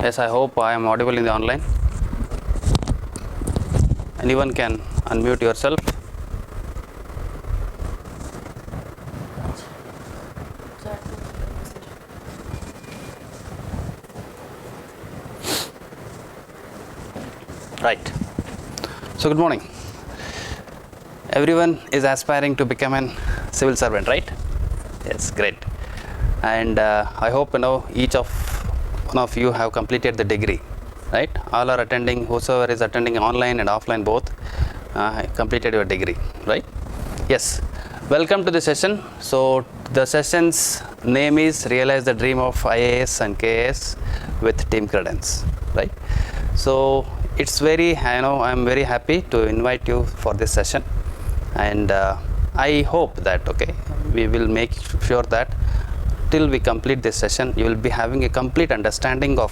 Yes, I hope I am audible in the online. Anyone can unmute yourself. Right. So good morning. Everyone is aspiring to become a civil servant, right? Yes, great. And I hope each of one of you have completed the degree, right? All are attending, whosoever is attending online and offline both completed your degree, right? Yes. Welcome to the session. So the session's name is Realize the Dream of IAS and KAS with Team Credence, right? So it's very, I'm very happy to invite you for this session, and I hope that we will make sure that till we complete this session you will be having a complete understanding of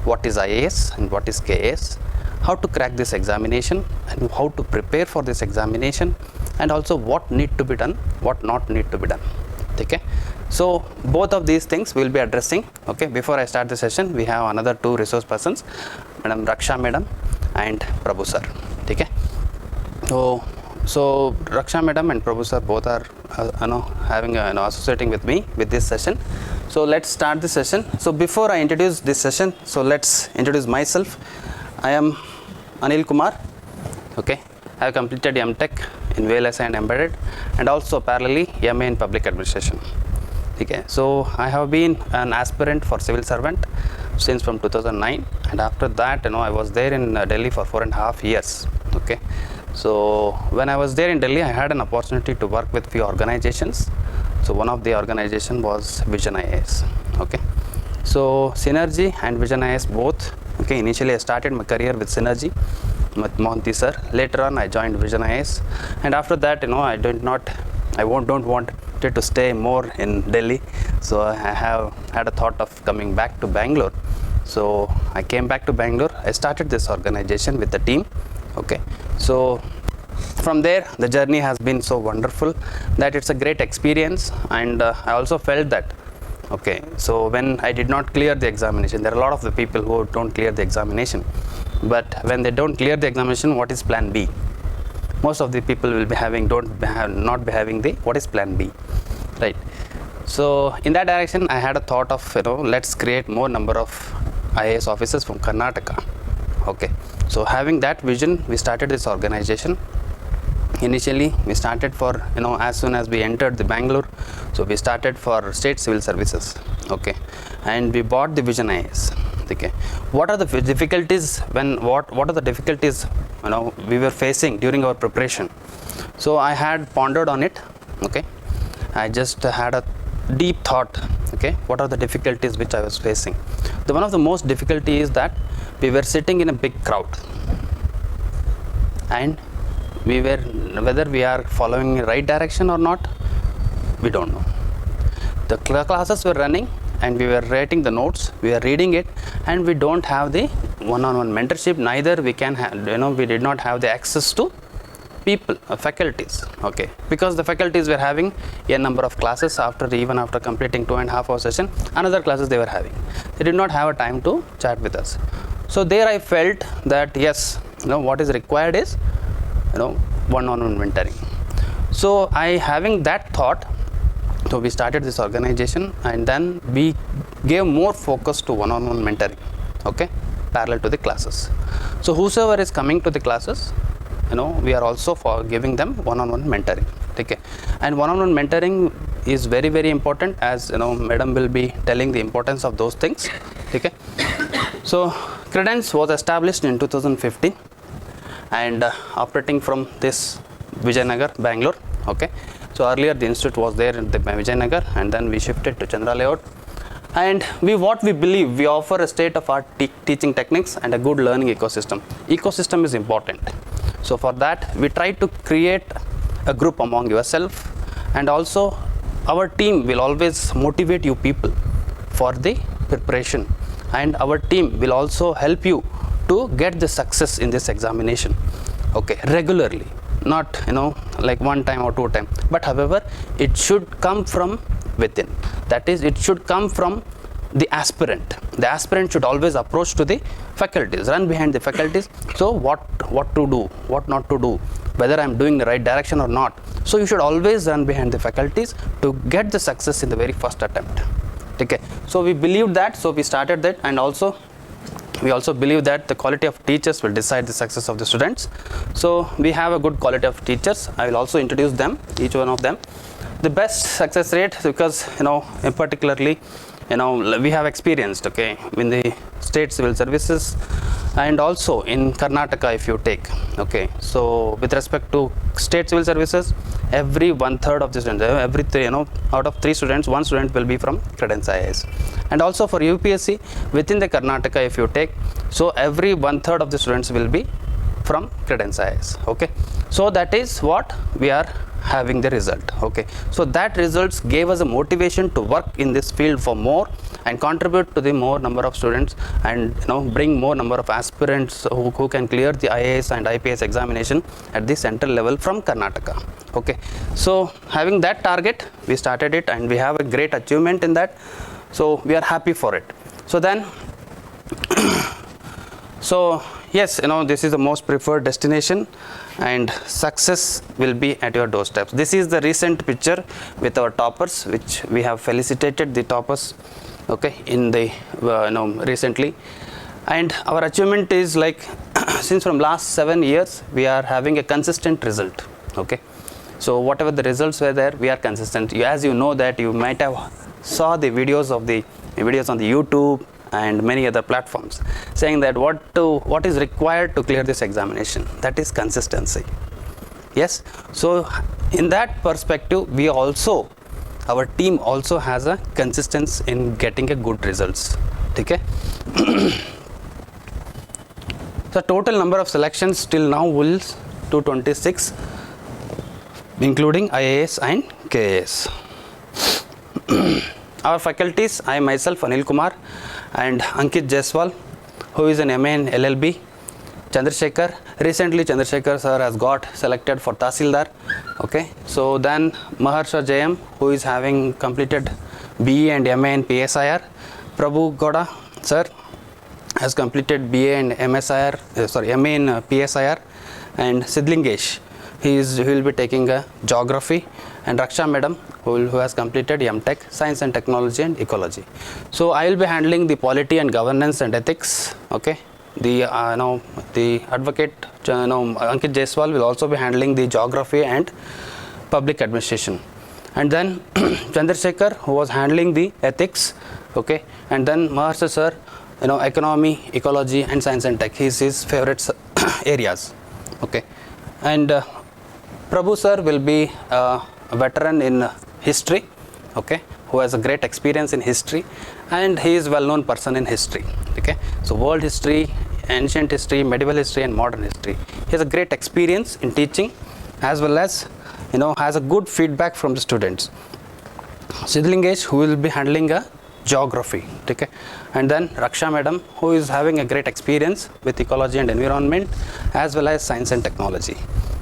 what is IAS and what is KAS, how to crack this examination and how to prepare for this examination, and also what need to be done, what not need to be done. Okay, so both of these things we will be addressing. Okay, before I start the session, we have another two resource persons, Madam Raksha Madam and Prabhu Sir. Okay, so Raksha Madam and Prabhu Sir both are having associating with me with this session. So let's start the session. So before I introduce this session, so let's introduce myself. I am Anil Kumar. Okay, I have completed M.Tech in VLSI and Embedded, and also parallelly MA in Public Administration. Okay, so I have been an aspirant for civil servant since from 2009, and after that I was there in Delhi for 4.5 years. Okay, so when I was there in Delhi, I had an opportunity to work with few organizations. So one of the organization was Vision IAS. Okay, so Synergy and Vision IAS both. Okay, initially I started my career with Synergy with Mohanty sir. Later on I joined Vision IAS, and after that I don't want to stay more in Delhi, so I have had a thought of coming back to Bangalore. So I came back to Bangalore. I started this organization with the team. Okay, so from there the journey has been so wonderful that it's a great experience, and I also felt that so when I did not clear the examination, there are a lot of the people who don't clear the examination, but when they don't clear the examination, what is plan B? Most of the people will be having not be having the what is plan B, right? So in that direction I had a thought of let's create more number of IAS officers from Karnataka. Okay, so having that vision, we started this organization. Initially we started for as soon as we entered the Bangalore, so we started for state civil services. Okay, and we bought the Vision IAS. Okay, what are the difficulties what are the difficulties we were facing during our preparation? So I had pondered on it. Okay, I just had a deep thought. Okay, what are the difficulties which I was facing? One of the most difficulty is that we were sitting in a big crowd, and whether we are following the right direction or not, we don't know. The classes were running and we were writing the notes, we are reading it, and we don't have the one-on-one mentorship. Neither we can have, we did not have the access to people, faculties. Okay, because the faculties were having a number of classes even after completing 2.5 hour session, another classes they were having. They did not have a time to chat with us. So there I felt that yes, what is required is one-on-one mentoring. So I having that thought, so we started this organization, and then we gave more focus to one-on-one mentoring. Okay, parallel to the classes. So whosoever is coming to the classes, we are also for giving them one-on-one mentoring. Okay, and one-on-one mentoring is very, very important, as madam will be telling the importance of those things. Okay, so Credence was established in 2015 and operating from this Vijayanagar, Bangalore. Okay, so earlier the institute was there in the Vijayanagar, and then we shifted to Chandra Layout. And what we believe, we offer a state-of-art teaching techniques and a good learning ecosystem. Ecosystem is important. So for that, we try to create a group among yourself, and also our team will always motivate you people for the preparation, and our team will also help you to get the success in this examination. Okay, regularly, not like one time or two time, but however it should come from within. That is, it should come from the aspirant. The aspirant should always approach to the faculties, run behind the faculties. So what to do, what not to do, whether I'm doing the right direction or not. So you should always run behind the faculties to get the success in the very first attempt. Okay, so we believed that, so we started that, and also we also believe that the quality of teachers will decide the success of the students. So we have a good quality of teachers. I will also introduce them, each one of them. The best success rate, because particularly we have experienced, okay, in the state civil services and also in Karnataka if you take, okay. So with respect to state civil services, every 1/3 of the students, every three, out of 3 students, 1 student will be from Credence IAS. And also for UPSC, within the Karnataka if you take, so every 1/3 of the students will be from Credence IAS, okay. So that is what we are having the result, okay. So that results gave us a motivation to work in this field for more and contribute to the more number of students, and bring more number of aspirants who can clear the IAS and IPS examination at the central level from Karnataka, okay. So having that target, we started it, and we have a great achievement in that, so we are happy for it. So then so yes, this is the most preferred destination, and success will be at your doorsteps. This is the recent picture with our toppers, which we have felicitated the toppers, okay, in the recently. And our achievement is like since from last 7 years we are having a consistent result, okay. So whatever the results were there, we are consistent. As you know that you might have saw the videos on the YouTube and many other platforms saying that what is required to clear this examination, that is consistency. Yes, so in that perspective, our team also has a consistency in getting a good results, okay. The total number of selections till now is 226, including IAS and KAS. Our faculties, I myself, Anil Kumar, and Ankit Jaiswal, who is an MA in LLB. Chandrasekhar, recently Chandrasekhar sir has got selected for Tahsildar, okay. So then Maharsha JM, who is having completed BE and MA in PSIR. Prabhu Goda sir has completed BA and MA in PSIR. And Sidlingesh, he will be taking a geography. And Raksha madam, who has completed MTech, Science and Technology and Ecology. So I will be handling the polity and governance and ethics, okay. The advocate Ankit Jaiswal will also be handling the geography and public administration. And then Chandrasekhar, who was handling the ethics, okay. And then Maharsha sir, economy, ecology and science and tech, his favorite areas, okay. And Prabhu sir will be a veteran in history, okay, who has a great experience in history, and he is well-known person in history, okay. So world history, ancient history, medieval history and modern history. He has a great experience in teaching, as well as has a good feedback from the students. Sidlingesh, who will be handling a geography, okay. And then Raksha madam, who is having a great experience with ecology and environment, as well as science and technology,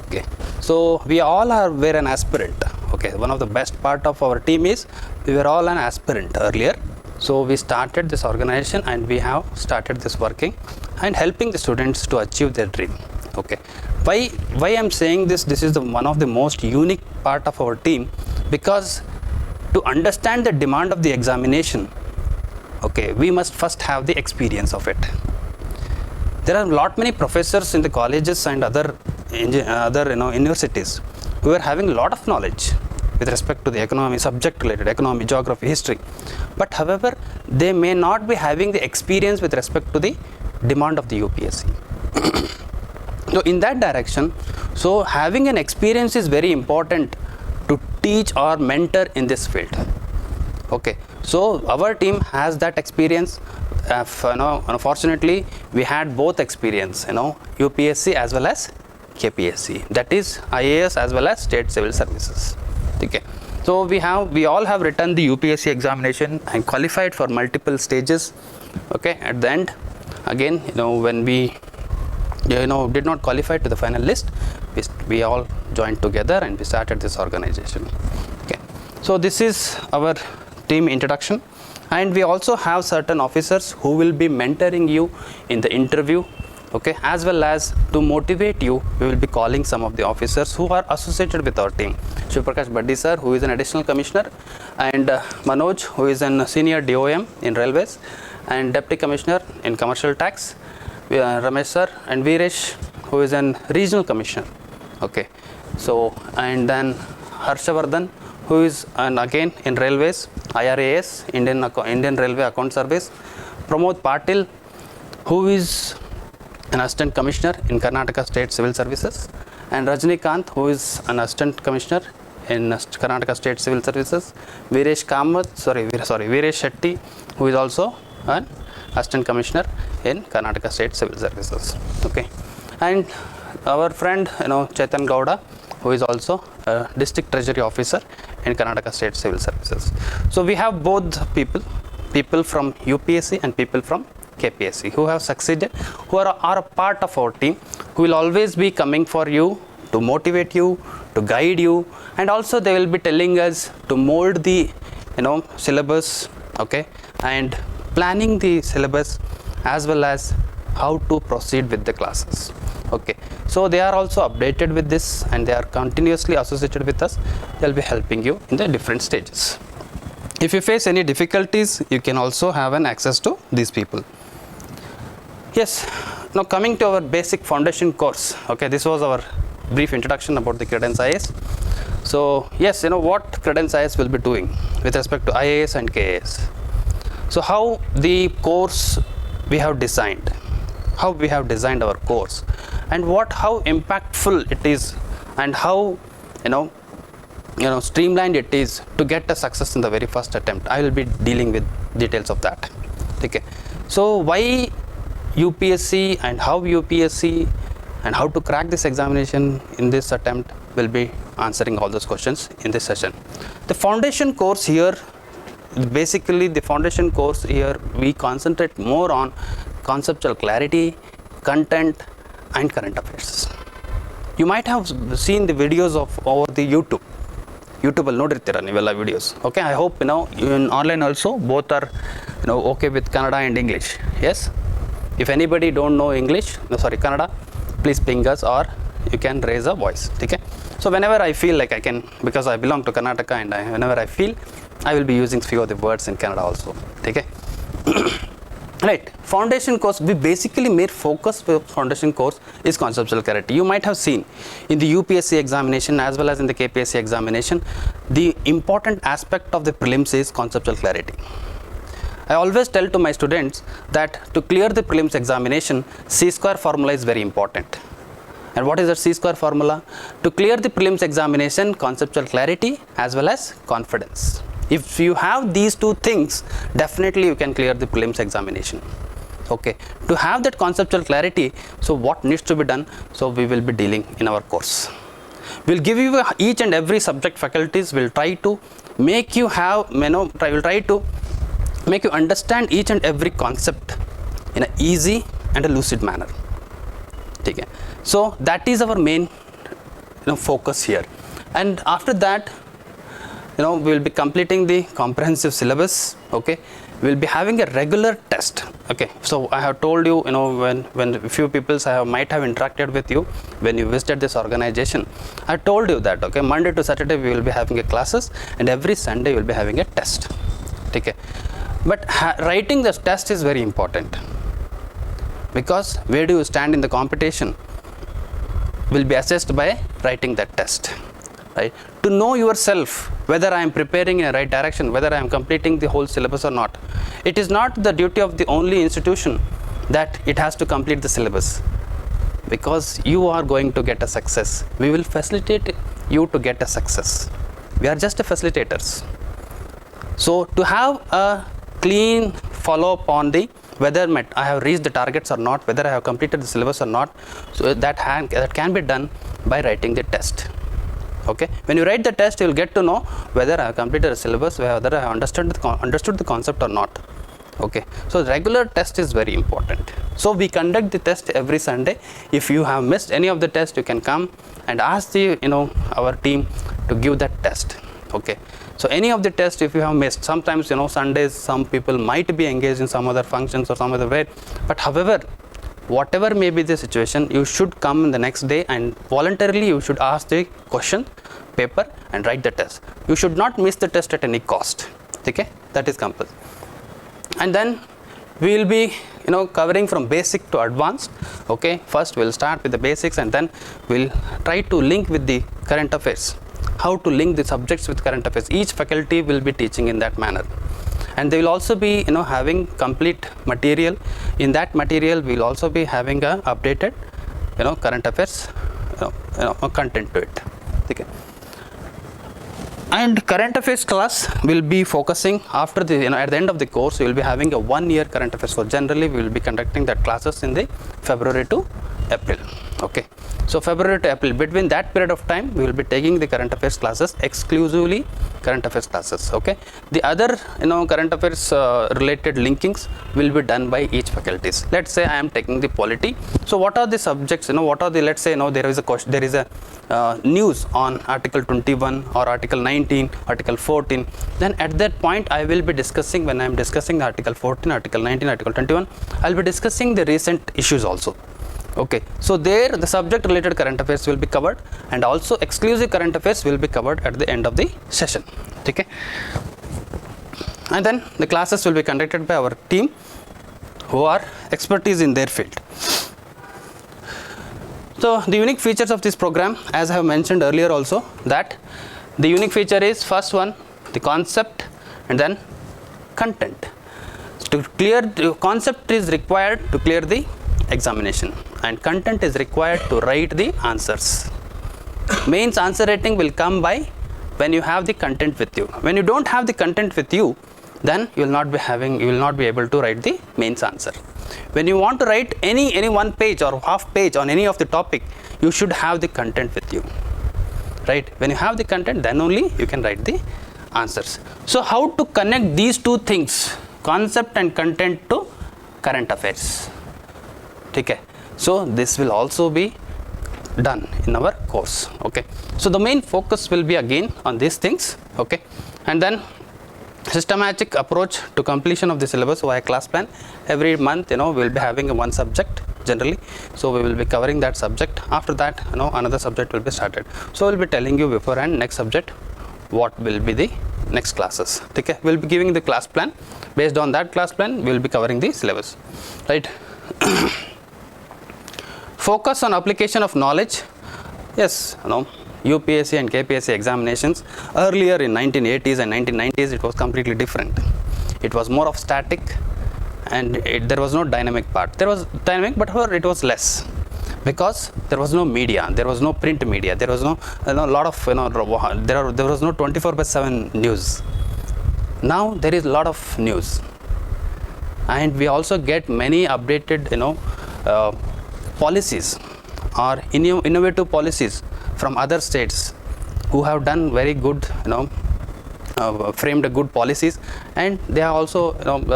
okay. So we all were an aspirant, okay. One of the best part of our team is we were all an aspirant earlier. So we started this organization, and we have started this working and helping the students to achieve their dream, okay. Why I'm saying this is one of the most unique part of our team, because to understand the demand of the examination, okay, we must first have the experience of it. There are many professors in the colleges and other universities who are having a lot of knowledge with respect to the economy, subject related economy, geography, history, but however they may not be having the experience with respect to the demand of the UPSC. So in that direction, so having an experience is very important to teach or mentor in this field, okay. So our team has that experience. Unfortunately, we had both experience, UPSC as well as KPSC, that is IAS as well as state civil services, okay. So we all have written the UPSC examination and qualified for multiple stages, okay. At the end, again, when we did not qualify to the final list, we all joined together and we started this organization, okay. So this is our team introduction, And we also have certain officers who will be mentoring you in the interview, okay, as well as to motivate you. We will be calling some of the officers who are associated with our team. Shivaprakash Baddi sir, who is an additional commissioner, and Manoj, who is a senior DOM in railways and deputy commissioner in commercial tax, Ramesh sir, and Viresh, who is a regional commissioner, okay. So, and then Harshavardhan, who is again in railways, IRAS, Indian Railway Account Service, Pramod Patil, who is an assistant commissioner in Karnataka State Civil Services, and Rajnikant, who is an assistant commissioner in Karnataka State Civil Services, Viresh Shetty, who is also an assistant commissioner in Karnataka State Civil Services, okay. And our friend, Chetan Gowda, who is also a district treasury officer in Karnataka State Civil Services. So we have both people from UPSC and people from KPSC who have succeeded, who are a part of our team, who will always be coming for you, to motivate you, to guide you, and also they will be telling us to mold the syllabus, okay, and planning the syllabus as well as how to proceed with the classes, okay. So they are also updated with this and they are continuously associated with us. They will be helping you in the different stages. If you face any difficulties, you can also have an access to these people. Yes, now coming to our basic foundation course, okay, this was our brief introduction about the Credence IAS. So yes, what Credence IAS will be doing with respect to IAS and KAS. So how the course we have designed, how we have designed our course, and how impactful it is, and how streamlined it is to get a success in the very first attempt. I will be dealing with details of that, okay. So why UPSC and how UPSC and how to crack this examination in this attempt, will be answering all those questions in this session. The foundation course here, basically the foundation course here, we concentrate more on conceptual clarity, content and current affairs. You might have seen the videos over the YouTube ಅಲ್ಲಿ ನೋಡಿರ್ತೀರ ನೀವೆಲ್ಲ videos, okay. I hope in online also both are okay with Kannada and English. Yes, if anybody don't know English, Kannada, please ping us or you can raise a voice, okay. So whenever I feel like I can, because I belong to Karnataka, and whenever I feel, I will be using few of the words in Kannada also, okay. Right, foundation course, we basically made focus for foundation course is conceptual clarity. You might have seen in the UPSC examination as well as in the KPSC examination, the important aspect of the prelims is conceptual clarity. I always tell to my students that to clear the prelims examination, C-square formula is very important. And what is that C-square formula? To clear the prelims examination, conceptual clarity as well as confidence. If you have these two things, definitely you can clear the prelims examination, okay. To have that conceptual clarity, so what needs to be done? So we will be dealing in our course. We'll give you each and every subject faculties. Will try to make you have, will try to make you understand each and every concept in an easy and a lucid manner, okay. So that is our main focus here. And after that, we will be completing the comprehensive syllabus, okay. We will be having a regular test, okay. So I have told you, when a few people might have interacted with you when you visited this organization, I told you that, okay, Monday to Saturday we will be having a classes and every Sunday we will be having a test, okay. But writing this test is very important, because where do you stand in the competition will be assessed by writing that test, right. To know yourself whether I am preparing in a right direction, whether I am completing the whole syllabus or not. It is not the duty of the only institution that it has to complete the syllabus, because you are going to get a success. We will facilitate you to get a success. We are just a facilitators. So to have a clean follow up on the whether I have reached the targets or not, whether I have completed the syllabus or not, so that can be done by writing the test, okay. When you write the test, you will get to know whether I have completed the syllabus, whether I have understood the concept or not, okay. So regular test is very important. So we conduct the test every Sunday. If you have missed any of the test, you can come and ask the our team to give that test. Okay, so any of the tests if you have missed, sometimes Sundays some people might be engaged in some other functions or some other way, but however whatever may be the situation, you should come in the next day and voluntarily you should ask the question paper and write the test. You should not miss the test at any cost. Okay, that is compulsory. And then we will be covering from basic to advanced. Okay, first we'll start with the basics and then we'll try to link with the current affairs, how to link the subjects with current affairs. Each faculty will be teaching in that manner, and they will also be having complete material. In that material we will also be having a updated current affairs content to it. Okay, and current affairs class will be focusing after the at the end of the course we will be having a 1 year current affairs. So generally we will be conducting that classes in the February to April. Okay, so February to April, between that period of time we will be taking the current affairs classes, exclusively current affairs classes. Okay, the other current affairs related linkings will be done by each faculties. Let's say I am taking the polity. So what are the subjects, what are the, let's say there is a question, there is a news on article 21 or article 19, article 14, then at that point I will be discussing, when I am discussing the article 14, article 19, article 21, I will be discussing the recent issues also. Okay, so there the subject related current affairs will be covered, and also exclusive current affairs will be covered at the end of the session. Okay, and then the classes will be conducted by our team who are expertise in their field. So the unique features of this program, as I have mentioned earlier also, that the unique feature is first one, the concept, and then content. To clear the concept is required to clear the examination, and content is required to write the answers. Mains answer rating will come by when you have the content with you. When you don't have the content with you, then you will not be able to write the mains answer. When you want to write any one page or half page on any of the topic, you should have the content with you, right? When you have the content, then only you can write the answers. So how to connect these two things, concept and content, to current affairs? Okay, so this will also be done in our course. Okay, so the main focus will be again on these things. Okay, and then systematic approach to completion of the syllabus via class plan. Every month we will be having one subject generally, so we will be covering that subject. After that another subject will be started, so we will be telling you beforehand next subject what will be the next classes. Okay, we will be giving the class plan. Based on that class plan we will be covering the syllabus, right? Focus on application of knowledge. Yes, UPSC and KPSC examinations earlier in 1980s and 1990s, it was completely different. It was more of static, and there was no dynamic part. There was dynamic, but however it was less, because there was no media, there was no print media, there was no lot of there was no 24/7 news. Now there is a lot of news, and we also get many updated policies or innovative policies from other states who have done very good framed good policies, and they are also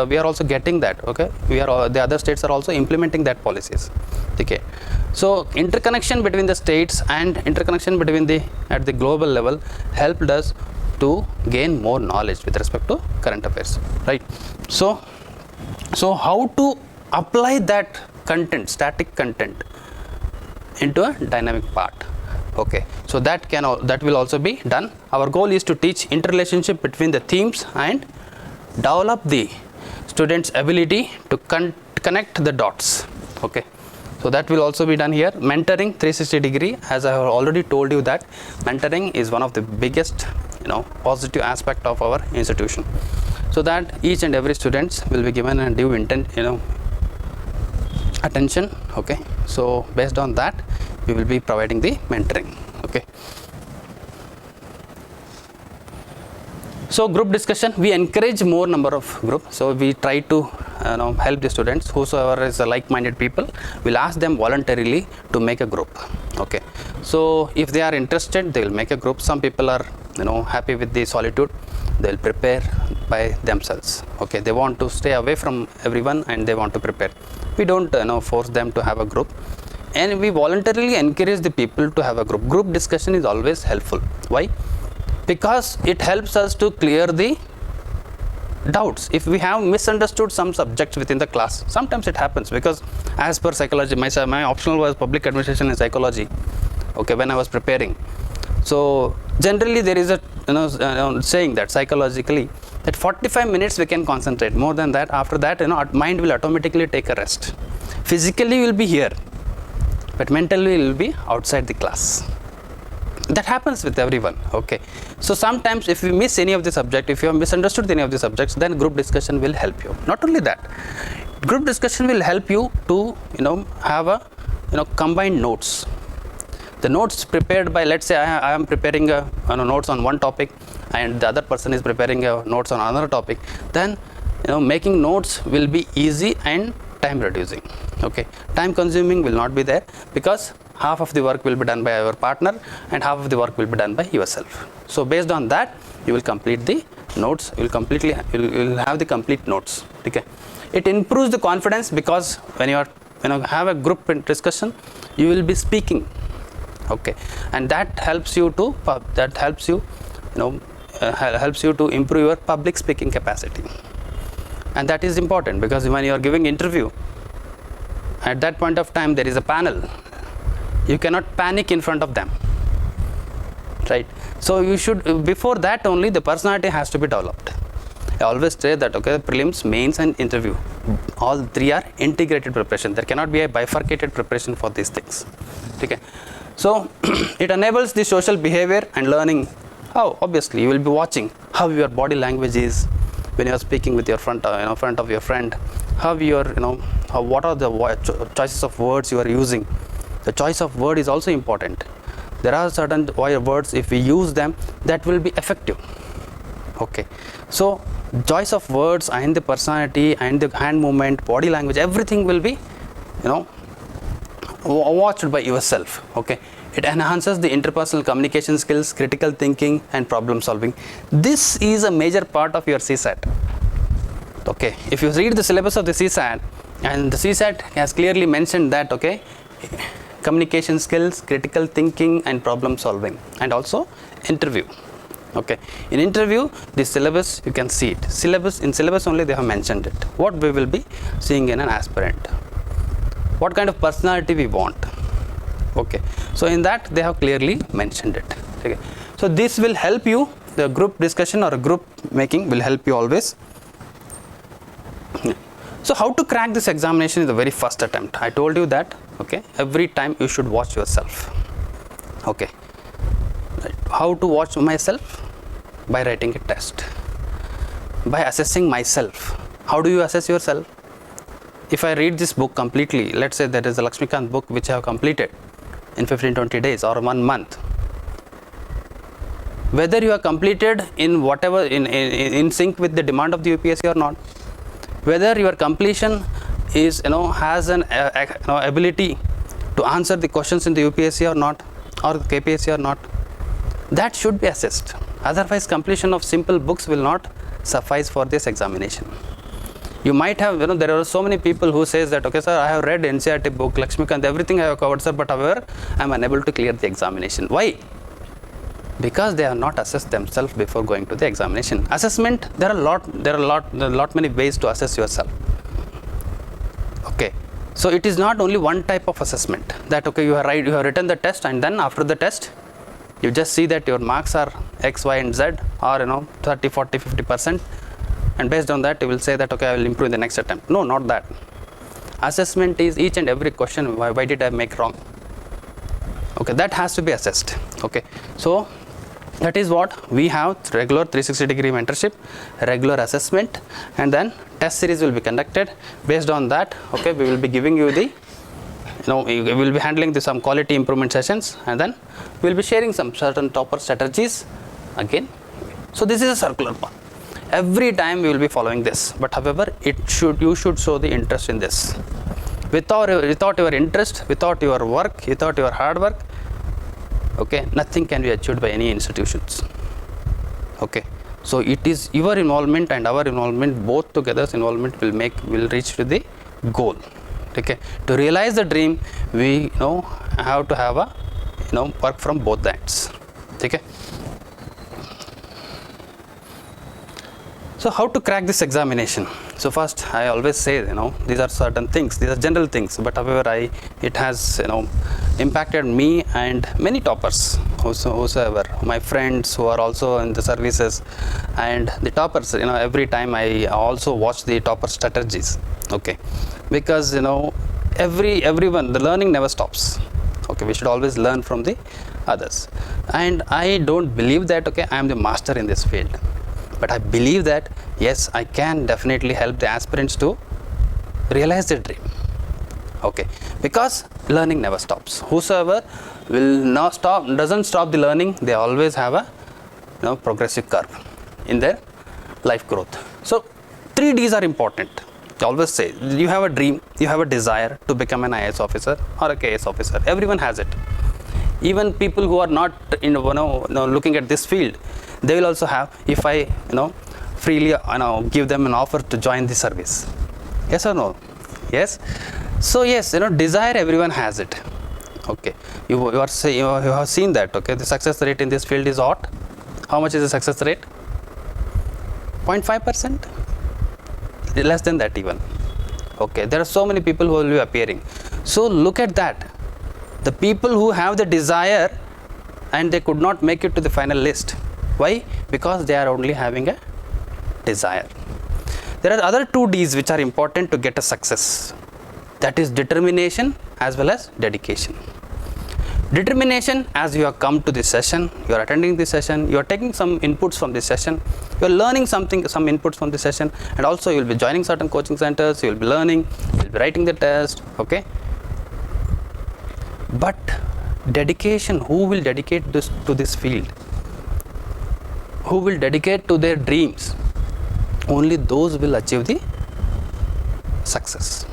we are also getting that. Okay, the other states are also implementing that policies. Okay, so interconnection between the states and interconnection between at the global level helped us to gain more knowledge with respect to current affairs, right? So how to apply that content, static content, into a dynamic part? Okay, so that will also be done. Our goal is to teach interrelationship between the themes and develop the students' ability to connect the dots. Okay, so that will also be done here. Mentoring 360 degree, as I have already told you that mentoring is one of the biggest positive aspect of our institution, so that each and every students will be given a due attention. Okay, so based on that we will be providing the mentoring. Okay, so group discussion, we encourage more number of group. So we try to help the students, whosoever is like-minded people, we'll ask them voluntarily to make a group. Okay, so if they are interested, they will make a group. Some people are happy with the solitude, they will prepare by themselves. Okay, they want to stay away from everyone and they want to prepare. We don't force them to have a group, and we voluntarily encourage the people to have a group. Group discussion is always helpful. Why? because it helps us to clear the doubts. If we have misunderstood some subjects within the class, sometimes it happens, because as per psychology, my optional was public administration and psychology, okay, when I was preparing. So generally there is a saying that psychologically that 45 minutes we can concentrate. More than that, after that, mind will automatically take a rest. Physically we will be here, but mentally we will be outside the class. That happens with everyone, okay. So sometimes if we miss any of the subject, if you have misunderstood any of the subjects, then group discussion will help you. Not only that, group discussion will help you to have a combined notes. The notes prepared by, let's say I am preparing notes on one topic and the other person is preparing notes on another topic, then making notes will be easy and time reducing, okay. Time consuming will not be there, because half of the work will be done by our partner and half of the work will be done by yourself. So based on that, you will complete the notes, you will have the complete notes, okay. It improves the confidence, because when you are have a group discussion, you will be speaking, okay, and that helps you to improve your public speaking capacity. And that is important, because when you are giving interview, at that point of time there is a panel, you cannot panic in front of them, right? So you should, before that only, the personality has to be developed. I always say that, okay, prelims, mains and interview, all three are integrated preparation. There cannot be a bifurcated preparation for these things, okay. So it enables the social behavior and learning. How? Obviously you will be watching how your body language is when you are speaking with your front of your friend, how your what are the choices of words you are using. The choice of word is also important. There are certain words, if we use them, that will be effective, okay. So choice of words and the personality and the hand movement, body language, everything will be watched by yourself, okay. It enhances the interpersonal communication skills, critical thinking and problem solving. This is a major part of your CSAT, okay. If you read the syllabus of the CSAT, and the CSAT has clearly mentioned that, okay, communication skills, critical thinking and problem solving, and also interview, okay. In interview, the syllabus, you can see it, in syllabus only they have mentioned it, what we will be seeing in an aspirant, what kind of personality we want, okay. So in that they have clearly mentioned it, okay. So this will help you, the group discussion or group making will help you always. So how to crack this examination in the very first attempt? I told you that, okay, every time you should watch yourself, okay. Right. How to watch myself? By writing a test, by assessing myself. How do you assess yourself? If I read this book completely, let's say there is a Lakshmikant book which I have completed in 15-20 days or 1 month, whether you are completed in whatever in sync with the demand of the UPSC or not, whether your completion is has an ability to answer the questions in the UPSC or not, or the KPSC or not, that should be assessed. Otherwise completion of simple books will not suffice for this examination. You might have, there are so many people who says that, okay sir, I have read NCERT book, Lakshmikant, everything I have covered sir, but however I am unable to clear the examination. Why? Because they have not assessed themselves before going to the examination. Assessment, there are many ways to assess yourself, okay. So it is not only one type of assessment, that okay, you have written the test, and then after the test you just see that your marks are X, Y and Z, or 30, 40, 50%, and based on that you will say that okay, I will improve in the next attempt. No, not that. Assessment is each and every question, why did I make wrong, okay, that has to be assessed, okay. So that is what we have: regular 360-degree mentorship, regular assessment, and then test series will be conducted. Based on that, okay, we will be giving you the we will be handling some quality improvement sessions, and then we will be sharing some certain topper strategies again. So this is a circular path. Every time we will be following this, but however you should show the interest in this. Without your interest, without your work, without your hard work, okay, nothing can be achieved by any institutions, okay. So it is your involvement and our involvement, both together's involvement will reach to the goal, okay. To realize the dream, we have to have a work from both ends, okay. So how to crack this examination? So first, I always say, these are certain things, these are general things, but however it has impacted me and many toppers, whosoever, my friends who are also in the services, and the toppers, every time I also watch the topper strategies, okay, because everyone, the learning never stops, okay, we should always learn from the others. And I don't believe that, okay, I am the master in this field, but I believe that yes, I can definitely help the aspirants to realize their dream, okay, because learning never stops. Whosoever doesn't stop the learning, they always have a progressive curve in their life growth. So 3 Ds are important. I always say, you have a dream, you have a desire to become an IAS officer or a KAS officer. Everyone has it. Even people who are not looking at this field, they will also have, if I freely give them an offer to join the service. Yes or no? Yes. So yes, desire, everyone has it. Okay. You have seen that, okay, the success rate in this field is what? How much is the success rate? 0.5%? Less than that even. Okay, there are so many people who will be appearing. So look at that. The people who have the desire and they could not make it to the final list. Why? Because they are only having a desire. There are other 2 Ds which are important to get a success. That is determination as well as dedication. Determination, as you have come to this session, you are attending this session, you are taking some inputs from this session, you are learning some inputs from this session, and also you will be joining certain coaching centers, you will be learning, you will be writing the test, okay. But dedication, who will dedicate this to this field? Who will dedicate to their dreams? Only those will achieve the success.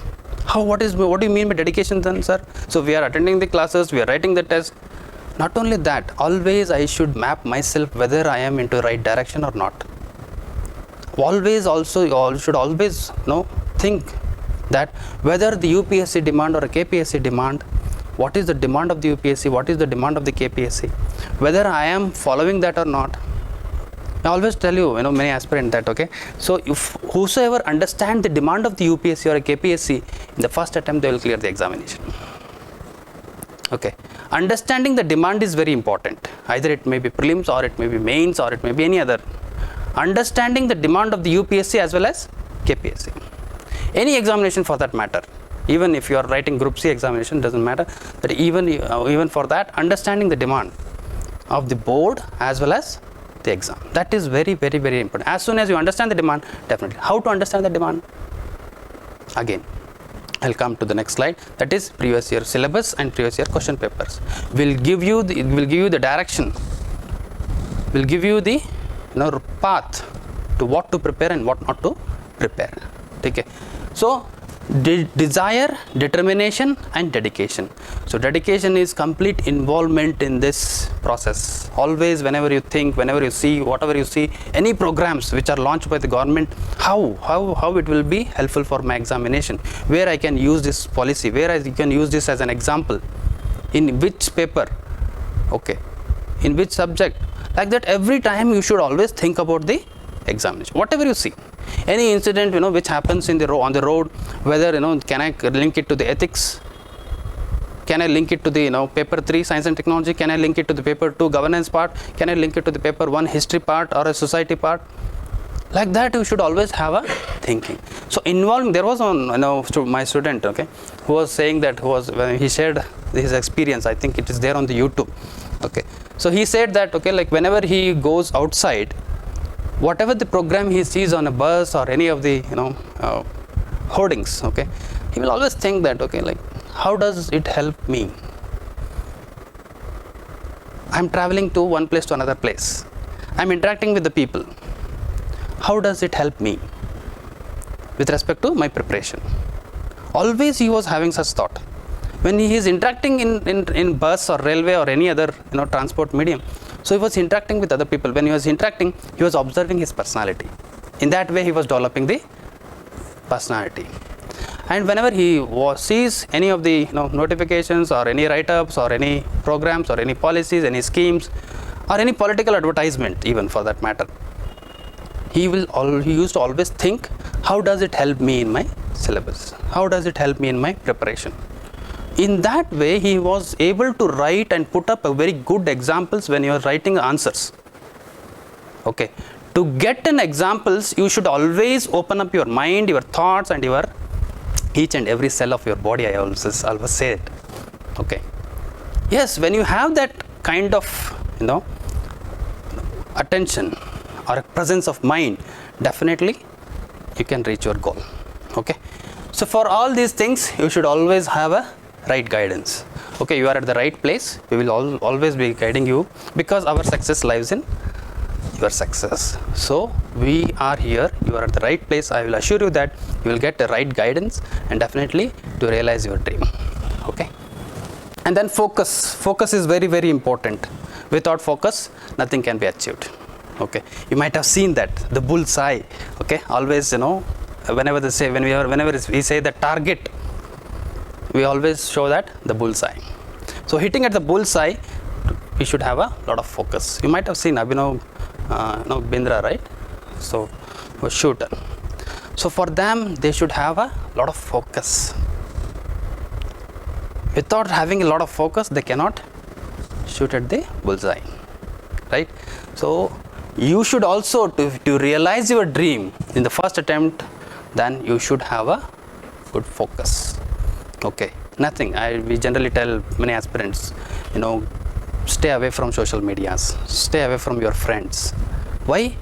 What do you mean by dedication then, sir? So we are attending the classes, we are writing the test. Not only that, always I should map myself whether I am into right direction or not. Always also, you should always think that whether the UPSC demand or a KPSC demand, what is the demand of the UPSC, what is the demand of the KPSC, whether I am following that or not. I always tell you, many aspirants that, okay, so if whosoever understand the demand of the UPSC or a KPSC, in the first attempt they will clear the examination. Okay, understanding the demand is very important. Either it may be prelims or it may be mains or it may be any other. Understanding the demand of the UPSC as well as KPSC. Any examination for that matter. Even if you are writing Group C examination, doesn't matter. But even for that, understanding the demand of the board as well as the exam. That is very, very, very important. As soon as you understand the demand, definitely. How to understand the demand? Again, I'll come to the next slide. That is previous year syllabus and previous year question papers. Will give you the direction. Will give you the path to what to prepare and what not to prepare. Okay. So desire, determination and dedication. So dedication is complete involvement in this process. Always, whenever you think, whenever you see, whatever you see, any programs which are launched by the government, how it will be helpful for my examination, where I can use this policy, where I can use this as an example, in which paper, okay, in which subject. Like that, every time you should always think about the examination. Whatever you see, any incident which happens on the road, whether can I link it to the ethics, can I link it to the paper 3 science and technology, can I link it to the paper 2 governance part, can I link it to the paper 1 history part or a society part. Like that, you should always have a thinking. So involving, there was my student, okay, who was saying that, when he shared his experience, I think it is there on the YouTube, okay. So he said that, okay, like whenever he goes outside, whatever the program he sees on a bus or any of the hoardings, okay, he will always think that, okay, like how does it help me? I'm traveling to one place to another place, I'm interacting with the people, how does it help me with respect to my preparation? Always he was having such thought. When he is interacting in bus or railway or any other transport medium, so he was interacting with other people. When he was interacting, he was observing his personality. In that way, he was developing the personality. And whenever he sees any of the notifications or any write-ups or any programs or any policies, any schemes or any political advertisement, even for that matter, he used to always think, how does it help me in my syllabus? How does it help me in my preparation? In that way, he was able to write and put up a very good examples when you are writing answers. Okay, to get an examples, you should always open up your mind, your thoughts, and your each and every cell of your body. I always say it. Okay, yes, when you have that kind of attention or a presence of mind, definitely you can reach your goal. Okay, so for all these things, you should always have a right guidance. Okay, you are at the right place. We will always be guiding you, because our success lies in your success. So we are here, you are at the right place. I will assure you that you will get the right guidance and definitely to realize your dream. Okay, and then focus is very, very important. Without focus, nothing can be achieved. Okay, you might have seen that the bullseye. Okay, always whenever we say the target, we always show that the bullseye. So hitting at the bullseye, we should have a lot of focus. You might have seen Abhinav Bindra, right? So a shooter. So for them, they should have a lot of focus. Without having a lot of focus, they cannot shoot at the bullseye, right? So you should also, to realize your dream in the first attempt, then you should have a good focus. Okay, we generally tell many aspirants, stay away from social medias, stay away from your friends. Why?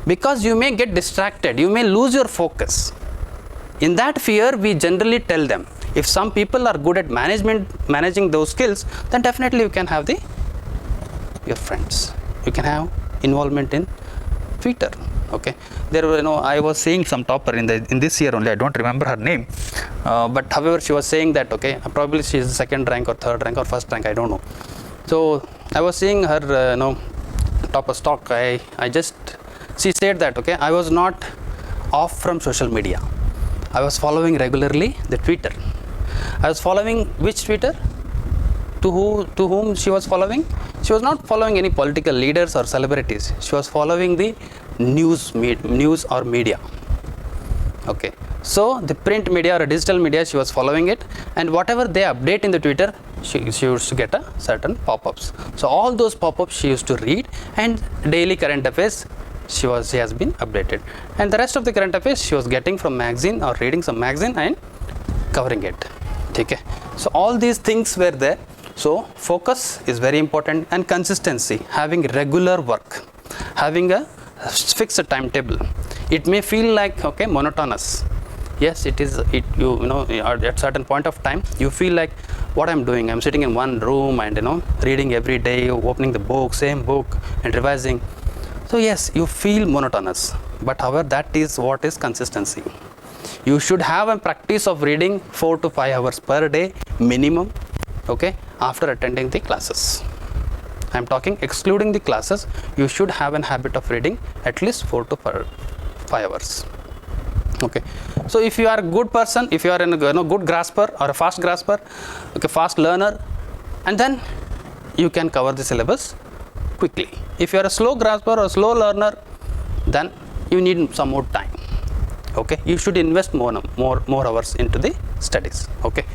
Because you may get distracted, you may lose your focus. In that fear, we generally tell them, if some people are good at managing those skills, then definitely you can have your friends. You can have involvement in Twitter. Okay, there were, I was seeing some topper in this year only. I don't remember her name, but however, she was saying that, okay, probably she is second rank or third rank or first rank, I don't know. So I was seeing her, topper stock. She said that, okay, I was not off from social media. I was following regularly the Twitter. I was following which Twitter? To whom she was following? She was not following any political leaders or celebrities. She was following the news or media. Okay, so the print media or digital media, she was following it, and whatever they update in the Twitter, she used to get a certain pop-ups. So all those pop-ups she used to read, and daily current affairs she has been updated, and the rest of the current affairs she was getting from magazine or reading some magazine and covering it. Okay, so all these things were there. So focus is very important, and consistency, having regular work, having a fixed timetable. It may feel like, okay, monotonous. Yes, it is. At certain point of time, you feel like, what I'm doing, I'm sitting in one room and reading every day, opening the book, same book, and revising. So yes, you feel monotonous, but however, that is what is consistency. You should have a practice of reading 4 to 5 hours per day minimum. Okay, after attending the classes. I'm talking excluding the classes, you should have a habit of reading at least 4 to 5 hours. Okay, so if you are a good person, if you are a good grasper or a fast grasper, okay, fast learner, and then you can cover the syllabus quickly. If you are a slow grasper or slow learner, then you need some more time. Okay, you should invest more hours into the studies. Okay,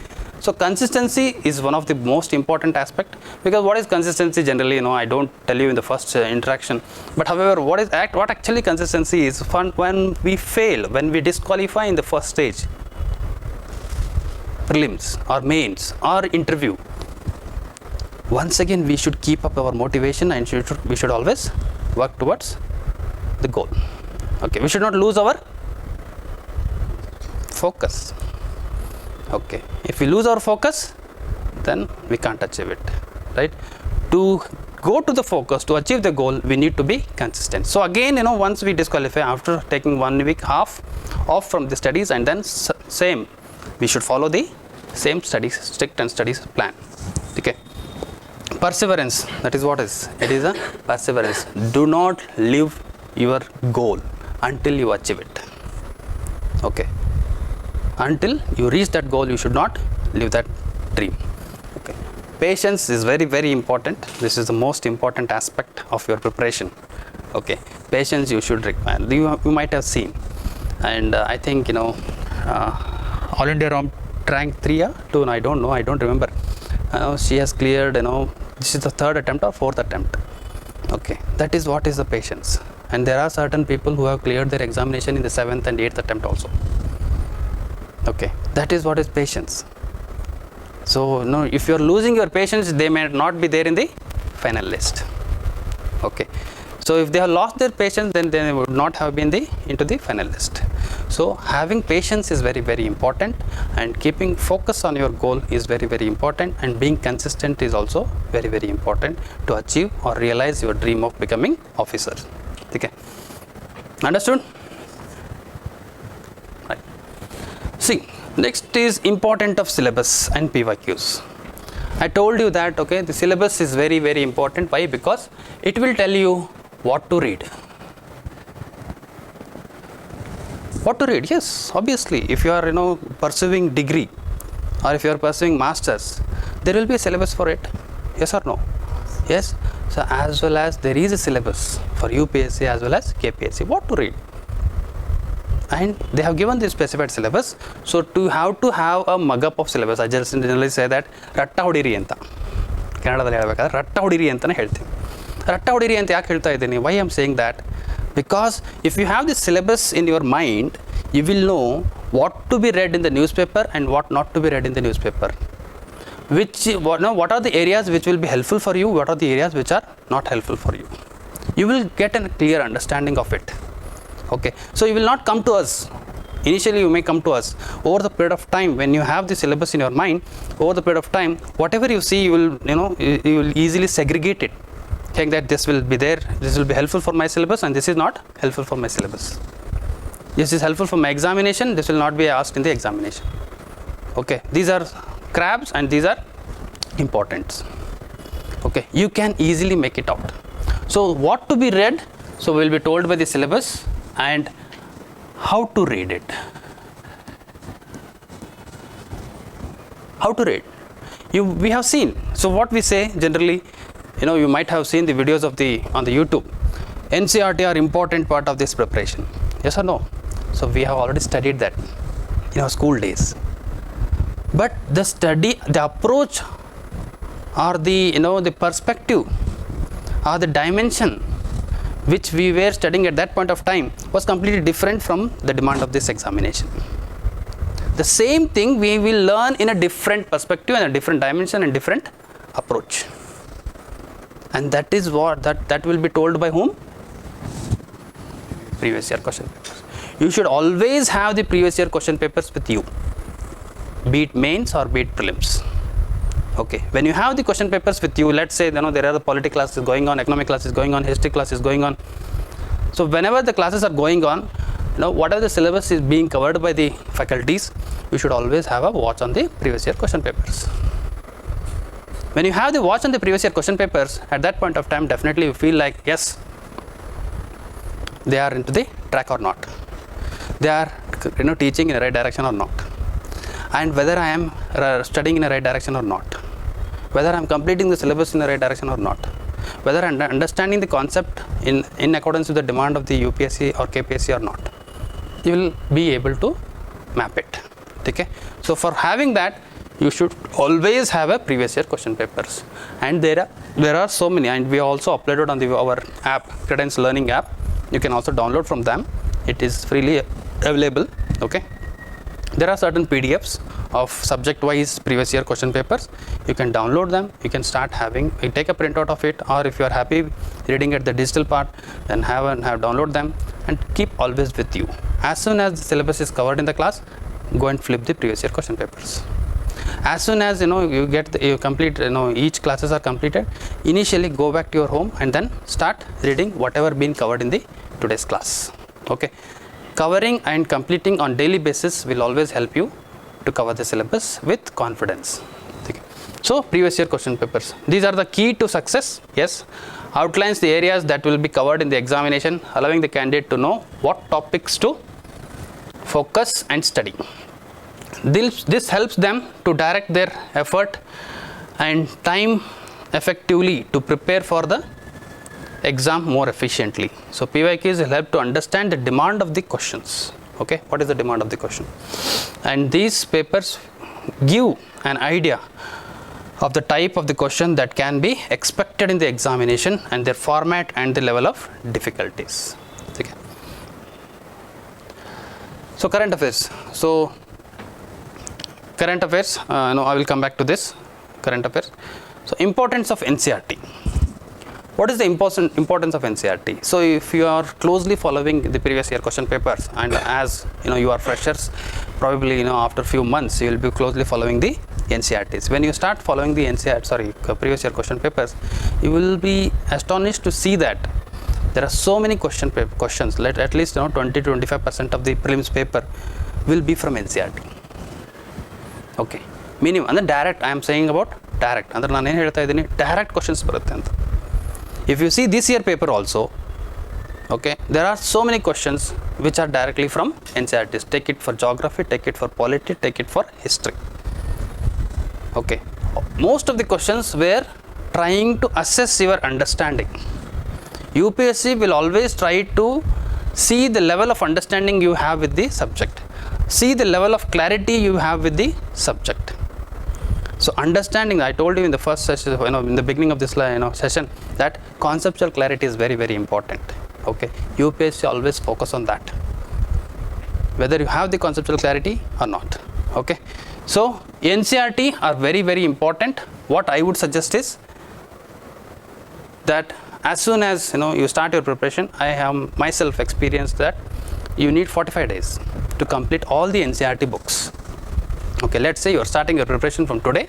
so consistency is one of the most important aspect, because what is consistency generally, I don't tell you in the first interaction, but however, what actually consistency is, when we fail, when we disqualify in the first stage, prelims or mains or interview, once again we should keep up our motivation, and we should always work towards the goal. Okay, we should not lose our focus. Okay, if we lose our focus, then we can't achieve it, right? To go to the focus, to achieve the goal, we need to be consistent. So again, once we disqualify, after taking 1 week half off from the studies, and then same, we should follow the same strict and studies plan. Okay, perseverance, that is what it is a perseverance. Do not leave your goal until you achieve it. Okay, until you reach that goal, you should not leave that dream. Okay, patience is very, very important. This is the most important aspect of your preparation. Okay, patience you should require. You might have seen, and I think All India rank 3 or 2, I don't know, I don't remember. She has cleared, this is the 3rd attempt or 4th attempt. Okay, that is what is the patience. And there are certain people who have cleared their examination in the 7th and 8th attempt also. Okay, that is what is patience. So if you are losing your patience, they may not be there in the final list. Okay, so if they have lost their patience, then they would not have been into the final list. So having patience is very, very important, and keeping focus on your goal is very, very important, and being consistent is also very, very important to achieve or realize your dream of becoming officer. Okay, understood? Right. See, next is important of syllabus and PYQs. I told you that the syllabus is very, very important. Why? Because it will tell you what to read. What to read? Yes, obviously, if you are pursuing degree, or if you are pursuing masters, there will be a syllabus for it. Yes or no? Yes. So as well as there is a syllabus for UPSC as well as KPSC, what to read. And they have given the specified syllabus. So to have a mug up of syllabus, I just generally say that ratta hodiri anta. Kannadalli helbekadre ratta hodiri antane ಹೇಳ್ತೀನಿ. Ratta hodiri anta ಯಾಕೆ ಹೇಳ್ತಾ ಇದ್ದೀನಿ? Why I am saying that? Because if you have the syllabus in your mind, you will know what to be read in the newspaper and what not to be read in the newspaper. What are the areas which will be helpful for you, what are the areas which are not helpful for you. You will get a clear understanding of it. Okay, so you will not come to us. Initially you may come to us. Over the period of time, when you have the syllabus in your mind, over the period of time, whatever you see, you will easily segregate it. Saying that this will be there, this will be helpful for my syllabus, and this is not helpful for my syllabus. This is helpful for my examination, this will not be asked in the examination. Okay, these are crabs and these are importants. Okay, you can easily make it out. So what to be read, so will be told by the syllabus, and how to read it. How to read? We have seen. So what we say generally, you might have seen the videos on the YouTube. NCERT are important part of this preparation. Yes or no? So we have already studied that in our school days. But the approach, or the perspective, or the dimension which we were studying at that point of time was completely different from the demand of this examination. The same thing we will learn in a different perspective and a different dimension and different approach. And that is what that will be told by whom? Previous year question papers. You should always have the previous year question papers with you, be it mains or be it prelims. Okay, when you have the question papers with you, let's say there are the politics classes going on, economic classes going on, history classes going on. So whenever the classes are going on, whatever the syllabus is being covered by the faculties, you should always have a watch on the previous year question papers. When you have the watch on the previous year question papers, at that point of time, definitely you feel like, yes, they are into the track or not. They are teaching in the right direction or not. And whether I am studying in the right direction or not. Whether I am completing the syllabus in the right direction or not. Whether I am understanding the concept in accordance with the demand of the UPSC or KPSC or not. You will be able to map it. Okay? So for having that, you should always have a previous year question papers. And there are so many, and we also uploaded on our app, Credence Learning app. You can also download from them. It is freely available. Okay. There are certain PDFs of subject-wise previous year question papers. You can download them. You can start you take a printout of it, or if you are happy reading at the digital part, then download them and keep always with you. As soon as the syllabus is covered in the class, go and flip the previous year question papers. As soon as you complete, each classes are completed, initially go back to your home and then start reading whatever been covered in the today's class. Okay, covering and completing on daily basis will always help you to cover the syllabus with confidence. Okay. So previous year question papers, these are the key to success. Yes, outlines the areas that will be covered in the examination, allowing the candidate to know what topics to focus and study. This helps them to direct their effort and time effectively to prepare for the exam more efficiently. So PYQs will help to understand the demand of the questions. Okay, what is the demand of the question? And these papers give an idea of the type of the question that can be expected in the examination and their format and the level of difficulties. Okay. So current affairs. So current affairs, I will come back to this current affairs. So importance of NCERT. What is the importance of NCERT? So if you are closely following the previous year question papers, and as you are freshers, probably after few months you will be closely following the NCERTs. When you start following the previous year question papers, you will be astonished to see that there are so many questions. At least 20-25% of the prelims paper will be from NCERT. Okay, minimum. And direct, I am saying about direct. Andre nanu ಏನು ಹೇಳ್ತಾ ಇದ್ದೀನಿ, direct questions ಬರುತ್ತೆ ಅಂತ. If you see this year paper also, okay, there are so many questions which are directly from NCERTs. Take it for geography, take it for polity, take it for history. Okay, most of the questions were trying to assess your understanding. UPSC will always try to see the level of understanding you have with the subject, see the level of clarity you have with the subject. So understanding, I told you in the first session, in the beginning of this session, that conceptual clarity is very, very important. Okay, UPSC always focus on that, whether you have the conceptual clarity or not. Okay, so NCERT are very, very important. What I would suggest is that as soon as you start your preparation, I have myself experienced that you need 45 days to complete all the NCERT books. Okay, let's say you are starting your preparation from today,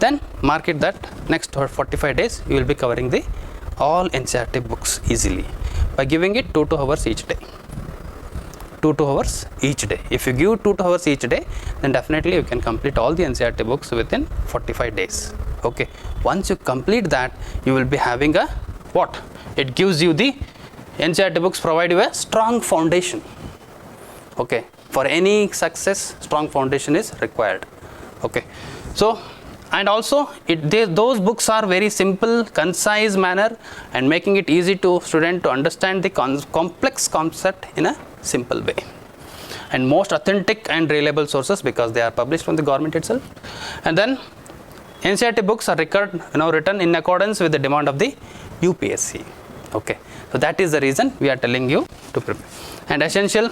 then mark it that next 45 days you will be covering the all NCERT books easily by giving it 2 hours each day. 2 hours each day. If you give 2 hours each day, then definitely you can complete all the NCERT books within 45 days. Okay, once you complete that, you will be having a what? It gives you the NCERT books provide you a strong foundation. Okay, for any success, strong foundation is required. Okay, so and also those books are very simple, concise manner, and making it easy to student to understand the complex concept in a simple way, and most authentic and reliable sources because they are published from the government itself. And then NCERT books are written in accordance with the demand of the UPSC. Okay, so that is the reason we are telling you to prepare. And essential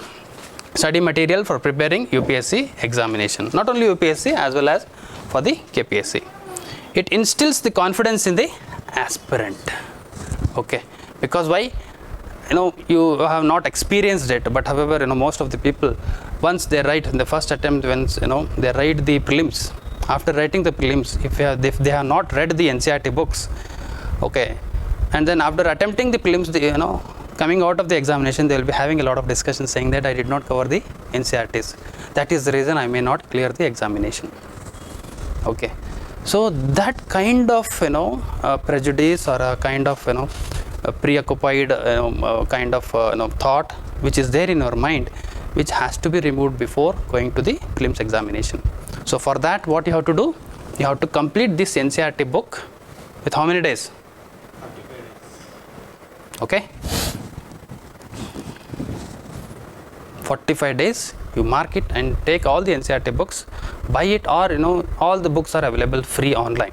study material for preparing UPSC examination, not only UPSC as well as for the KPSC. It instills the confidence in the aspirant. Okay, because why? You have not experienced it, but however most of the people, once they write in the first attempt, when they write the prelims, after writing the prelims, if they have not read the NCERT books, okay, and then after attempting the prelims, coming out of the examination, they will be having a lot of discussion saying that I did not cover the NCERTs. That is the reason I may not clear the examination. Okay, so that kind of prejudice or a kind of preoccupied kind of thought which is there in your mind, which has to be removed before going to the prelims examination. So for that, what you have to do, you have to complete this NCERT book with how many days? 45 days. Okay, 45 days you mark it and take all the NCERT books, buy it, or all the books are available free online.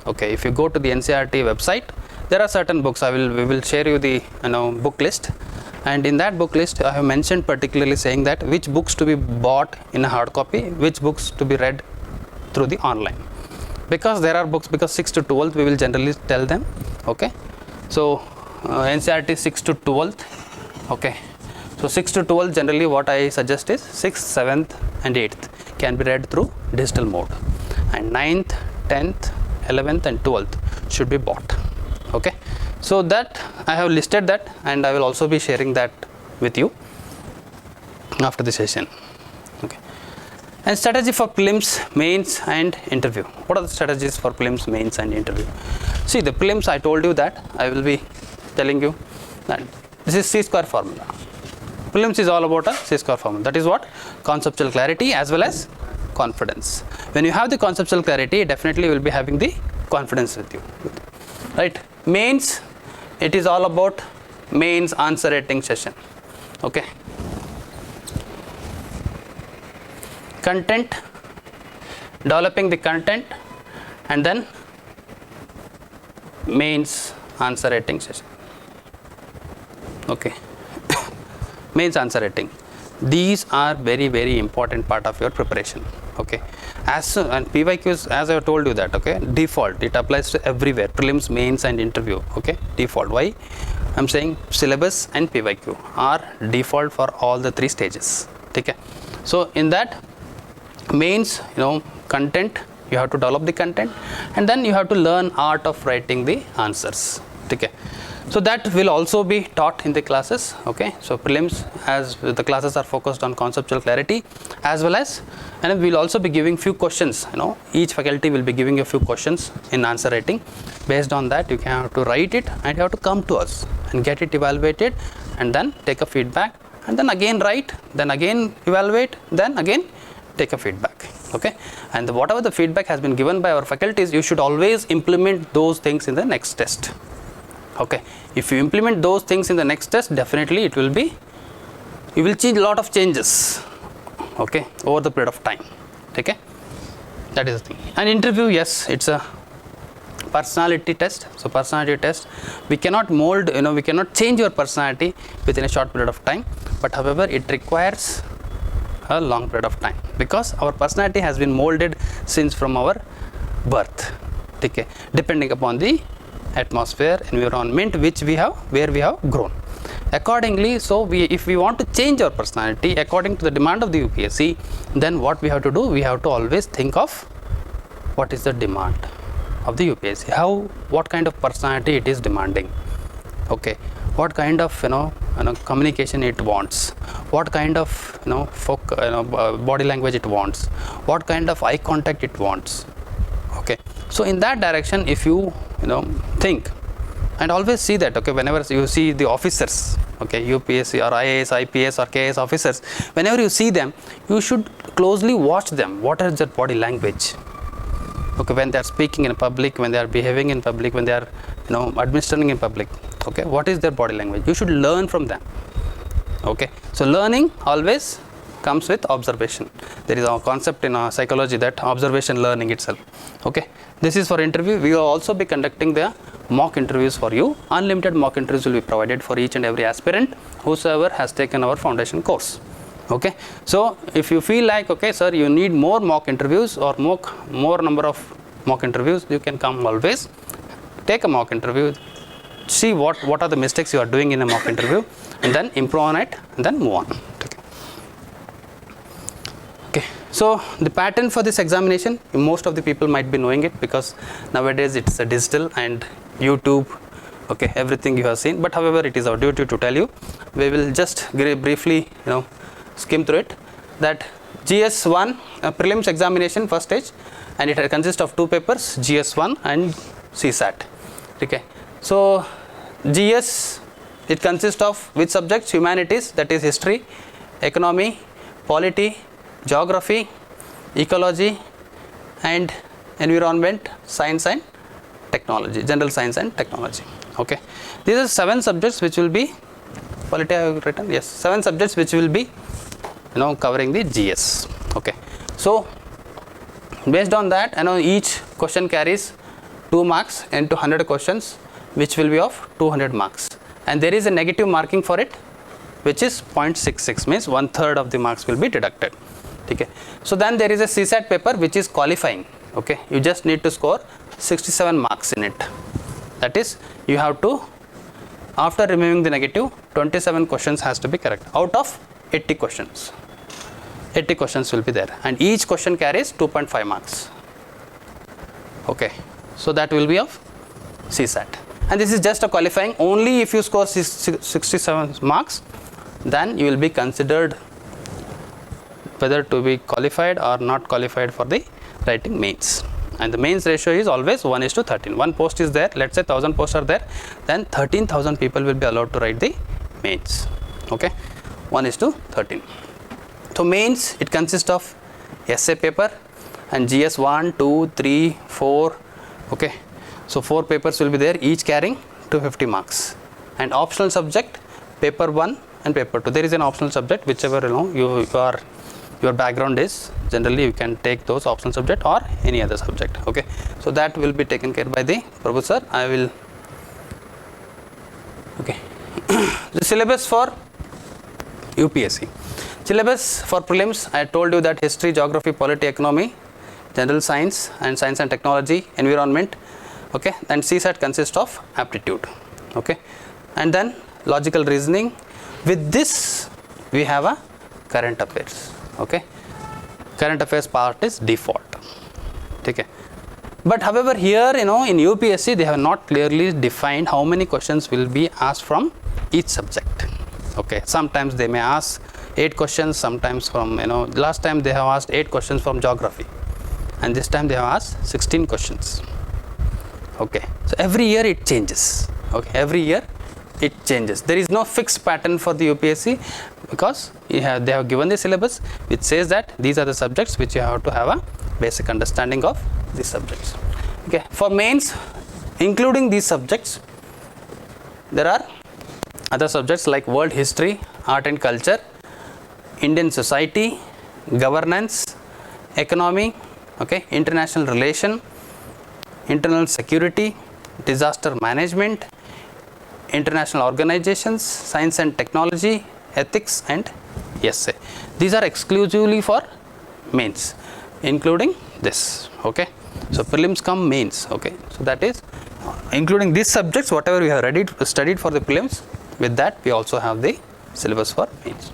Okay, if you go to the NCERT website, there are certain books. We will share you the book list, and in that book list I have mentioned particularly saying that which books to be bought in a hard copy, which books to be read through the online, because there are books, because 6th to 12th we will generally tell them. Okay, so NCERT 6th to 12th. Okay, so 6th to 12th generally what I suggest is 6th, 7th and 8th can be read through digital mode, and 9th, 10th, 11th and 12th should be bought. Okay, so that I have listed that, and I will also be sharing that with you after the session. Okay, and strategy for prelims, mains and interview. What are the strategies for prelims, mains and interview? See, the prelims, I told you that I will be telling you that this is C-square formula. Prelims is all about a C-square formula. That is what? Conceptual clarity as well as confidence. When you have the conceptual clarity, definitely you will be having the confidence with you. Right? Mains, it is all about mains answer writing session. Okay, content, developing the content, and then mains answer writing session. Okay, mains answer writing. These are very, very important part of your preparation. Okay, as soon, and PYQs, as I have told you that, okay, default, it applies to everywhere, prelims, mains and interview. Okay, default. Why I'm saying syllabus and PYQ are default for all the 3 stages. Okay, so in that mains, content, you have to develop the content, and then you have to learn art of writing the answers. Okay, so that will also be taught in the classes. Okay, so prelims, as the classes are focused on conceptual clarity, as well as, and we will also be giving few questions. Each faculty will be giving a few questions in answer writing. Based on that, you have to write it and you have to come to us and get it evaluated, and then take a feedback, and then again write, then again evaluate, then again take a feedback. Okay, and whatever the feedback has been given by our faculties, you should always implement those things in the next test. Okay, if you implement those things in the next test, definitely it will be, you will see a lot of changes. Okay, over the period of time. Okay, that is the thing. And interview, yes, it's a personality test. So personality test, we cannot mold, we cannot change your personality within a short period of time, but however it requires a long period of time, because our personality has been molded since from our birth. Okay, depending upon the atmosphere, environment where we have grown. Accordingly, so if we want to change our personality according to the demand of the UPSC, then what we have to do, we have to always think of what is the demand of the UPSC, what kind of personality it is demanding. Okay, what kind of communication it wants, what kind of body language it wants, what kind of eye contact it wants. Okay, so in that direction, if you think, and always see that, okay, whenever you see the officers, okay, UPSC or IAS, IPS or KAS officers, whenever you see them, you should closely watch them. What is their body language? Okay, when they are speaking in public, when they are behaving in public, when they are administering in public. Okay, what is their body language? You should learn from them. Okay, so learning always comes with observation. There is a concept in psychology that observation learning itself. Okay, this is for interview. We will also be conducting the mock interviews for you. Unlimited mock interviews will be provided for each and every aspirant whosoever has taken our foundation course. Okay, so if you feel like, okay sir, you need more mock interviews or more number of mock interviews, you can come always, take a mock interview, see what are the mistakes you are doing in a mock interview, and then improve on it, and then move on. Okay, so the pattern for this examination, most of the people might be knowing it, because nowadays it's a digital and YouTube, okay, everything you have seen, but however it is our duty to tell you. We will just briefly skim through it. That GS1 prelims examination first stage, and it consists of 2 papers, GS1 and CSAT. Okay, so GS, it consists of which subjects? Humanities, that is history, economy, polity, geography, ecology, and environment, science and technology, general science and technology. Okay, these are 7 subjects which will be, polity I have written, yes, 7 subjects which will be covering the GS. Okay, so based on that, each question carries 2 marks into 100 questions, which will be of 200 marks, and there is a negative marking for it, which is 0.66, means 1/3 of the marks will be deducted. Okay, so then there is a CSAT paper which is qualifying. Okay, you just need to score 67 marks in it. That is, you have to, after removing the negative, 27 questions has to be correct out of 80 questions. 80 questions will be there, and each question carries 2.5 marks. Okay, so that will be of CSAT, and this is just a qualifying. Only if you score 67 marks, then you will be considered whether to be qualified or not qualified for the writing mains. And the mains ratio is always 1:13. One post is there, let's say 1000 posts are there, then 13,000 people will be allowed to write the mains. Okay, 1:13. So mains, it consists of essay paper and GS 1, 2, 3, 4. Okay, so 4 papers will be there, each carrying 250 marks. and optional subject paper 1 and paper 2. There is an optional subject, whichever your background is. Generally you can take those optional subject or any other subject. Okay, so that will be taken care by the professor. I will. Okay. The syllabus for UPSC. Syllabus for prelims, I told you that history, geography, polity, economy, general science and technology, environment. Okay, and CSAT consists of aptitude. Okay, and then logical reasoning. With this we have a current affairs. Okay, current affairs part is default. Okay, but however here in UPSC they have not clearly defined how many questions will be asked from each subject. Okay, sometimes they may ask 8 questions, sometimes from last time they have asked 8 questions from geography, and this time they have asked 16 questions. Okay, so every year it changes. Okay, every year it changes. There is no fixed pattern for the UPSC, because they have given the syllabus which says that these are the subjects which you have to have a basic understanding of these subjects. Okay, for mains, including these subjects, there are other subjects like world history, art and culture, Indian society, governance, economy, okay, international relation, internal security, disaster management, international organizations, science and technology, ethics and essay. These are exclusively for mains, including this. Okay, so prelims come mains. Okay, so that is including these subjects, whatever we have studied for the prelims. With that we also have the syllabus for mains.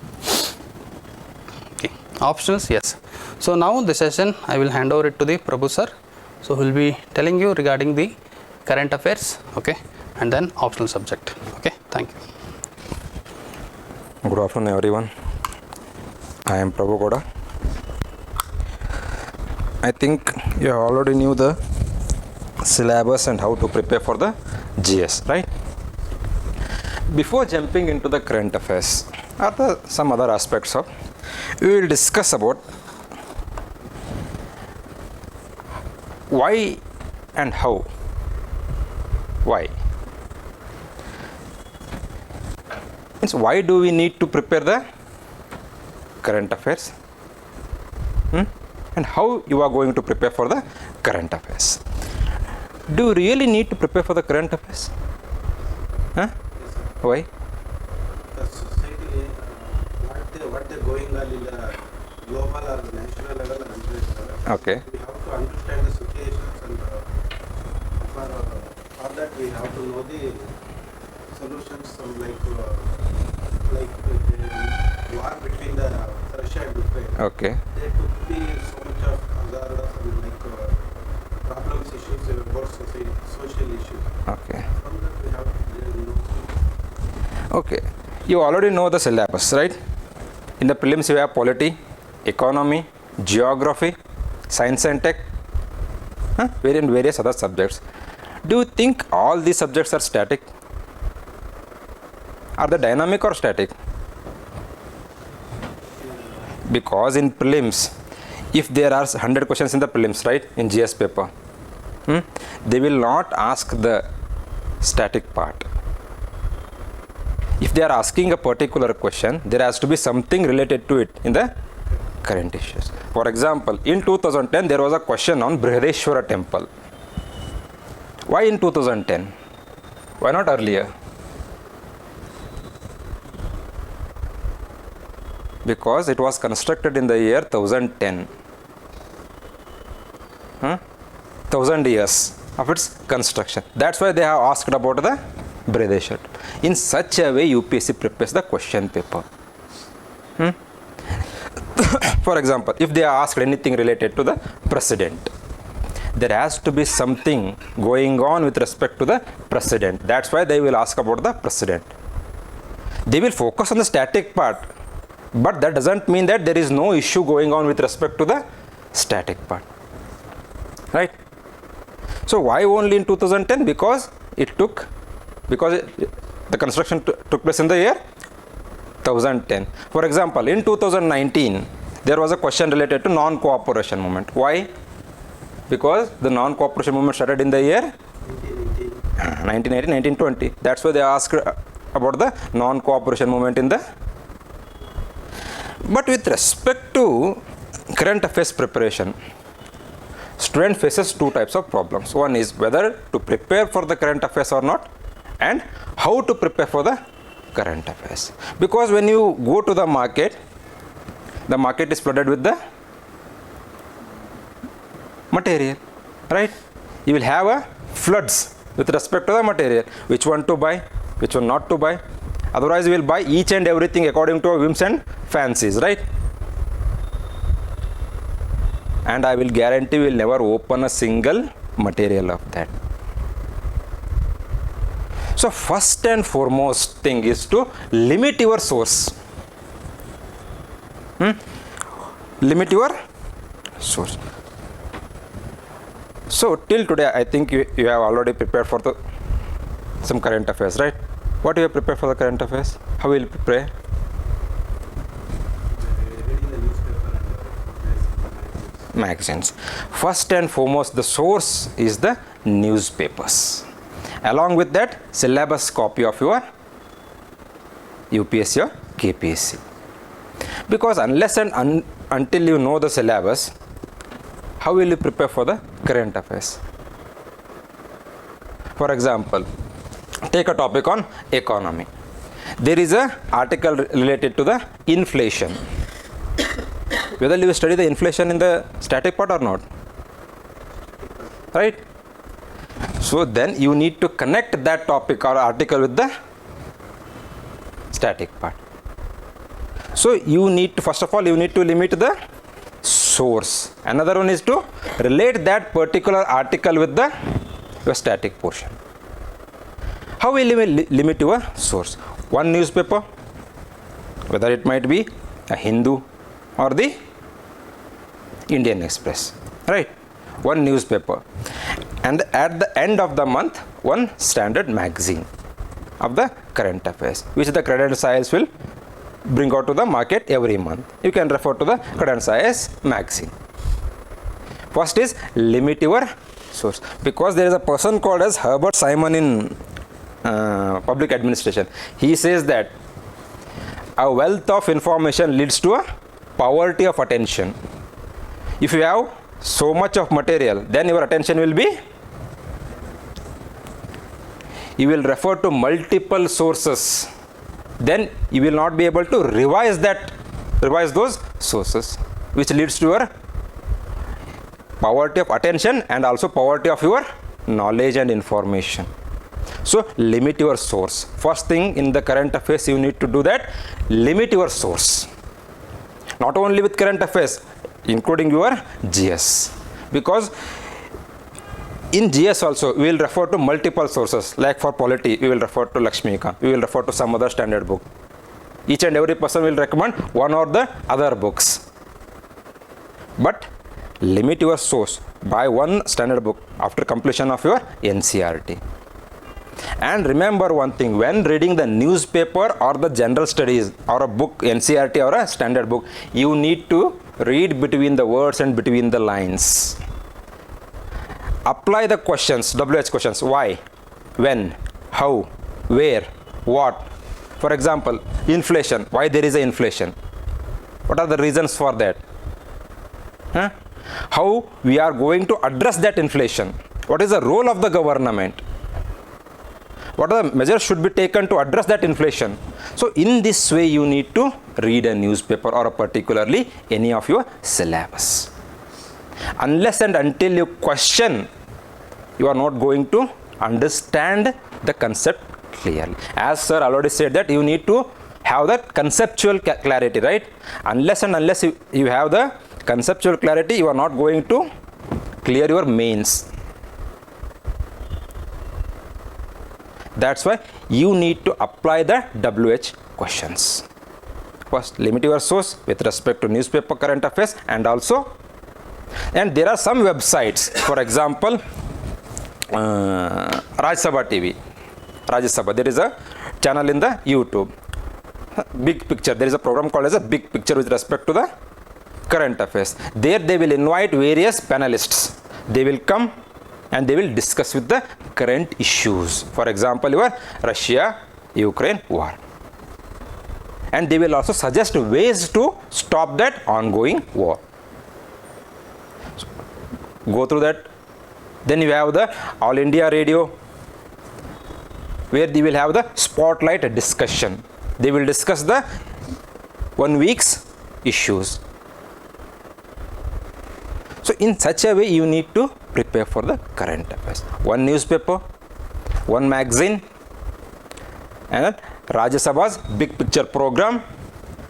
Okay, optionals, yes. So now the session I will hand over it to the Prabhu sir. So he will be telling you regarding the current affairs, okay, and then optional subject. Okay, thank you. Good afternoon everyone. I am Prabhu Goda. I think you already knew the syllabus and how to prepare for the GS, right? Before jumping into the current affairs or some other aspects of, we will discuss about why and how. Why? Means why do we need to prepare the current affairs? And how you are going to prepare for the current affairs? Do you really need to prepare for the current affairs? Why? The society, what they're going on in the global or national level or international level. Okay. We have to understand the situations, and for that we have to know the solutions. Some like the war between the Russia and Ukraine. Okay. There could be so much of hazardous and problems, issues about society, social issues. Okay. From that we have to know. Okay. You already know the syllabus, right? In the prelims you have polity, economy, geography, science and tech, various other subjects. Do you think all these subjects are static? Are they dynamic or static? Because in prelims, if there are 100 questions in the prelims, right, in GS paper, they will not ask the static part. If they are asking a particular question, there has to be something related to it in the current issues. For example, in 2010 there was a question on Brihadeshwara temple. Why in 2010? Why not earlier? Because it was constructed in the year 1010. 1000 years of its construction. That's why they have asked about the Brihadeshwara. In such a way UPSC prepares the question paper. For example, if they are asked anything related to the president, there has to be something going on with respect to the president. That's why they will ask about the president. They will focus on the static part, but that doesn't mean that there is no issue going on with respect to the static part, right? So why only in 2010? Because the construction took place in the year 1010. For example, in 2019 there was a question related to non-cooperation movement. Why? Because the non-cooperation movement started in the year 1918, 1920. That's why they asked about the non-cooperation movement in the. But with respect to current affairs preparation, student faces two types of problems. One is whether to prepare for the current affairs or not, and how to prepare for the current affairs. Because when you go to the market is flooded with the material, right? You will have a floods with respect to the material, which one to buy, which one not to buy. Otherwise, you will buy each and everything according to our whims and fancies, right? And I will guarantee you will never open a single material of that. So first and foremost thing is to limit your source. Limit your source. So till today, I think you have already prepared for some current affairs, right? What do you have prepared for the current affairs? How will you prepare? Reading the newspaper and Magazines. First and foremost, the source is the newspapers. Along with that, syllabus copy of your UPSC or KPSC. Because unless and until you know the syllabus, how will you prepare for the current affairs? For example, take a topic on economy. There is an article related to the inflation. Whether you study the inflation in the static part or not, right? So then you need to connect that topic or article with the static part. So you need to, first of all, you need to limit the source. Another one is to relate that particular article with the your static portion. How will you limit your source? One newspaper, whether it might be a Hindu or the Indian Express, right? One newspaper. And at the end of the month, one standard magazine of the current affairs, which the Credit Science will bring out to the market every month. You can refer to the Credit Science magazine. First is limit your source, because there is a person called as Herbert Simon in public administration. He says that a wealth of information leads to a poverty of attention. If you have so much of material, then your attention will be, you will refer to multiple sources, then you will not be able to revise those sources, which leads to your poverty of attention and also poverty of your knowledge and information. So limit your source. First thing in the current affairs, you need to do that, limit your source. Not only with current affairs, including your GS, because in GS also we will refer to multiple sources. Like for polity, we will refer to Lakshmika, we will refer to some other standard book. Each and every person will recommend one or the other books. But limit your source by one standard book after completion of your NCERT. And remember one thing, when reading the newspaper or the general studies or a book, NCERT or a standard book, you need to read between the words and between the lines. Apply the questions, WH questions, why, when, how, where, what. For example, inflation, why there is a inflation? What are the reasons for that? How we are going to address that inflation? What is the role of the government? What are the measures should be taken to address that inflation? So in this way, you need to read a newspaper or particularly any of your syllabus. Unless and until you question, you are not going to understand the concept clearly. As sir already said that you need to have that conceptual clarity, right? Unless and unless you have the conceptual clarity, you are not going to clear your mains. That's why you need to apply the WH questions. First, limit your source with respect to newspaper current affairs, and there are some websites, for example, Rajya Sabha TV, Rajya Sabha, there is a channel in the YouTube, Big Picture, there is a program called as a Big Picture with respect to the current affairs. There they will invite various panelists. They will come and they will discuss with the current issues. For example, your Russia, Ukraine war. And they will also suggest ways to stop that ongoing war. So, go through that. Then you have the All India Radio, where they will have the spotlight discussion. They will discuss the 1 week's issues. So in such a way you need to prepare for the current affairs. One newspaper, one magazine, and Rajya Sabha's big picture program,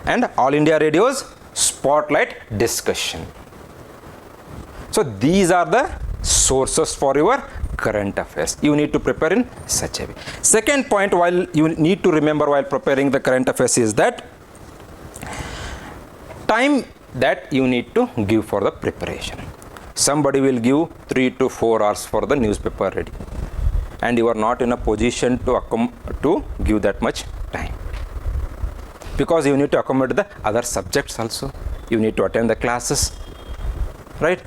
and All India Radio's spotlight discussion. So these are the sources for your current affairs. You need to prepare in such a way. Second point while you need to remember while preparing the current affairs is that time that you need to give for the preparation. Somebody will give 3 to 4 hours for the newspaper ready, and you are not in a position to give that much time, because you need to accommodate the other subjects also. You need to attend the classes, right?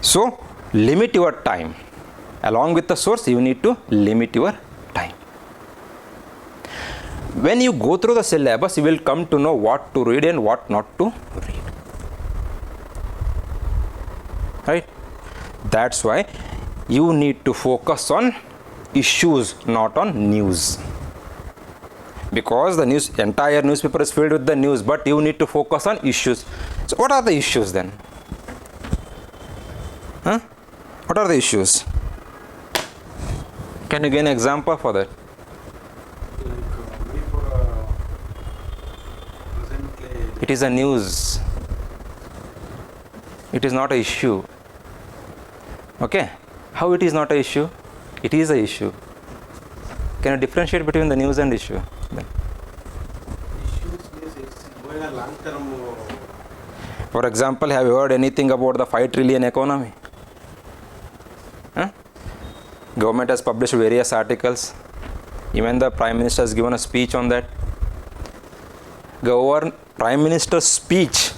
So limit your time. Along with the source, you need to limit your time. When you go through the syllabus, you will come to know what to read and what not to read. Right? That's why you need to focus on issues, not on news. Because the entire newspaper is filled with the news, but you need to focus on issues. So what are the issues then? What are the issues? Can you give an example for that? It is a news. It is not an issue. Okay? How it is not an issue? It is an issue. Can you differentiate between the news and issue? Then? Issues means it's going a long term. For example, have you heard anything about the 5 trillion economy? Government has published various articles. Even the Prime Minister has given a speech on that. Prime Minister's speech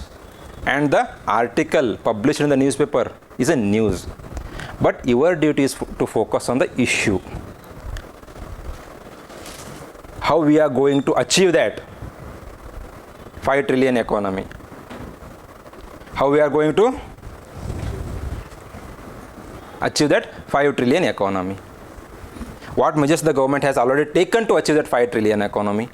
and the article published in the newspaper is a news. But your duty is to focus on the issue. How we are going to achieve that 5 trillion economy. How we are going to achieve that 5 trillion economy. What measures the government has already taken to achieve that 5 trillion economy?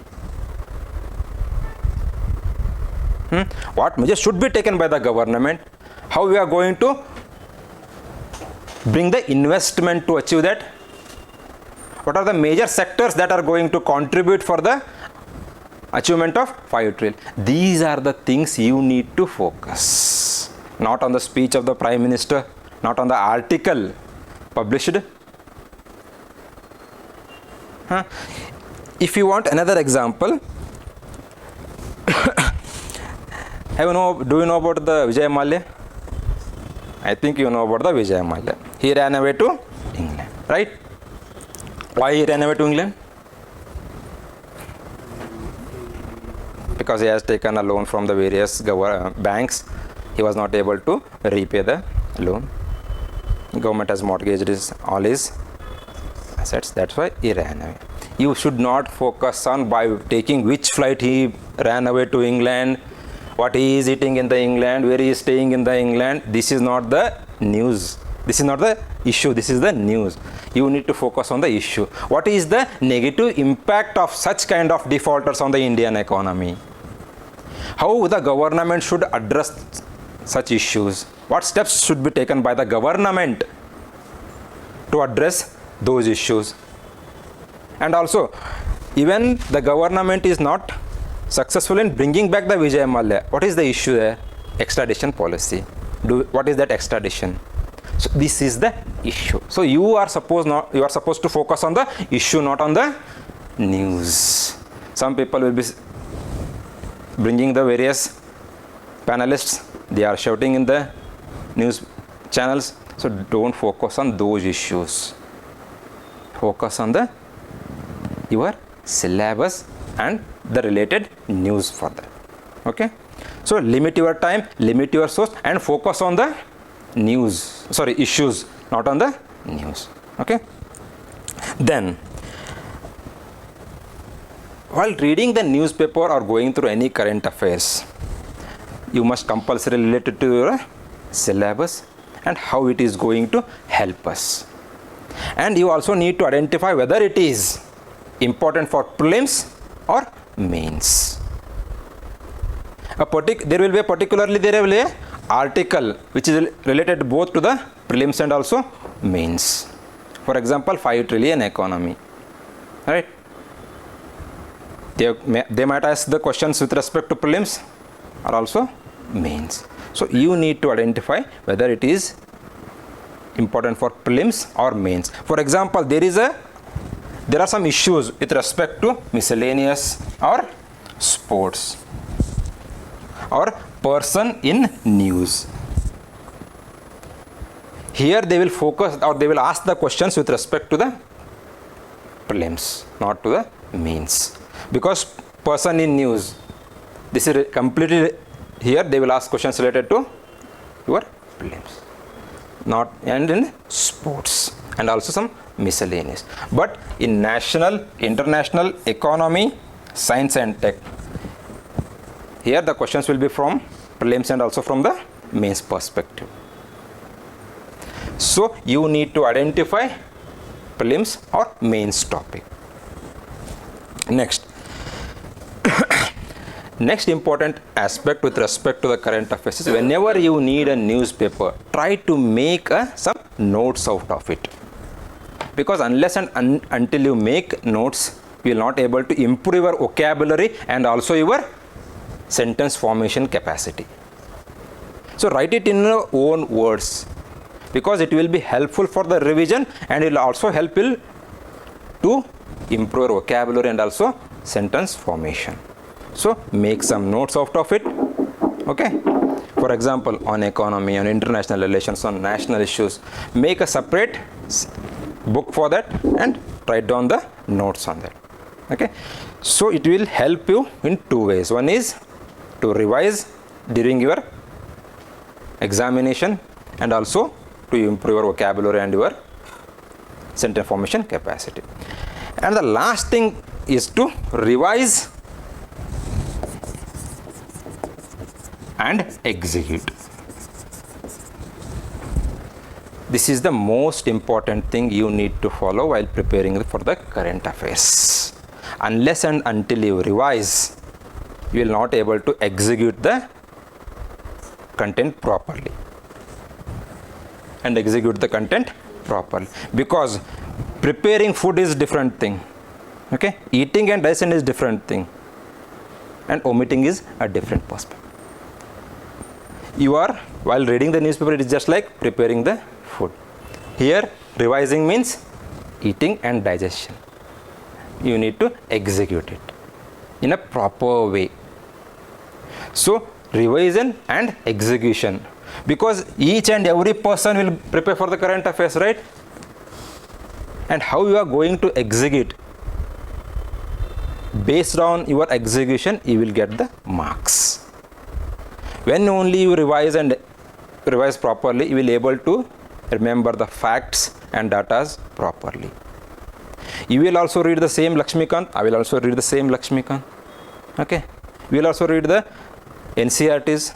What measures should be taken by the government? How we are going to bring the investment to achieve that? What are the major sectors that are going to contribute for the achievement of 5 trillion? These are the things you need to focus. Not on the speech of the Prime Minister, not on the article published. If you want another example, do you know about the Vijay Mallya? I think you know about the Vijay Mallya. He ran away to England, right? Why he ran away to England? Because he has taken a loan from the various banks. He was not able to repay the loan. Government has mortgaged all his assets. That's why he ran away. You should not focus on by taking which flight he ran away to England, what he is eating in the England, where he is staying in the England. This is not the news. This is not the issue. This is the news. You need to focus on the issue. What is the negative impact of such kind of defaulters on the Indian economy? How the government should address such issues? What steps should be taken by the government to address those issues? And also, even the government is not successful in bringing back the Vijay Mallya. What is the issue there? Extradition policy. What is that extradition? So this is the issue. So you are supposed to focus on the issue, not on the news. Some people will be bringing the various panelists. They are shouting in the news channels. So don't focus on those issues. Focus on your syllabus and the related news for that. Okay? So limit your time, limit your source, and focus on the issues, not on the news. Okay? Then while reading the newspaper or going through any current affairs, you must compulsorily relate it to your syllabus and how it is going to help us. And you also need to identify whether it is important for prelims or mains. There will be a article which is related both to the prelims and also mains. For example, 5 trillion economy, right? They might ask the questions with respect to prelims or also mains. So you need to identify whether it is important for prelims or mains. For example, there are some issues with respect to miscellaneous or sports or person in news. Here they will focus or they will ask the questions with respect to the prelims, not to the mains. Because person in news, this is completely, here they will ask questions related to your prelims, not, and in sports and also some miscellaneous. But in national, international, economy, science and tech, here the questions will be from prelims and also from the mains perspective. So you need to identify prelims or mains topic. Next important aspect with respect to the current affairs is whenever you need a newspaper, try to make some notes out of it. Because unless and until you make notes, you will not able to improve your vocabulary and also your sentence formation capacity. So write it in your own words, because it will be helpful for the revision and it will also help you to improve your vocabulary and also sentence formation. So make some notes out of it. Okay. For example, on economy, on international relations, on national issues, make a separate book for that and write down the notes on that. Okay. So it will help you in two ways. One is to revise during your examination and also to improve your vocabulary and your sentence formation capacity. And the last thing is to revise and execute. This is the most important thing you need to follow while preparing for the current affairs. Unless and until you revise, you will not able to execute the content properly. And execute the content properly. Because preparing food is different thing. Okay? Eating and digestion is different thing. And omitting is a different perspective. While reading the newspaper, it is just like preparing the food. Here, revising means eating and digestion. You need to execute it in a proper way. So, revision and execution. Because each and every person will prepare for the current affairs, right? And how you are going to execute. Based on your execution, you will get the marks. When only you revise properly, you will able to remember the facts and data properly. You will also read the same Lakshmikant. I will also read the same Lakshmikant. Okay. We will also read the NCERTs.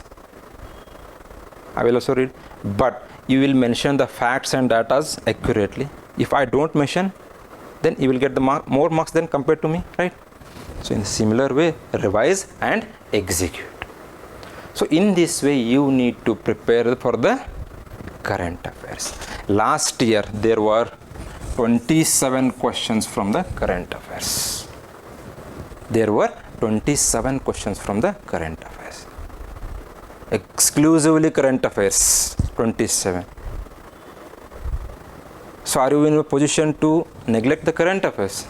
I will also read. But you will mention the facts and data accurately. If I don't mention, then you will get the more marks than compared to me, right? So in a similar way, revise and execute. So in this way, you need to prepare for the current affairs. Last year, there were 27 questions from the current affairs. There were 27 questions from the current affairs. Exclusively current affairs, 27. So are you in a position to neglect the current affairs?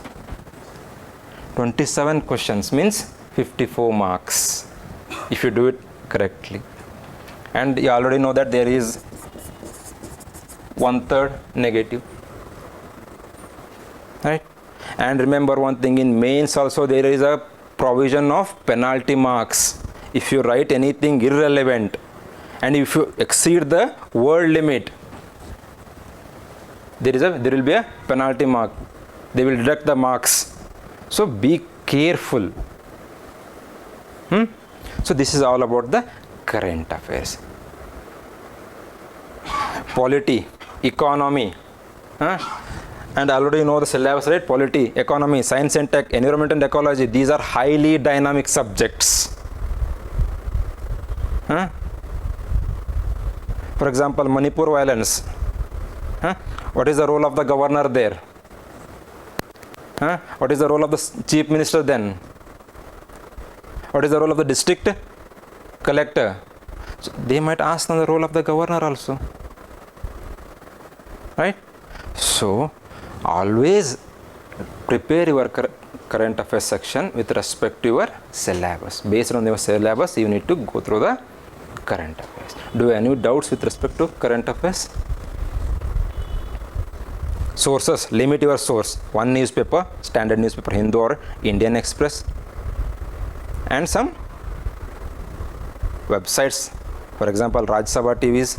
27 questions means 54 marks if you do it correctly. And you already know that there is 1/3 negative, right? And remember one thing, in mains also there is a provision of penalty marks if you write anything irrelevant and if you exceed the word limit. There will be a penalty mark. They will deduct the marks. So be careful. So this is all about the current affairs. Polity, economy, and already you know the syllabus, right? Polity, economy, science and tech, environment and ecology, these are highly dynamic subjects. For example, Manipur violence. What is the role of the governor there? What is the role of the chief minister then? What is the role of the district collector? So they might ask on the role of the governor also. Right? So always prepare your current affairs section with respect to your syllabus. Based on your syllabus, you need to go through the current affairs. Do you have any doubts with respect to current affairs? Sources, limit your source. One newspaper, standard newspaper, Hindu or Indian Express, and some websites, for example, Rajya Sabha TVs,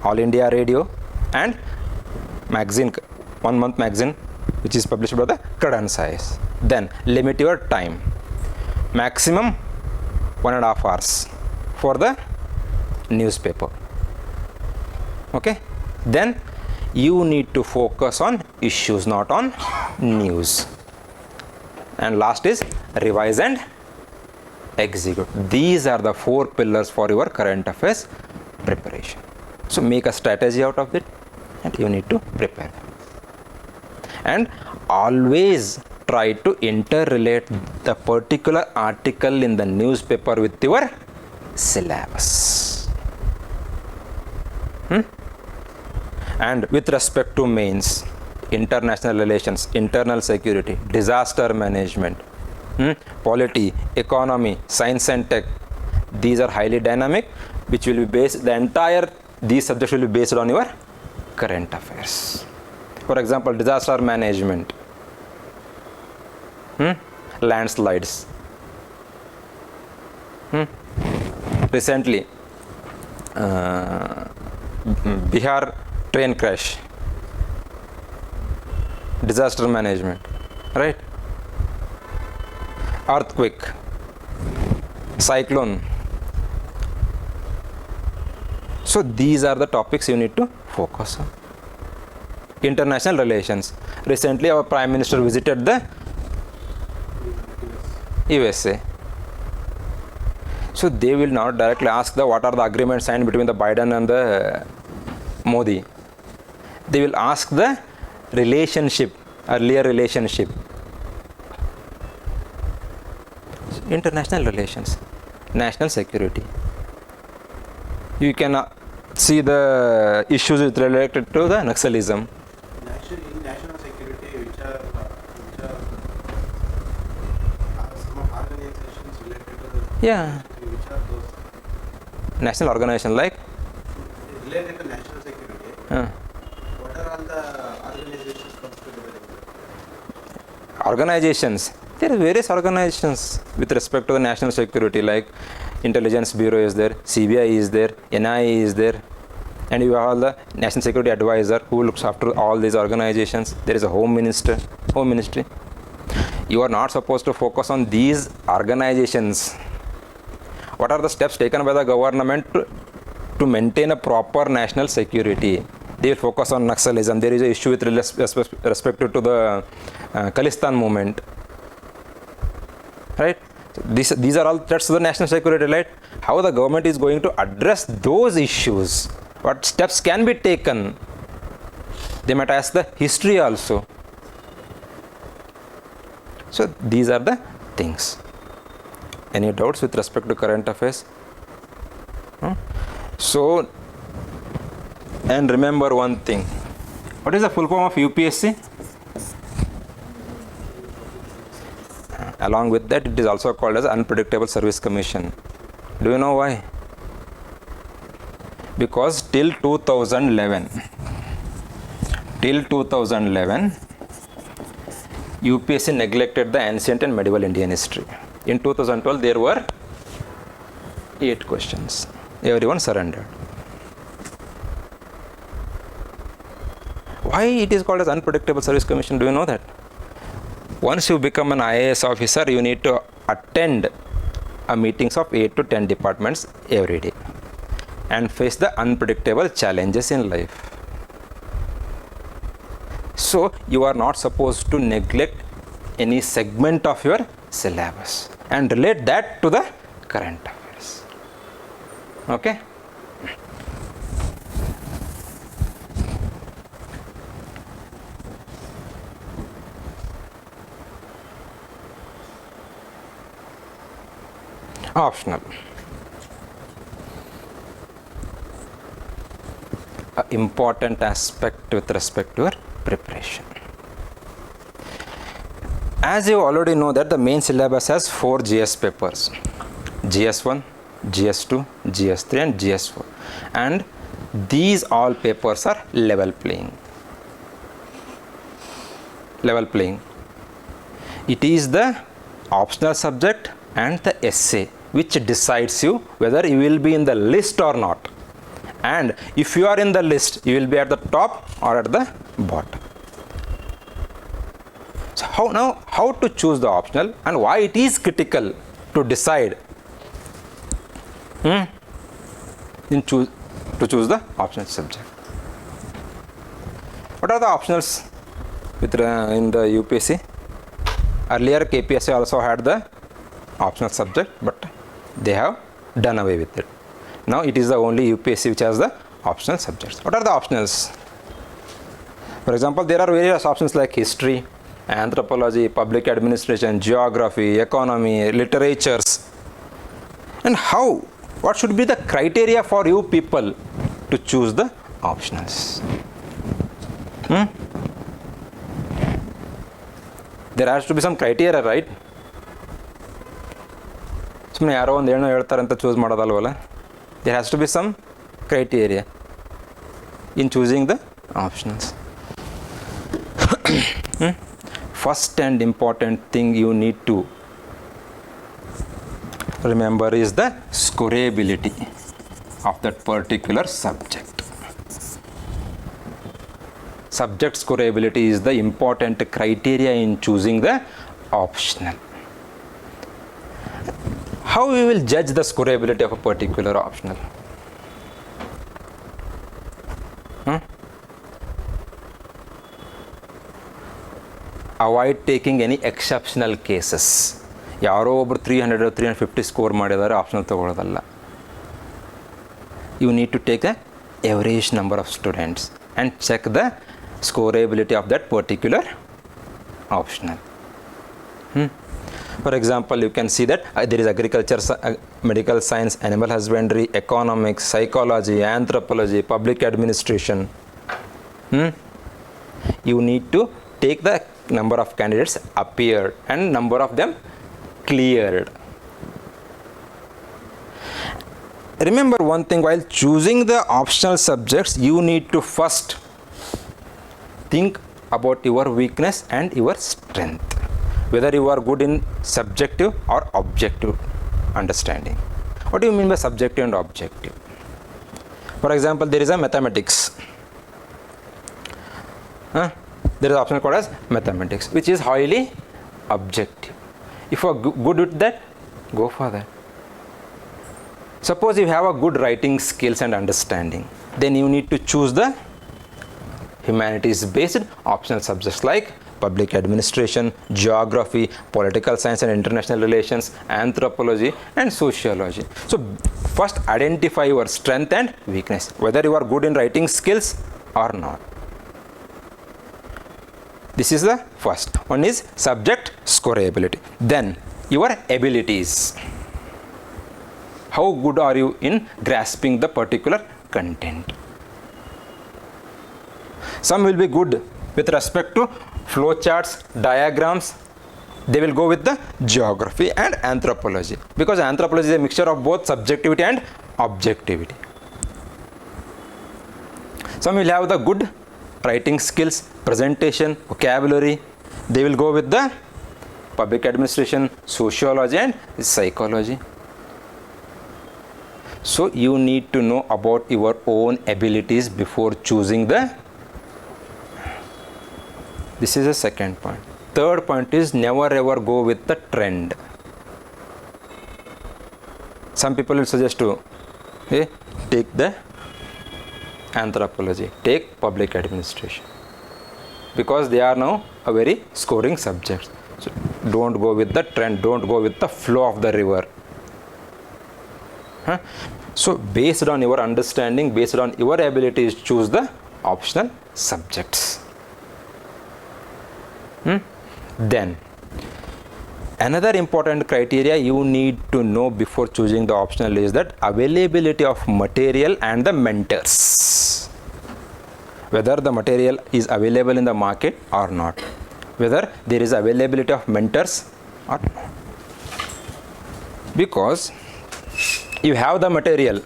All India Radio, and magazine, 1 month magazine, which is published by the Kadan size. Then limit your time. Maximum 1.5 hours for the newspaper. Okay? Then you need to focus on issues, not on news. And last is revise and execute. These are the 4 pillars for your current affairs preparation. So make a strategy out of it and you need to prepare. And always try to interrelate the particular article in the newspaper with your syllabus. And with respect to mains, international relations, internal security, disaster management, polity, economy, science and tech, these are highly dynamic, which will be based, these subjects will be based on your current affairs. For example, disaster management, landslides. Recently, Bihar train crash, disaster management, right? Earthquake, cyclone. So these are the topics you need to focus on. International relations. Recently our Prime Minister visited the USA. So they will not directly ask what are the agreements signed between the Biden and the Modi. They will ask the relationship, earlier relationship. International relations, national security. You can see the issues related to the Naxalism. In national security, which are some organizations related to the which are those? National organization like? Related to national security. What are all the organizations comes together? Organizations. There are various organizations with respect to the national security, like Intelligence Bureau is there, CBI is there, NIA is there, and you have all the National Security Advisor who looks after all these organizations. There is a Home Ministry. You are not supposed to focus on these organizations. What are the steps taken by the government to maintain a proper national security? They will focus on Naxalism. There is an issue with respect to the Khalistan movement. Right? These are all threats to the national security, right? How the government is going to address those issues? What steps can be taken? They might ask the history also. So these are the things. Any doubts with respect to current affairs? So, and remember one thing. What is the full form of UPSC? Along with that, it is also called as Unpredictable Service Commission. Do you know why? Because till 2011, UPSC neglected the ancient and medieval Indian history. In 2012, there were 8 questions. Everyone surrendered. Why it is called as Unpredictable Service Commission? Do you know that? Once you become an IAS officer, you need to attend a meetings of 8 to 10 departments every day and face the unpredictable challenges in life. So you are not supposed to neglect any segment of your syllabus and relate that to the current affairs. Okay? Optional. An important aspect with respect to your preparation. As you already know that the main syllabus has 4 GS papers: GS1, GS2, GS3 and GS4, and these all papers are level playing. It is the optional subject and the essay which decides you whether you will be in the list or not, and if you are in the list you will be at the top or at the bottom. So how to choose the optional and why it is critical to decide to choose the optional subject. What are the optionals in the UPSC? Earlier KPSC also had the optional subject, but they have done away with it. Now it is the only UPSC which has the optional subjects. What are the optionals? For example, there are various options like history, anthropology, public administration, geography, economy, literatures. And what should be the criteria for you people to choose the optionals? There has to be some criteria, right? ಸುಮ್ಮನೆ ಯಾರೋ ಒಂದು ಏನೋ ಹೇಳ್ತಾರೆ ಅಂತ choose ಮಾಡೋದಲ್ವಲ್ಲ. There has to be some criteria in choosing the optionals. First and important thing you need to remember is the scorability of that particular subject. Subject scorability is the important criteria in choosing the optional. How we will judge the scorability of a particular optional? Avoid taking any exceptional cases. ಯಾರೋ ಒಬ್ಬರು 300 or 350 score ಮಾಡಿದ್ದಾರೆ, optional ತಗೊಳ್ಳೋದಲ್ಲ. You need to take the average number of students and check the scorability of that particular optional. For example, you can see that there is agriculture, medical science, animal husbandry, economics, psychology, anthropology, public administration. You need to take the number of candidates appeared and number of them cleared. Remember one thing, while choosing the optional subjects, you need to first think about your weakness and your strength, whether you are good in subjective or objective understanding. What do you mean by subjective and objective? For example, there is a mathematics. There is an option called as mathematics, which is highly objective. If you are good with that, go for that. Suppose you have a good writing skills and understanding, then you need to choose the humanities based optional subjects like public administration, geography, political science and international relations, anthropology and sociology. So first identify your strength and weakness, whether you are good in writing skills or not. This is the first one, is subject scorability. Then your abilities. How good are you in grasping the particular content? Some will be good with respect to flowcharts, diagrams. They will go with the geography and anthropology, because anthropology is a mixture of both subjectivity and objectivity. Some will have the good writing skills, presentation, vocabulary. They will go with the public administration, sociology and psychology. So you need to know about your own abilities before choosing the. This is the second point. third point is never ever go with the trend. Some people will suggest to take the anthropology, take public administration, because they are now a very scoring subjects. So don't go with the trend, don't go with the flow of the river. So based on your understanding, based on your abilities, choose the optional subjects. Then another important criteria you need to know before choosing the optional is that availability of material and the mentors. Whether the material is available in the market or not. Whether there is availability of mentors or not. Because you have the material,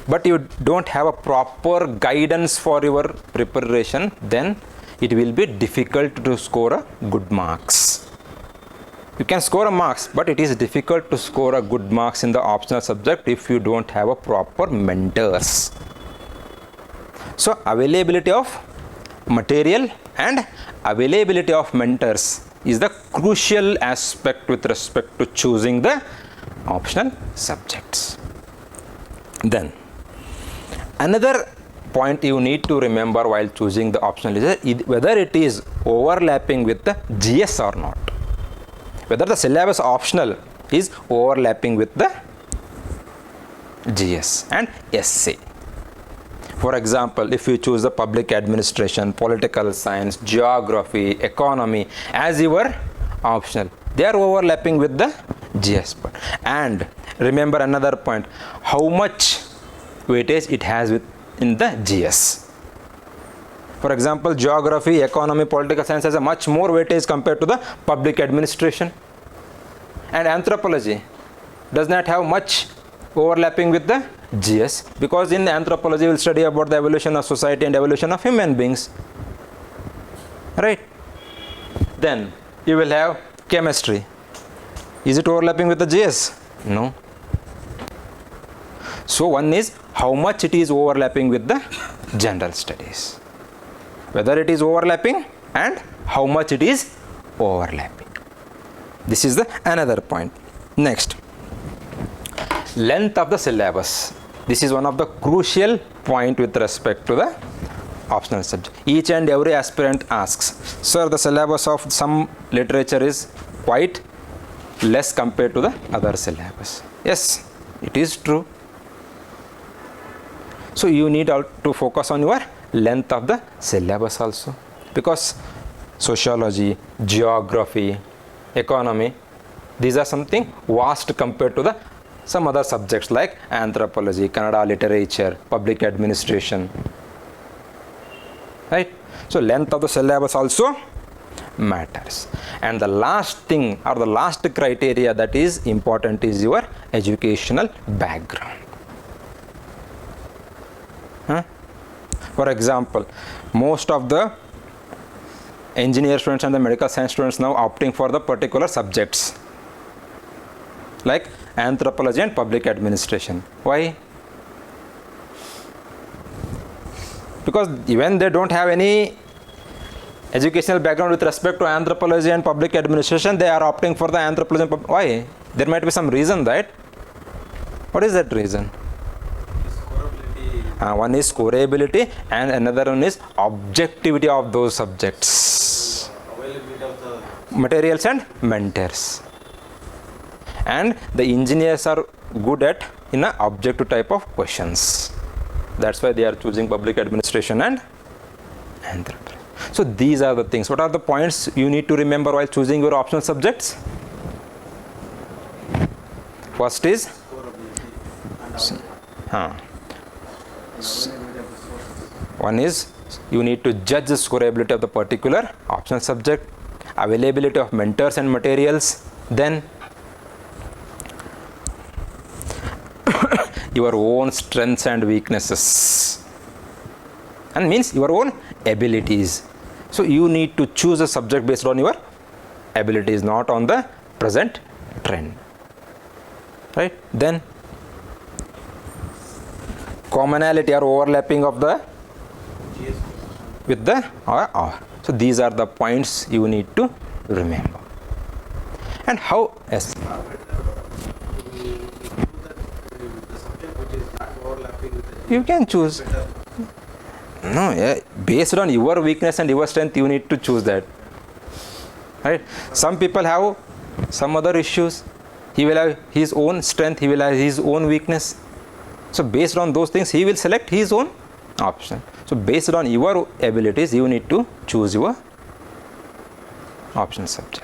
but you don't have a proper guidance for your preparation, then it will be difficult to score a good marks. You can score a marks, but it is difficult to score a good marks in the optional subject if you don't have a proper mentors. So availability of material and availability of mentors is the crucial aspect with respect to choosing the optional subjects. Then another point you need to remember while choosing the optional is whether it is overlapping with the GS or not. Whether the syllabus optional is overlapping with the GS and essay. For example, if you choose the public administration, political science, geography, economy as your optional, they are overlapping with the GS part. And remember another point, how much weightage it has in the GS. For example, geography, economy, political science has a much more weightage compared to the public administration. And anthropology does not have much overlapping with the GS, because in anthropology we will study about the evolution of society and evolution of human beings. Right? Then you will have chemistry. Is it overlapping with the GS? No. So one is how much it is overlapping with the general studies. Whether it is overlapping and how much it is overlapping. This is the another point. Next, length of the syllabus. This is one of the crucial point with respect to the optional subject. Each and every aspirant asks, sir, the syllabus of some literature is quite less compared to the other syllabus. Yes, it is true. So you need to focus on your length of the syllabus also, because sociology, geography, economy, these are something vast compared to the some other subjects like anthropology, Kannada literature, public administration. Right? So length of the syllabus also matters. And the last thing or the last criteria that is important is your educational background. For example, most of the engineer students and the medical science students now opting for the particular subjects like anthropology and public administration. Why? Because even they don't have any educational background with respect to anthropology and public administration, they are opting for the anthropology and why? There might be some reason, right? What is that reason? One is scoreability and another one is objectivity of those subjects. Availability of the Materials and mentors. And the engineers are good at in an objective type of questions. That's why they are choosing public administration and anthropology. So these are the things. What are the points you need to remember while choosing your optional subjects? First is one is you need to judge the scoreability of the particular optional subject, availability of mentors and materials, then your own strengths and weaknesses, and means your own abilities. So you need to choose a subject based on your abilities, not on the present trend. Right? Then commonality or overlapping of the with the or. So these are the points you need to remember. And how, yes, The subject which is not overlapping with the you can choose. better. No, yeah, based on your weakness and your strength, you need to choose that. Right? Some people have some other issues. He will have his own strength, he will have his own weakness. So based on those things, he will select his own option. So based on your abilities, you need to choose your option subject.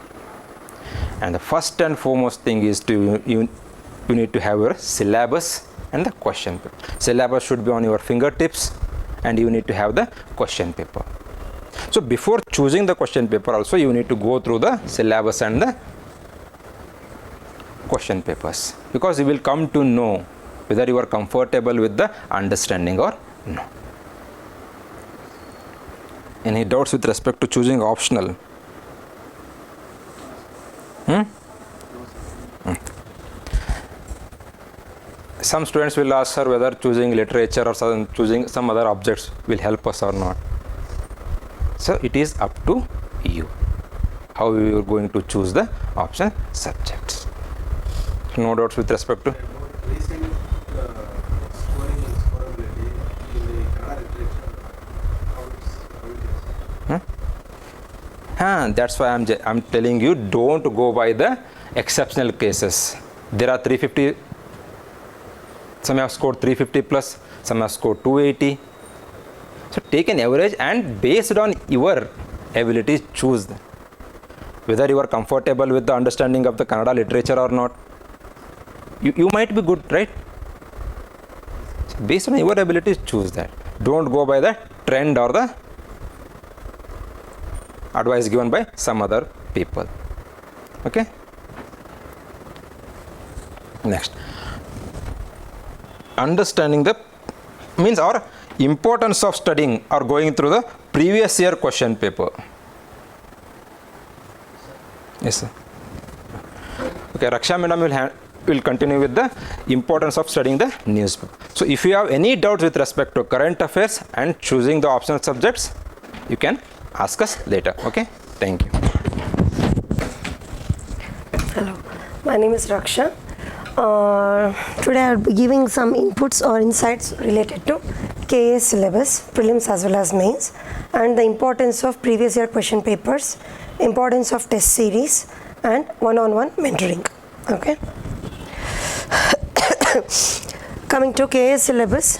And the first and foremost thing is you need to have your syllabus and the question paper. Syllabus should be on your fingertips, and you need to have the question paper. So before choosing the question paper also, you need to go through the syllabus and the question papers, because you will come to know whether you are comfortable with the understanding or no. Any doubts with respect to choosing optional? Some students will ask, sir, whether choosing literature or choosing some other objects will help us or not. So it is up to you how you are going to choose the option subjects. No doubts with respect to? About recent scoring and scorability in the Kannada literature, how it is. That's why I'm telling you, don't go by the exceptional cases. There are 350, some have scored 350 plus, some have scored 280. So take an average and based on your abilities, choose them. Whether you are comfortable with the understanding of the Kannada literature or not. You might be good, right? So based on your abilities, choose that. Don't go by the trend or the advice given by some other people. Okay? Next. Understanding the means or importance of studying or going through the previous year question paper. Yes, sir. Okay, Raksha madam will continue with the importance of studying the newspaper. So if you have any doubts with respect to current affairs and choosing the optional subjects, you can ask us later. Okay, thank you. Hello, my name is Raksha. Today I will be giving some inputs or insights related to KAS syllabus, prelims as well as mains, and the importance of previous year question papers, importance of test series, and one-on-one mentoring. Okay. Coming to KAS syllabus,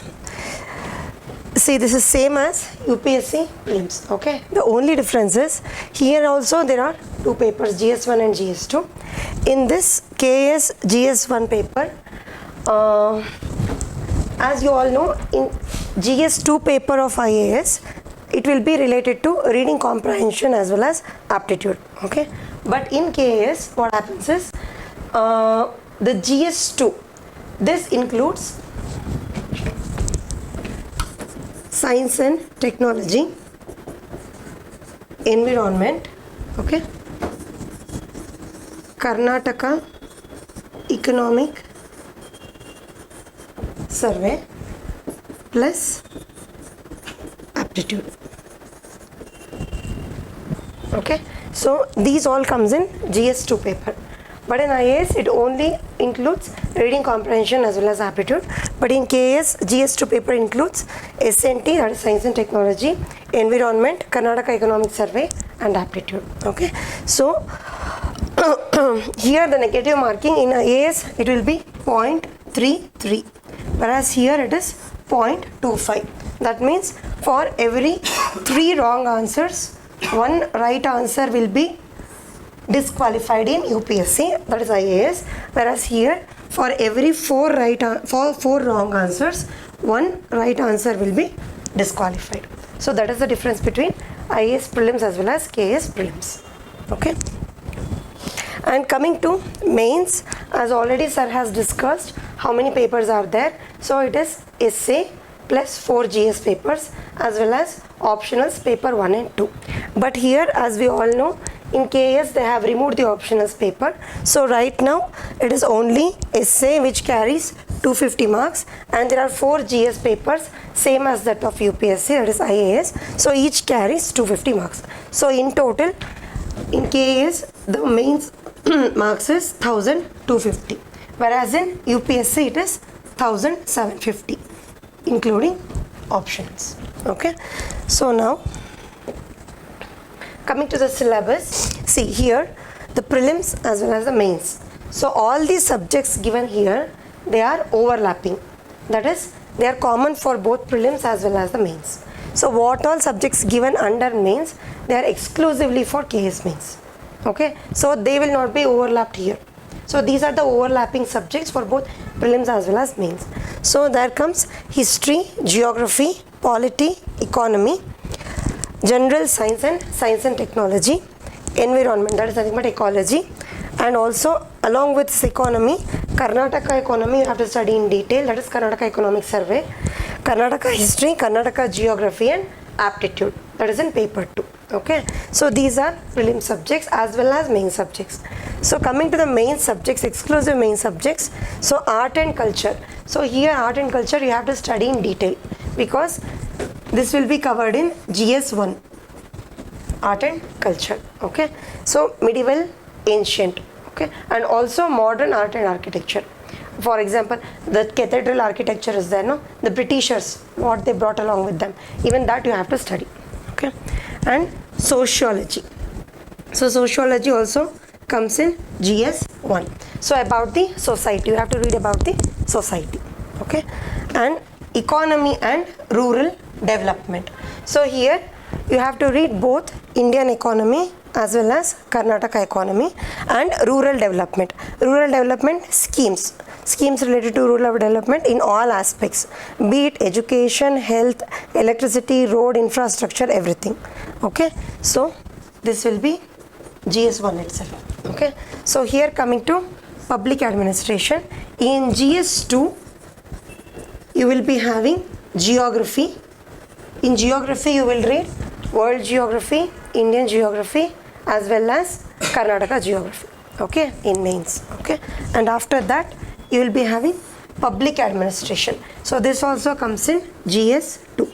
see, this is same as UPSC prelims. Okay. The only difference is here also there are two papers, GS1 and GS2. In this KAS GS1 paper, as you all know, in GS2 paper of IAS, it will be related to reading comprehension as well as aptitude. Okay. But in KAS, what happens is the GS2, this includes science and technology, environment, okay, Karnataka economic survey plus aptitude. Okay, so these all comes in GS2 paper, but in IAS it only includes reading comprehension as well as aptitude. But in KAS, GS2 paper includes SNT, that is science and technology, environment, Karnataka economic survey, and aptitude. Okay, so here the negative marking in IAS it will be 0.33, whereas here it is 0.25. That means for every 3 wrong answers, 1 right answer will be disqualified in UPSC, that is IAS, whereas here for every 4 wrong answers, 1 right answer will be disqualified. So that is the difference between IAS prelims as well as KAS prelims. Okay. And coming to mains, as already sir has discussed how many papers are there. So it is essay plus 4 GS papers as well as optionals paper 1 and 2. But here, as we all know, in KAS they have removed the optionals paper. So right now it is only essay which carries 250 marks, and there are 4 GS papers same as that of UPSC, that is IAS. So each carries 250 marks. So in total in KAS the mains marks is 1250, whereas in UPSC it is 1750 including options. Okay, so now coming to the syllabus, see here the prelims as well as the mains. So all these subjects given here, they are overlapping, that is they are common for both prelims as well as the mains. So what all subjects given under mains, they are exclusively for KS mains. Okay, so they will not be overlapped here. So these are the overlapping subjects for both prelims as well as mains. So there comes history, geography, polity, economy, general science and technology, environment, that is nothing but ecology, and also along with this economy, Karnataka economy you have to study in detail, that is Karnataka economic survey, Karnataka history, Karnataka geography and aptitude, that is in paper 2. Okay, so these are prelim subjects as well as main subjects. So coming to the main subjects, exclusive main subjects, so art and culture. So here art and culture you have to study in detail because this will be covered in GS1, art and culture. Okay, so medieval, ancient, okay, and also modern art and architecture. For example, the cathedral architecture is there, no? The Britishers, what they brought along with them, even that you have to study. Okay, and sociology. So sociology also comes in GS1. So about the society, you have to read about the society. Okay, and economy and rural development. So here you have to read both Indian economy as well as Karnataka economy and rural development. Rural development schemes related to rural development in all aspects, be it education, health, electricity, road, infrastructure, everything. Okay, so this will be GS1 itself. Okay, so here coming to public administration, in GS2 you will be having geography. In geography you will read world geography, Indian geography as well as Karnataka geography, okay, in mains. Okay, and after that you will be having public administration. So this also comes in GS2.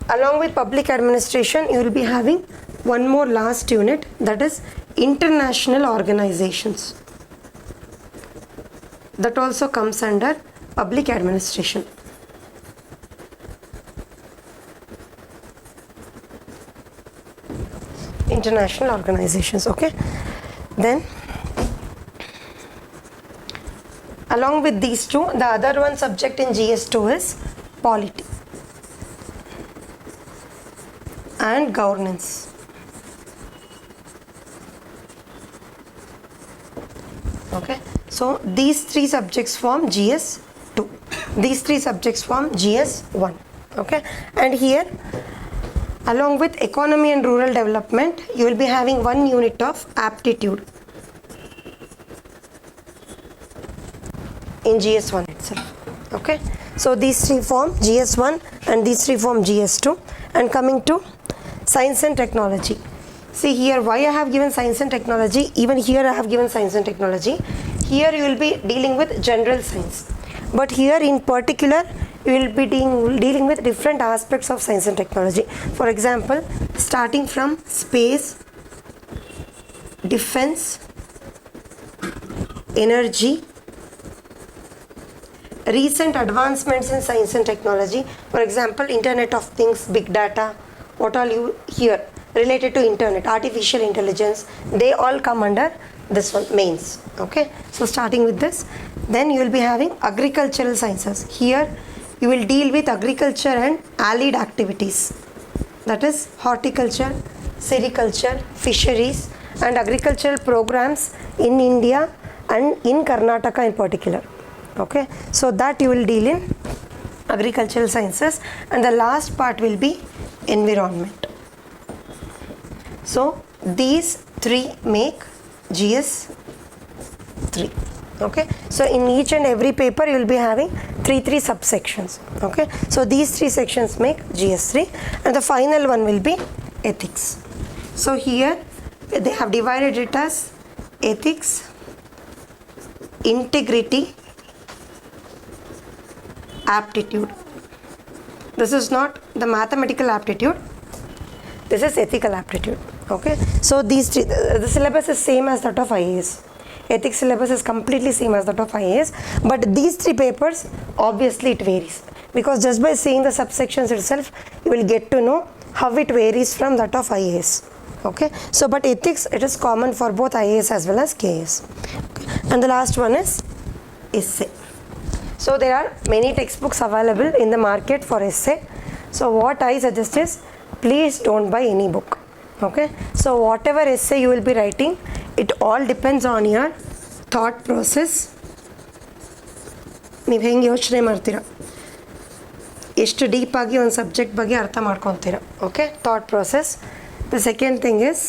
Along with public administration you will be having one more last unit, that is international organizations. That also comes under public administration. International organizations. Okay, then along with these two, the other one subject in GS2 is polity and governance. Okay, so these three subjects form GS2, these three subjects form GS1. Okay, and here along with economy and rural development you will be having one unit of aptitude in GS1 itself. Okay, so these three form GS1 and these three form GS2. And coming to science and technology, see here why I have given science and technology, even here I have given science and technology. Here you will be dealing with general science, but here in particular you will be dealing with different aspects of science and technology. For example, starting from space, defense, energy, recent advancements in science and technology. For example, Internet of Things, big data, what all you hear related to internet, artificial intelligence, they all come under this one, mains. Okay, so starting with this, then you will be having agricultural sciences. Here you will deal with agriculture and allied activities, that is horticulture, sericulture, fisheries and agricultural programs in India and in Karnataka in particular. Okay, so that you will deal in agricultural sciences, and the last part will be environment. So these three make GS3. Okay, so in each and every paper you will be having three subsections. Okay, so these three sections make GS3, and the final one will be ethics. So here they have divided it as ethics, integrity, aptitude. This is not the mathematical aptitude, this is ethical aptitude. Okay, so these three, the syllabus is same as that of IAS. Ethics syllabus is completely same as that of IAS, but these three papers obviously it varies, because just by seeing the subsections itself you will get to know how it varies from that of IAS. Okay, so but ethics, it is common for both IAS as well as KAS. Okay. And the last one is essay. So there are many textbooks available in the market for essay. So what I suggest is, please don't buy any book. Okay, so whatever essay you will be writing, it all depends on your thought process. ನೀವು ಹೆಂಗೆ ಯೋಚನೆ ಮಾಡ್ತೀರಾ, ಎಷ್ಟು ಡೀಪಾಗಿ ಒಂದು subject ಬಗ್ಗೆ ಅರ್ಥ ಮಾಡ್ಕೊತೀರಾ. Okay, thought process. The second thing is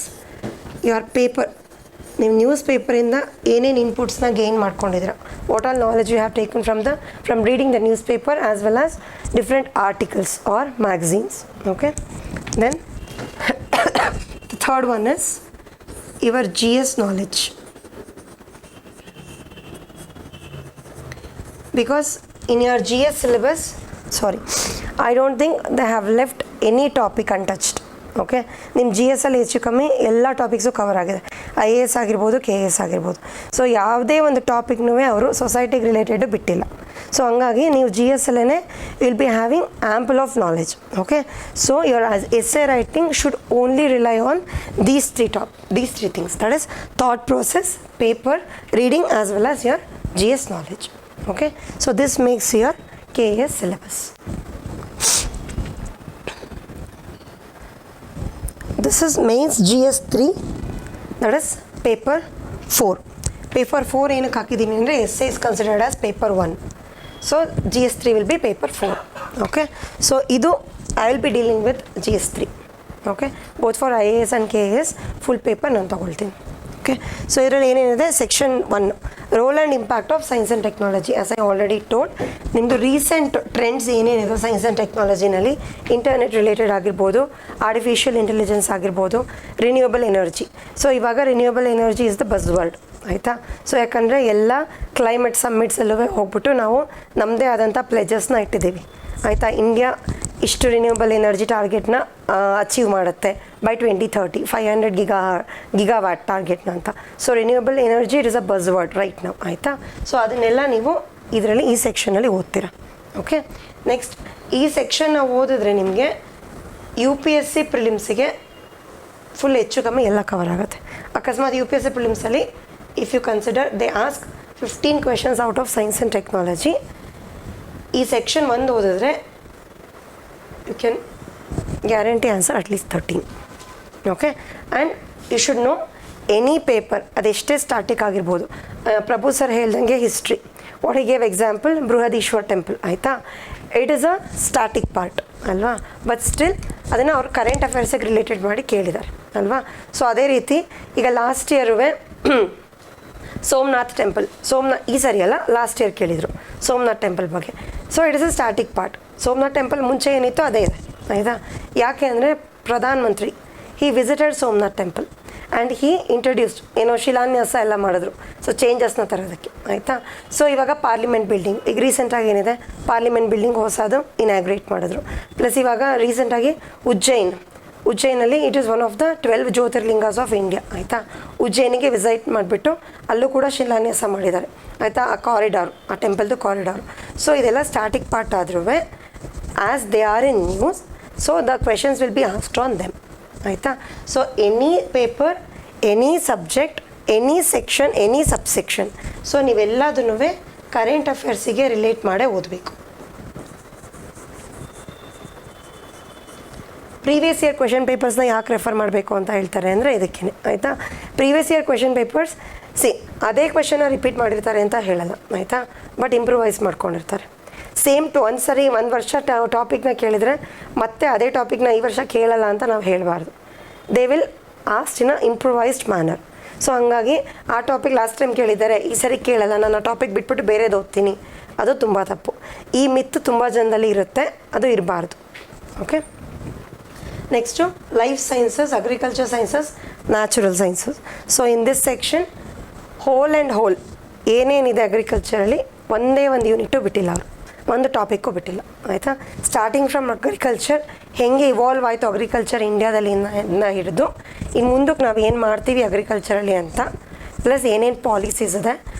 your paper. ನೀವು ನ್ಯೂಸ್ ಪೇಪರಿಂದ ಏನೇನು ಇನ್ಪುಟ್ಸ್ನ ಗೇನ್ ಮಾಡ್ಕೊಂಡಿದ್ದೀರಾ, what all knowledge you have taken from reading the newspaper as well as different articles or magazines. Okay, then the third one is your GS knowledge, because in your GS syllabus, I don't think they have left any topic untouched. Okay, ನಿಮ್ಮ G S ಅಲ್ಲಿ ಹೆಚ್ಚು ಕಮ್ಮಿ ಎಲ್ಲ topics cover ಆಗಿದೆ, IAS ಆಗಿರ್ಬೋದು, KAS ಆಗಿರ್ಬೋದು. So ಯಾವುದೇ ಒಂದು ಟಾಪಿಕ್ನೂ ಅವರು ಸೊಸೈಟಿಗೆ ರಿಲೇಟೆಡ್ ಬಿಟ್ಟಿಲ್ಲ. ಸೊ ಹಂಗಾಗಿ ನೀವು ಜಿ ಎಸ್ ಅಲ್ಲೇ will be having ample of knowledge. Okay, so your essay writing should only rely on these three things, that is thought process, paper, reading as well as your GS knowledge. Okay, so this makes your KAS syllabus. This is mains GS3, that is paper 4. Paper 4 ಏನಕ್ಕೆ ಹಾಕಿದ್ದೀನಿ ಅಂದರೆ essay is considered as paper 1. So GS3 will be paper 4. Okay, so ಇದು I will be dealing with GS3. Okay, both for IAS and KAS full paper ನಾನು ತಗೊಳ್ತೀನಿ. Okay, so ಇದರಲ್ಲಿ ಏನೇನಿದೆ, section 1 roll and impact of science and technology. As I already told, ನಿಮ್ಮದು recent trends ಏನೇನಿದೆ science and ಟೆಕ್ನಾಲಜಿನಲ್ಲಿ, internet related ಆಗಿರ್ಬೋದು, artificial intelligence ಆಗಿರ್ಬೋದು, renewable energy. So ಇವಾಗ renewable energy is the bus word, ಆಯಿತಾ. So ಯಾಕಂದರೆ ಎಲ್ಲ ಕ್ಲೈಮೇಟ್ ಸಮ್ಮಿಟ್ಸಲ್ಲೂ ಹೋಗ್ಬಿಟ್ಟು ನಾವು ನಮ್ಮದೇ ಆದಂಥ ಪ್ಲೆಜಸ್ನ ಇಟ್ಟಿದ್ದೀವಿ, ಆಯಿತಾ. ಇಂಡಿಯಾ ಇಷ್ಟು ರಿನ್ಯೂಯಬಲ್ ಎನರ್ಜಿ ಟಾರ್ಗೆಟ್ನ ಅಚೀವ್ ಮಾಡುತ್ತೆ ಬೈ 2030, 500 ಗಿಗಾವ್ಯಾಟ್ ಟಾರ್ಗೆಟ್ನ ಅಂತ. So renewable energy it is a bus word right ನಾವು, ಆಯಿತಾ. ಸೊ ಅದನ್ನೆಲ್ಲ ನೀವು ಇದರಲ್ಲಿ ಈ ಸೆಕ್ಷನಲ್ಲಿ ಓದ್ತೀರಾ. ಓಕೆ, ನೆಕ್ಸ್ಟ್ ಈ ಸೆಕ್ಷನ್ನ ಓದಿದ್ರೆ ನಿಮಗೆ UPSC ಪ್ರಿಲಿಮ್ಸಿಗೆ ಫುಲ್ ಹೆಚ್ಚು ಕಮ್ಮಿ ಎಲ್ಲ ಕವರ್ ಆಗುತ್ತೆ. ಅಕಸ್ಮಾತ್ UPSC ಪ್ರಿಲಿಮ್ಸಲ್ಲಿ if you consider they ask 15 questions out of science and technology, ಈ ಸೆಕ್ಷನ್ 1 ಓದಿದ್ರೆ you can guarantee answer at least 13. Okay, and you should know any paper ಅದೆಷ್ಟೇ ಸ್ಟಾಟಿಕ್ ಆಗಿರ್ಬೋದು. ಪ್ರಭು ಸರ್ ಹೇಳ್ದಂಗೆ history, what he gave example Brihadishwar temple, ಆಯಿತಾ. It is a static part ಅಲ್ವಾ, but still ಅದನ್ನು ಅವ್ರು current ಅಫೇರ್ಸಿಗೆ related ಮಾಡಿ ಕೇಳಿದ್ದಾರೆ ಅಲ್ವಾ. ಸೊ ಅದೇ ರೀತಿ ಈಗ ಲಾಸ್ಟ್ ಇಯರುವೆ ಸೋಮನಾಥ್ ಟೆಂಪಲ್, ಈ ಸರಿ ಅಲ್ಲ ಲಾಸ್ಟ್ ಇಯರ್ ಕೇಳಿದರು ಸೋಮನಾಥ್ ಟೆಂಪಲ್ ಬಗ್ಗೆ. So it is a static part. Somnath temple ಮುಂಚೆ ಏನಿತ್ತು ಅದೇ ಇದೆ, ಆಯಿತಾ. ಯಾಕೆ ಅಂದರೆ ಪ್ರಧಾನ ಮಂತ್ರಿ he visited Somnath temple and he introduced ಏನೋ ಶಿಲಾನ್ಯಾಸ ಎಲ್ಲ ಮಾಡಿದ್ರು, ಸೊ ಚೇಂಜಸ್ನ ತರೋದಕ್ಕೆ, ಆಯಿತಾ. ಸೊ ಇವಾಗ ಪಾರ್ಲಿಮೆಂಟ್ ಬಿಲ್ಡಿಂಗ್ ಈಗ ರೀಸೆಂಟಾಗಿ ಏನಿದೆ, ಪಾರ್ಲಿಮೆಂಟ್ ಬಿಲ್ಡಿಂಗ್ ಹೊಸದು ಇನಾಗ್ರೇಟ್ ಮಾಡಿದ್ರು. ಪ್ಲಸ್ ಇವಾಗ ರೀಸೆಂಟಾಗಿ ಉಜ್ಜೈನಲ್ಲಿ it is one of the 12 jyotirlingas of India, ಆಯಿತಾ. ಉಜ್ಜಯಿನಿಗೆ ವಿಸಿಟ್ ಮಾಡಿಬಿಟ್ಟು ಅಲ್ಲೂ ಕೂಡ ಶಿಲಾನ್ಯಾಸ ಮಾಡಿದ್ದಾರೆ, ಆಯಿತಾ. ಆ ಕಾರಿಡಾರ್, ಆ ಟೆಂಪಲ್ದು ಕಾರಿಡಾರ್. ಸೊ ಇದೆಲ್ಲ ಸ್ಟಾಟಿಕ್ ಪಾರ್ಟ್ ಆದ್ರೂ as they are in news, so the questions will be asked on them, ಆಯಿತಾ. So any paper, any subject, any section, any subsection, so ನೀವೆಲ್ಲದನ್ನೂ ಕರೆಂಟ್ ಅಫೇರ್ಸಿಗೆ ರಿಲೇಟ್ ಮಾಡೇ ಓದಬೇಕು. ಪ್ರೀವಿಯಸ್ ಇಯರ್ ಕ್ವೆಶನ್ ಪೇಪರ್ಸ್ನ ಯಾಕೆ refer ಮಾಡಬೇಕು ಅಂತ ಹೇಳ್ತಾರೆ ಅಂದರೆ ಇದಕ್ಕೇ, ಆಯಿತಾ. ಪ್ರೀವಿಯಸ್ ಇಯರ್ ಕ್ವೆಶನ್ ಪೇಪರ್ಸ್ ಅದೇ ಕ್ವೆಶನ್ನ ರಿಪೀಟ್ ಮಾಡಿರ್ತಾರೆ ಅಂತ ಹೇಳಲ್ಲ, ಆಯಿತಾ, ಬಟ್ ಇಂಪ್ರೂವೈಸ್ ಮಾಡ್ಕೊಂಡಿರ್ತಾರೆ. ಸೇಮ್ ಒಂದು ಸರಿ ಒಂದು ವರ್ಷ ಟಾಪಿಕ್ನ ಕೇಳಿದರೆ ಮತ್ತೆ ಅದೇ ಟಾಪಿಕ್ನ ಈ ವರ್ಷ ಕೇಳಲ್ಲ ಅಂತ ನಾವು ಹೇಳಬಾರ್ದು. They will asked in a improvised manner. So ಹಂಗಾಗಿ ಆ ಟಾಪಿಕ್ ಲಾಸ್ಟ್ ಟೈಮ್ ಕೇಳಿದ್ದಾರೆ, ಈ ಸರಿ ಕೇಳಲ್ಲ, ನಾನು ಆ ಟಾಪಿಕ್ ಬಿಟ್ಬಿಟ್ಟು ಬೇರೆದು ಓದ್ತೀನಿ, ಅದು ತುಂಬ ತಪ್ಪು. ಈ ಮಿತ್ತು ತುಂಬ ಜನದಲ್ಲಿ ಇರುತ್ತೆ, ಅದು ಇರಬಾರ್ದು. Okay, next life sciences, agriculture sciences, natural sciences. So in this section whole ಏನೇನಿದೆ ಅಗ್ರಿಕಲ್ಚರಲ್ಲಿ ಒಂದೇ ಒಂದು ಯೂನಿಟು ಬಿಟ್ಟಿಲ್ಲ ಅವರು, ಒಂದು ಟಾಪಿಕ್ಕು ಬಿಟ್ಟಿಲ್ಲ ಆಯಿತಾ. ಸ್ಟಾರ್ಟಿಂಗ್ ಫ್ರಮ್ ಅಗ್ರಿಕಲ್ಚರ್ ಹೆಂಗೆ ಇವಾಲ್ವ್ ಆಯಿತು ಅಗ್ರಿಕಲ್ಚರ್ ಇಂಡಿಯಾದಲ್ಲಿ ಹಿಡಿದು ಇನ್ನು ಮುಂದಕ್ಕೆ ನಾವು ಏನು ಮಾಡ್ತೀವಿ ಅಗ್ರಿಕಲ್ಚರಲ್ಲಿ ಅಂತ, ಪ್ಲಸ್ ಏನೇನು ಪಾಲಿಸೀಸ್ ಇದೆ,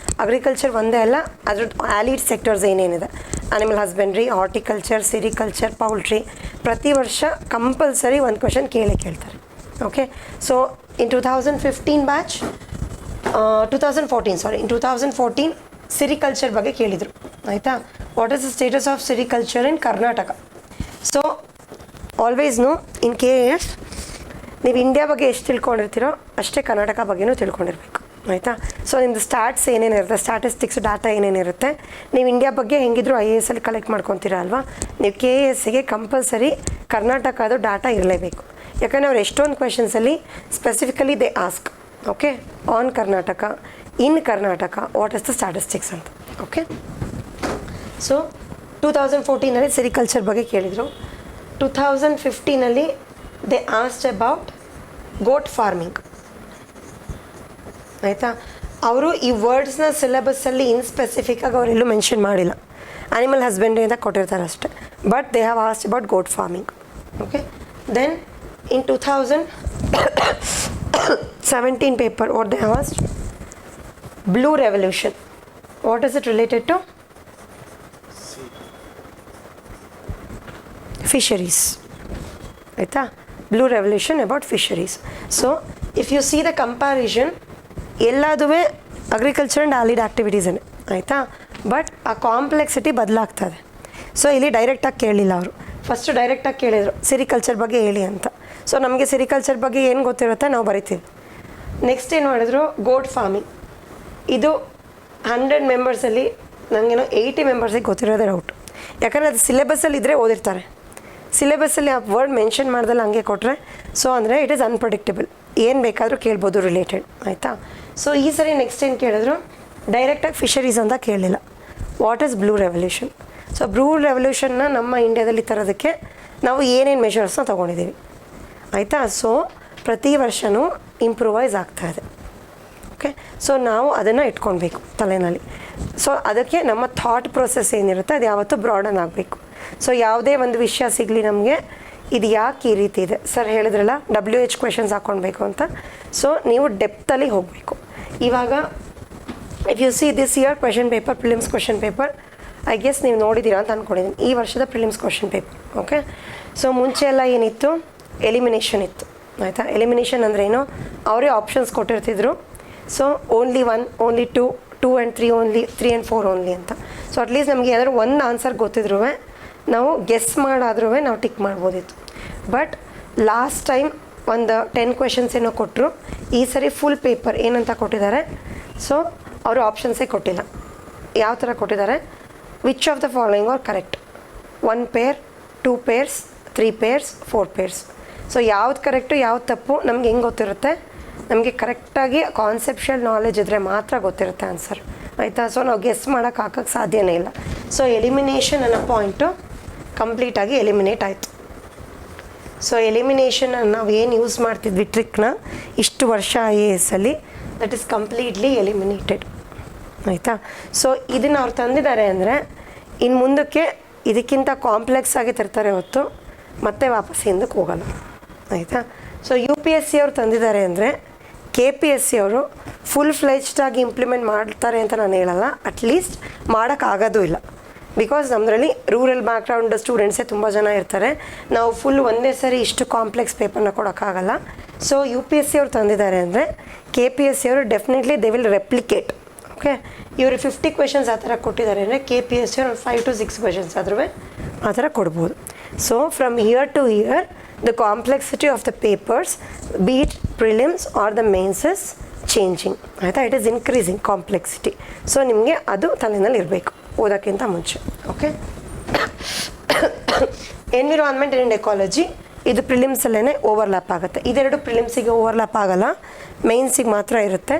ಅಗ್ರಿಕಲ್ಚರ್ ಒಂದೇ ಅಲ್ಲ ಅದ್ರದ್ದು ಆಲಿಡ್ ಸೆಕ್ಟರ್ಸ್ ಏನೇನಿದೆ, animal husbandry, horticulture, sericulture, poultry, ಪ್ರತಿ ವರ್ಷ ಕಂಪಲ್ಸರಿ ಒಂದು ಕ್ವೆಶನ್ ಕೇಳ್ತಾರೆ. Okay, so in 2015 batch 2014 sericulture ಬಗ್ಗೆ ಕೇಳಿದರು ಆಯಿತಾ. What is the status of sericulture in Karnataka. So always know in KAS ನೀವು ಇಂಡಿಯಾ ಬಗ್ಗೆ ಎಷ್ಟು ತಿಳ್ಕೊಂಡಿರ್ತೀರೋ ಅಷ್ಟೇ ಕರ್ನಾಟಕ ಬಗ್ಗೆನೂ ತಿಳ್ಕೊಂಡಿರ್ಬೇಕು ಆಯಿತಾ. ಸೊ ನಿಮ್ಮದು ಸ್ಟ್ಯಾಟ್ಸ್ ಏನೇನಿರುತ್ತೆ, ಸ್ಟ್ಯಾಟಿಸ್ಟಿಕ್ಸ್ ಡಾಟಾ ಏನೇನಿರುತ್ತೆ, ನೀವು ಇಂಡಿಯಾ ಬಗ್ಗೆ ಹೆಂಗಿದ್ರು IAS ಅಲ್ಲಿ ಕಲೆಕ್ಟ್ ಮಾಡ್ಕೊತೀರ ಅಲ್ವಾ, ನೀವು KASಗೆ ಕಂಪಲ್ಸರಿ ಕರ್ನಾಟಕದ ಡಾಟಾ ಇರಲೇಬೇಕು. ಯಾಕಂದರೆ ಅವ್ರು ಎಷ್ಟೊಂದು ಕ್ವೆಶನ್ಸಲ್ಲಿ specifically they ask okay on Karnataka, in Karnataka what is the statistics ಅಂತ. ಓಕೆ, ಸೊ 2014 ಸಿರಿಕಲ್ಚರ್ ಬಗ್ಗೆ ಕೇಳಿದರು. 2015 they asked about goat farming ಆಯಿತಾ. ಅವರು ಈ ವರ್ಡ್ಸ್ನ ಸಿಲೆಬಸ್ಸಲ್ಲಿ ಇನ್ ಸ್ಪೆಸಿಫಿಕ್ಕಾಗಿ ಅವರೆಲ್ಲೂ ಮೆನ್ಷನ್ ಮಾಡಿಲ್ಲ, ಆನಿಮಲ್ ಹಸ್ಬೆಂಡ್ರಿ ಅಂತ ಕೊಟ್ಟಿರ್ತಾರೆ ಅಷ್ಟೇ, but they have asked about goat farming. Okay, then in 2017 paper what they have asked, blue revolution, what is it related to? Fisheries ಆಯಿತಾ, blue revolution about fisheries. So if you see the comparison ಎಲ್ಲದೂ agriculture and ಆಲಿಡ್ ಆ್ಯಕ್ಟಿವಿಟೀಸೇ ಆಯಿತಾ, but ಆ complexity ಬದಲಾಗ್ತದೆ. So ಇಲ್ಲಿ ಡೈರೆಕ್ಟಾಗಿ ಕೇಳಲಿಲ್ಲ ಅವರು, first ಡೈರೆಕ್ಟಾಗಿ ಕೇಳಿದರು ಸಿರಿಕಲ್ಚರ್ ಬಗ್ಗೆ ಹೇಳಿ ಅಂತ. ಸೊ ನಮಗೆ ಸಿರಿಕಲ್ಚರ್ ಬಗ್ಗೆ ಏನು ಗೊತ್ತಿರುತ್ತೆ ನಾವು ಬರಿತೀವಿ. ನೆಕ್ಸ್ಟ್ ಏನು ಮಾಡಿದ್ರು, ಗೋಟ್ ಫಾರ್ಮಿಂಗ್. ಇದು 100 ಮೆಂಬರ್ಸಲ್ಲಿ ನನಗೇನೋ 80 ಮೆಂಬರ್ಸಿಗೆ ಗೊತ್ತಿರೋದೇ ಡೌಟ್, ಯಾಕಂದರೆ ಅದು ಸಿಲೆಬಸ್ಸಲ್ಲಿ ಇದ್ದರೆ ಓದಿರ್ತಾರೆ. ಸಿಲೆಬಸ್ಸಲ್ಲಿ ಆ ವರ್ಡ್ ಮೆನ್ಷನ್ ಮಾಡ್ದಲ್ಲಿ ಹಂಗೆ ಕೊಟ್ಟರೆ ಸೊ ಅಂದರೆ ಇಟ್ ಈಸ್ ಅನ್ಪ್ರಡಿಕ್ಟಬಲ್, ಏನು ಬೇಕಾದರೂ ಕೇಳ್ಬೋದು ರಿಲೇಟೆಡ್ ಆಯಿತಾ. ಸೊ ಈ ಸರಿ ನೆಕ್ಸ್ಟ್ ಏನು ಕೇಳಿದ್ರು, ಡೈರೆಕ್ಟಾಗಿ ಫಿಶರೀಸ್ ಅಂತ ಕೇಳಲಿಲ್ಲ, what is blue revolution. So blue ರೆವಲ್ಯೂಷನ್ನ ನಮ್ಮ ಇಂಡಿಯಾದಲ್ಲಿ ತರೋದಕ್ಕೆ ನಾವು ಏನೇನು ಮೆಷರ್ಸ್ನ ತೊಗೊಂಡಿದ್ದೀವಿ ಆಯಿತಾ. ಸೊ ಪ್ರತಿ ವರ್ಷವೂ ಇಂಪ್ರೂವೈಸ್ ಆಗ್ತಾಯಿದೆ. ಓಕೆ, ಸೊ ನಾವು ಅದನ್ನು ಇಟ್ಕೊಳ್ಬೇಕು ತಲೆಯಲ್ಲಿ. ಸೊ ಅದಕ್ಕೆ ನಮ್ಮ ಥಾಟ್ ಪ್ರೊಸೆಸ್ ಏನಿರುತ್ತೆ ಅದು ಯಾವತ್ತೂ ಬ್ರಾಡನ್ ಆಗಬೇಕು. ಸೊ ಯಾವುದೇ ಒಂದು ವಿಷಯ ಸಿಗಲಿ ನಮಗೆ, ಇದು ಯಾಕೆ ಈ ರೀತಿ ಇದೆ, ಸರ್ ಹೇಳಿದ್ರಲ್ಲ WH ಕ್ವೆಶನ್ಸ್ ಹಾಕ್ಕೊಳ್ಬೇಕು ಅಂತ. ಸೊ ನೀವು ಡೆಪ್ತಲ್ಲಿ ಹೋಗಬೇಕು. ಇವಾಗ if U see this year question paper, prelims question paper I guess ನೀವು ನೋಡಿದ್ದೀರಾ ಅಂತ ಅಂದ್ಕೊಂಡಿದ್ದೀನಿ, ಈ ವರ್ಷದ prelims question paper. Okay, so ಮುಂಚೆ ಎಲ್ಲ ಏನಿತ್ತು, ಎಲಿಮಿನೇಷನ್ ಇತ್ತು ಆಯಿತಾ. ಎಲಿಮಿನೇಷನ್ ಅಂದರೆ ಏನು, ಅವರೇ ಆಪ್ಷನ್ಸ್ ಕೊಟ್ಟಿರ್ತಿದ್ರು. So only 1, only 2, 2 and 3 only, 3 and 4 only ಅಂತ. ಸೊ ಅಟ್ಲೀಸ್ಟ್ ನಮಗೆ ಏನಾದರೂ ಒಂದು ಆನ್ಸರ್ ಗೊತ್ತಿದ್ರೂ ನಾವು ಗೆಸ್ ಮಾಡಾದ್ರೂ ನಾವು ಟಿಕ್ ಮಾಡ್ಬೋದಿತ್ತು. ಬಟ್ ಲಾಸ್ಟ್ ಟೈಮ್ ಒಂದು 10 ಕ್ವೆಶನ್ಸ್ ಏನೋ ಕೊಟ್ಟರು, ಈ ಸರಿ ಫುಲ್ ಪೇಪರ್ ಏನಂತ ಕೊಟ್ಟಿದ್ದಾರೆ. ಸೊ ಅವರು ಆಪ್ಷನ್ಸೇ ಕೊಟ್ಟಿಲ್ಲ. ಯಾವ ಥರ ಕೊಟ್ಟಿದ್ದಾರೆ, which of the following are correct, 1 pair, 2 pairs, 3 pairs, 4 pairs. So ಯಾವ್ದು ಕರೆಕ್ಟು ಯಾವ್ದು ತಪ್ಪು ನಮ್ಗೆ ಹೆಂಗೆ ಗೊತ್ತಿರುತ್ತೆ, ನಮಗೆ ಕರೆಕ್ಟಾಗಿ ಕಾನ್ಸೆಪ್ಷುಯಲ್ ನಾಲೆಜ್ ಇದ್ದರೆ ಮಾತ್ರ ಗೊತ್ತಿರುತ್ತೆ ಆನ್ಸರ್ ಆಯಿತಾ. ಸೊ ನಾವು ಗೆಸ್ ಮಾಡೋಕ್ಕೆ ಸಾಧ್ಯನೇ ಇಲ್ಲ. ಸೊ ಎಲಿಮಿನೇಷನ್ ಅನ್ನೋ ಪಾಯಿಂಟು ಕಂಪ್ಲೀಟಾಗಿ ಎಲಿಮಿನೇಟ್ ಆಯಿತು. ಸೊ ಎಲಿಮಿನೇಷನ್ ನಾವು ಏನು ಯೂಸ್ ಮಾಡ್ತಿದ್ವಿ ಟ್ರಿಕ್ನ ಇಷ್ಟು ವರ್ಷ IAS ಅಲ್ಲಿ, ದಟ್ ಈಸ್ ಕಂಪ್ಲೀಟ್ಲಿ ಎಲಿಮಿನೇಟೆಡ್ ಆಯಿತಾ. ಸೊ ಇದನ್ನು ಅವ್ರು ತಂದಿದ್ದಾರೆ ಅಂದರೆ ಇನ್ನು ಮುಂದಕ್ಕೆ ಇದಕ್ಕಿಂತ ಕಾಂಪ್ಲೆಕ್ಸ್ ಆಗಿ ತರ್ತಾರೆ ಹೊತ್ತು ಮತ್ತೆ ವಾಪಸ್ ಹಿಂದಕ್ಕೆ ಹೋಗಲ್ಲ ಆಯಿತಾ. ಸೊ UPSC ಅವ್ರು ತಂದಿದ್ದಾರೆ ಅಂದರೆ KPSC ಅವರು ಫುಲ್ ಫ್ಲೆಜ್ಡ್ ಇಂಪ್ಲಿಮೆಂಟ್ ಮಾಡ್ತಾರೆ ಅಂತ ನಾನು ಹೇಳಲ್ಲ, ಅಟ್ಲೀಸ್ಟ್ ಮಾಡೋಕ್ಕಾಗೋದು ಇಲ್ಲ. ಬಿಕಾಸ್ ನಮ್ಮದ್ರಲ್ಲಿ ರೂರಲ್ ಬ್ಯಾಕ್ಗ್ರೌಂಡ್ ಸ್ಟೂಡೆಂಟ್ಸೇ ತುಂಬ ಜನ ಇರ್ತಾರೆ, ನಾವು ಫುಲ್ ಒಂದೇ ಸರಿ ಇಷ್ಟು ಕಾಂಪ್ಲೆಕ್ಸ್ ಪೇಪರ್ನ ಕೊಡೋಕ್ಕಾಗಲ್ಲ. ಸೊ UPSC ಅವ್ರು ತಂದಿದ್ದಾರೆ ಅಂದರೆ KPSC ಅವರು definitely they will replicate. Okay, ಇವರು 50 ಕ್ವೆಶನ್ಸ್ ಆ ಥರ ಕೊಟ್ಟಿದ್ದಾರೆ ಅಂದರೆ KPSC ಅವರು 5 to 6 ಕ್ವೆಶನ್ಸ್ ಆದ್ರೂ ಆ ಥರ ಕೊಡ್ಬೋದು. So from year to year the complexity of the papers, be it prelims or the mains, is changing ಆಯಿತಾ. It is increasing complexity. So ನಿಮಗೆ ಅದು ತಲೆಯಲ್ಲಿ ಇರಬೇಕು ಓದೋಕ್ಕಿಂತ ಮುಂಚೆ. ಓಕೆ, ಎನ್ವಿರಾನ್ಮೆಂಟ್ ಆ್ಯಂಡ್ ಎಕಾಲಜಿ ಇದು ಪ್ರಿಲಿಮ್ಸಲ್ಲೇ ಓವರ್ಲ್ಯಾಪ್ ಆಗುತ್ತೆ. ಇದೆರಡು ಪ್ರಿಲಿಮ್ಸಿಗೆ ಓವರ್ಲ್ಯಾಪ್ ಆಗಲ್ಲ, ಮೇನ್ಸಿಗೆ ಮಾತ್ರ ಇರುತ್ತೆ.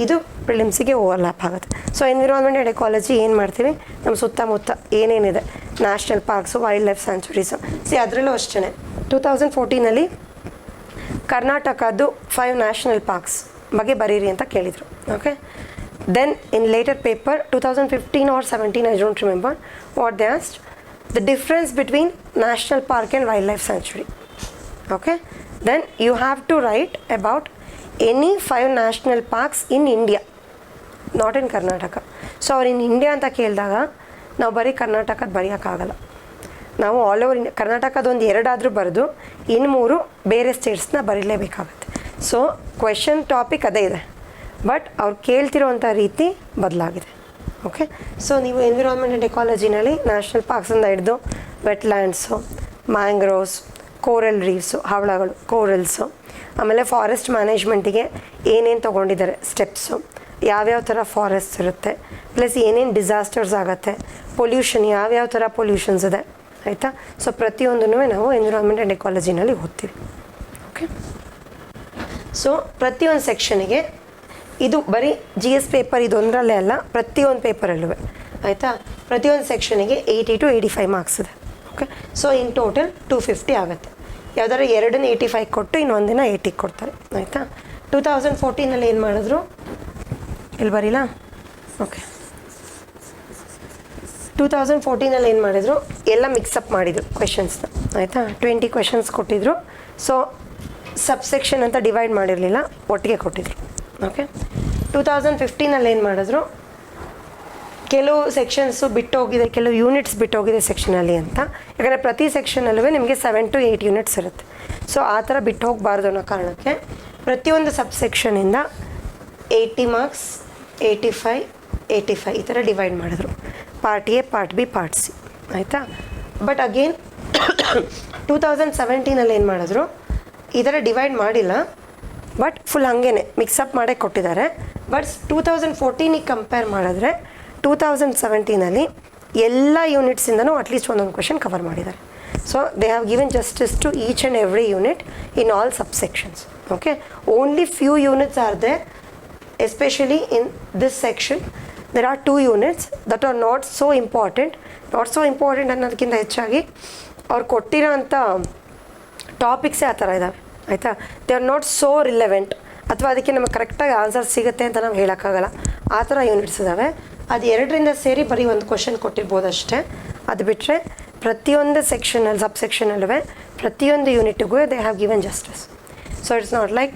ಇದು ಪ್ರಿಲಿಮ್ಸಿಗೆ ಓವರ್ಲ್ಯಾಪ್ ಆಗುತ್ತೆ. ಸೊ ಎನ್ವಿರಾನ್ಮೆಂಟ್ ಆ್ಯಂಡ್ ಎಕಾಲಜಿ ಏನು ಮಾಡ್ತೀವಿ, ನಮ್ಮ ಸುತ್ತಮುತ್ತ ಏನೇನಿದೆ, national parks, wild life sanctuaries. ಅದರಲ್ಲೂ ಅಷ್ಟೇ 2014 ಕರ್ನಾಟಕದ್ದು 5 ನ್ಯಾಷನಲ್ ಪಾರ್ಕ್ಸ್ ಬಗ್ಗೆ ಬರೀರಿ ಅಂತ ಕೇಳಿದರು. Okay, Then in later paper 2015 or 17, I don't remember what they asked, the difference between national park and wildlife sanctuary. Okay, then you have to write about any 5 national parks in India, not in Karnataka. So ಅವ್ರು in India ಅಂತ ಕೇಳಿದಾಗ ನಾವು ಬರೀ ಕರ್ನಾಟಕದ ಬರೆಯೋಕ್ಕಾಗಲ್ಲ, ನಾವು all over ಕರ್ನಾಟಕದೊಂದು 2 ಆದರೂ ಬರೆದು ಇನ್ನು 3 ಬೇರೆ ಸ್ಟೇಟ್ಸ್ನ ಬರೀಲೇಬೇಕಾಗತ್ತೆ. ಸೊ ಕ್ವೆಶನ್ ಟಾಪಿಕ್ ಅದೇ ಇದೆ, ಬಟ್ ಅವ್ರು ಕೇಳ್ತಿರೋವಂಥ ರೀತಿ ಬದಲಾಗಿದೆ. ಓಕೆ, ಸೊ ನೀವು ಎನ್ವಿರಾನ್ಮೆಂಟ್ ಆ್ಯಂಡ್ ಎಕಾಲಜಿನಲ್ಲಿ ನ್ಯಾಷನಲ್ ಪಾರ್ಕ್ಸಿಂದ ಹಿಡಿದು ವೆಟ್ಲ್ಯಾಂಡ್ಸು, ಮ್ಯಾಂಗ್ರೋವ್ಸ್, ಕೋರಲ್ ರೀಫ್ಸು, ಹವಳಗಳು, ಕೋರಲ್ಸು, ಆಮೇಲೆ ಫಾರೆಸ್ಟ್ ಮ್ಯಾನೇಜ್ಮೆಂಟಿಗೆ ಏನೇನು ತೊಗೊಂಡಿದ್ದಾರೆ ಸ್ಟೆಪ್ಸು, ಯಾವ್ಯಾವ ಥರ ಫಾರೆಸ್ಟ್ ಇರುತ್ತೆ, ಪ್ಲಸ್ ಏನೇನು ಡಿಸಾಸ್ಟರ್ಸ್ ಆಗುತ್ತೆ, ಪೊಲ್ಯೂಷನ್ ಯಾವ್ಯಾವ ಥರ ಪೊಲ್ಯೂಷನ್ಸ್ ಇದೆ, ಆಯಿತಾ. ಸೊ ಪ್ರತಿಯೊಂದನ್ನು ನಾವು ಎನ್ವಿರಾನ್ಮೆಂಟ್ ಆ್ಯಂಡ್ ಎಕಾಲಜಿನಲ್ಲಿ ಓದ್ತೀವಿ. ಓಕೆ, ಸೊ ಪ್ರತಿಯೊಂದು ಸೆಕ್ಷನಿಗೆ ಇದು ಬರೀ GS ಪೇಪರ್ ಇದೊಂದರಲ್ಲೇ ಅಲ್ಲ, ಪ್ರತಿಯೊಂದು ಪೇಪರಲ್ಲೂ ಆಯಿತಾ, ಪ್ರತಿಯೊಂದು ಸೆಕ್ಷನಿಗೆ 80 to 85 ಮಾರ್ಕ್ಸ್ ಇದೆ. ಓಕೆ, ಸೊ ಇನ್ ಟೋಟಲ್ 250 ಆಗುತ್ತೆ. ಯಾವ್ದಾದ್ರು 2ನ್ನ 85 ಕೊಟ್ಟು ಇನ್ನೊಂದಿನ 80 ಕೊಡ್ತಾರೆ, ಆಯಿತಾ. 2014 ಏನು ಮಾಡಿದ್ರು ಇಲ್ಲಿ ಬರೀಲ್ಲ. ಓಕೆ, 2014 ಏನು ಮಾಡಿದ್ರು, ಎಲ್ಲ ಮಿಕ್ಸಪ್ ಮಾಡಿದರು ಕ್ವೆಶನ್ಸ್ನ, ಆಯಿತಾ. 20 ಕ್ವೆಶನ್ಸ್ ಕೊಟ್ಟಿದ್ರು. ಸೊ ಸಬ್ಸೆಕ್ಷನ್ ಅಂತ ಡಿವೈಡ್ ಮಾಡಿರಲಿಲ್ಲ, ಒಟ್ಟಿಗೆ ಕೊಟ್ಟಿದ್ರು. ಓಕೆ, 2015 ಏನು ಮಾಡಿದ್ರು, ಕೆಲವು ಸೆಕ್ಷನ್ಸು ಬಿಟ್ಟೋಗಿದೆ, ಕೆಲವು ಯೂನಿಟ್ಸ್ ಬಿಟ್ಟೋಗಿದೆ ಸೆಕ್ಷನಲ್ಲಿ ಅಂತ. ಯಾಕಂದರೆ ಪ್ರತಿ ಸೆಕ್ಷನಲ್ಲೂ ನಿಮಗೆ 7 to 8 ಯೂನಿಟ್ಸ್ ಇರುತ್ತೆ. ಸೊ ಆ ಥರ ಬಿಟ್ಟು ಹೋಗಬಾರ್ದು ಅನ್ನೋ ಕಾರಣಕ್ಕೆ ಪ್ರತಿಯೊಂದು ಸಬ್ಸೆಕ್ಷನಿಂದ 80 ಮಾರ್ಕ್ಸ್, 85, 85 ಈ ಥರ ಡಿವೈಡ್ ಮಾಡಿದ್ರು. Part A, part B, part C, ಆಯಿತಾ. ಬಟ್ ಅಗೇನ್ 2017 ಏನು ಮಾಡಿದ್ರು, ಈ ಥರ ಡಿವೈಡ್ ಮಾಡಿಲ್ಲ, ಬಟ್ ಫುಲ್ ಹಾಗೇ ಮಿಕ್ಸಪ್ ಮಾಡೇ ಕೊಟ್ಟಿದ್ದಾರೆ. ಬಟ್ 2014 ಕಂಪೇರ್ ಮಾಡಿದ್ರೆ 2017 ಎಲ್ಲ ಯೂನಿಟ್ಸಿಂದನೂ ಅಟ್ಲೀಸ್ಟ್ ಒಂದೊಂದು ಕ್ವೆಶನ್ ಕವರ್ ಮಾಡಿದ್ದಾರೆ. So they have given justice to each and every unit in all subsections. Okay, only few units are there, especially in this section there are 2 units that are not so important ಅನ್ನೋದಕ್ಕಿಂತ ಹೆಚ್ಚಾಗಿ ಅವ್ರು ಕೊಟ್ಟಿರೋ ಅಂಥ ಟಾಪಿಕ್ಸೇ ಆ ಥರ ಇದ್ದಾವೆ, ಆಯಿತಾ. They are not so relevant, ಅಥವಾ ಅದಕ್ಕೆ ನಮಗೆ ಕರೆಕ್ಟಾಗಿ ಆನ್ಸರ್ ಸಿಗುತ್ತೆ ಅಂತ ನಾವು ಹೇಳೋಕ್ಕಾಗಲ್ಲ, ಆ ಥರ ಯೂನಿಟ್ಸ್ ಇದ್ದಾವೆ. ಅದು 2ರಿಂದ ಸೇರಿ ಬರೀ ಒಂದು ಕ್ವಶನ್ ಕೊಟ್ಟಿರ್ಬೋದು ಅಷ್ಟೇ. ಅದು ಬಿಟ್ಟರೆ ಪ್ರತಿಯೊಂದು ಸೆಕ್ಷನಲ್ಲಿ, ಸಬ್ಸೆಕ್ಷನಲ್ಲೂ ಪ್ರತಿಯೊಂದು ಯೂನಿಟ್ಗೂ they have given justice. So it's not like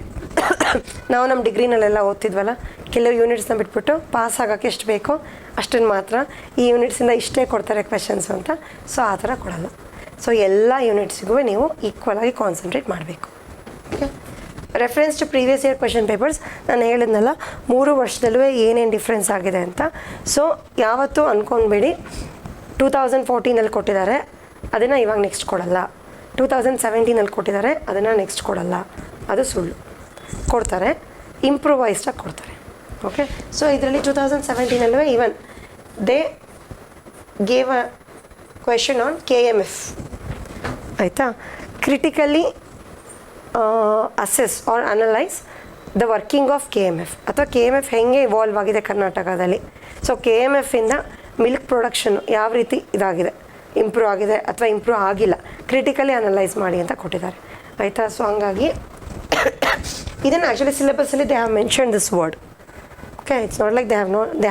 ನಾವು ನಮ್ಮ ಡಿಗ್ರಿನಲ್ಲೆಲ್ಲ ಓದ್ತಿದ್ವಲ್ಲ, ಕೆಲವು ಯೂನಿಟ್ಸ್ನ ಬಿಟ್ಬಿಟ್ಟು ಪಾಸ್ ಆಗೋಕ್ಕೆ ಎಷ್ಟು ಬೇಕೋ ಅಷ್ಟನ್ನು ಮಾತ್ರ, ಈ ಯೂನಿಟ್ಸಿಂದ ಇಷ್ಟೇ ಕೊಡ್ತಾರೆ ಕ್ವೆಶನ್ಸು ಅಂತ. ಸೊ ಆ ಥರ ಕೊಡಲ್ಲ. ಸೊ ಎಲ್ಲ ಯೂನಿಟ್ಸಿಗೂ ನೀವು ಈಕ್ವಲಾಗಿ ಕಾನ್ಸಂಟ್ರೇಟ್ ಮಾಡಬೇಕು. Okay, reference to previous year question papers ನಾನು ಹೇಳಿದ್ನಲ್ಲ, 3 ವರ್ಷದಲ್ಲೂ ಏನೇನು ಡಿಫ್ರೆನ್ಸ್ ಆಗಿದೆ ಅಂತ. ಸೊ ಯಾವತ್ತೂ ಅಂದ್ಕೊಂಡ್ಬೇಡಿ 2014 ಕೊಟ್ಟಿದ್ದಾರೆ ಅದನ್ನು ಇವಾಗ ನೆಕ್ಸ್ಟ್ ಕೊಡಲ್ಲ, 2017 ಕೊಟ್ಟಿದ್ದಾರೆ ಅದನ್ನು ನೆಕ್ಸ್ಟ್ ಕೊಡಲ್ಲ, ಅದು ಸುಳ್ಳು. ಕೊಡ್ತಾರೆ, ಇಂಪ್ರೂವೈಸ್ಡಾಗಿ ಕೊಡ್ತಾರೆ. ಓಕೆ, ಸೊ ಇದರಲ್ಲಿ 2017 even they gave a question on KMF, ಆಯಿತಾ. Critically assess or analyse the working of KMF, ಅಥವಾ KMF ಹೆಂಗೆ ಇವಾಲ್ವ್ ಆಗಿದೆ ಕರ್ನಾಟಕದಲ್ಲಿ. ಸೊ KMFಯಿಂದ ಮಿಲ್ಕ್ ಪ್ರೊಡಕ್ಷನ್ ಯಾವ ರೀತಿ ಇದಾಗಿದೆ, ಇಂಪ್ರೂವ್ ಆಗಿದೆ ಅಥವಾ ಇಂಪ್ರೂವ್ ಆಗಿಲ್ಲ, ಕ್ರಿಟಿಕಲಿ ಅನಲೈಸ್ ಮಾಡಿ ಅಂತ ಕೊಟ್ಟಿದ್ದಾರೆ, ಆಯಿತಾ. ಸೊ ಹಂಗಾಗಿ ಇದನ್ನು ಆ್ಯಕ್ಚುಲಿ ಸಿಲೆಬಸ್ಸಲ್ಲಿ they have mention this word. Okay, it's not like they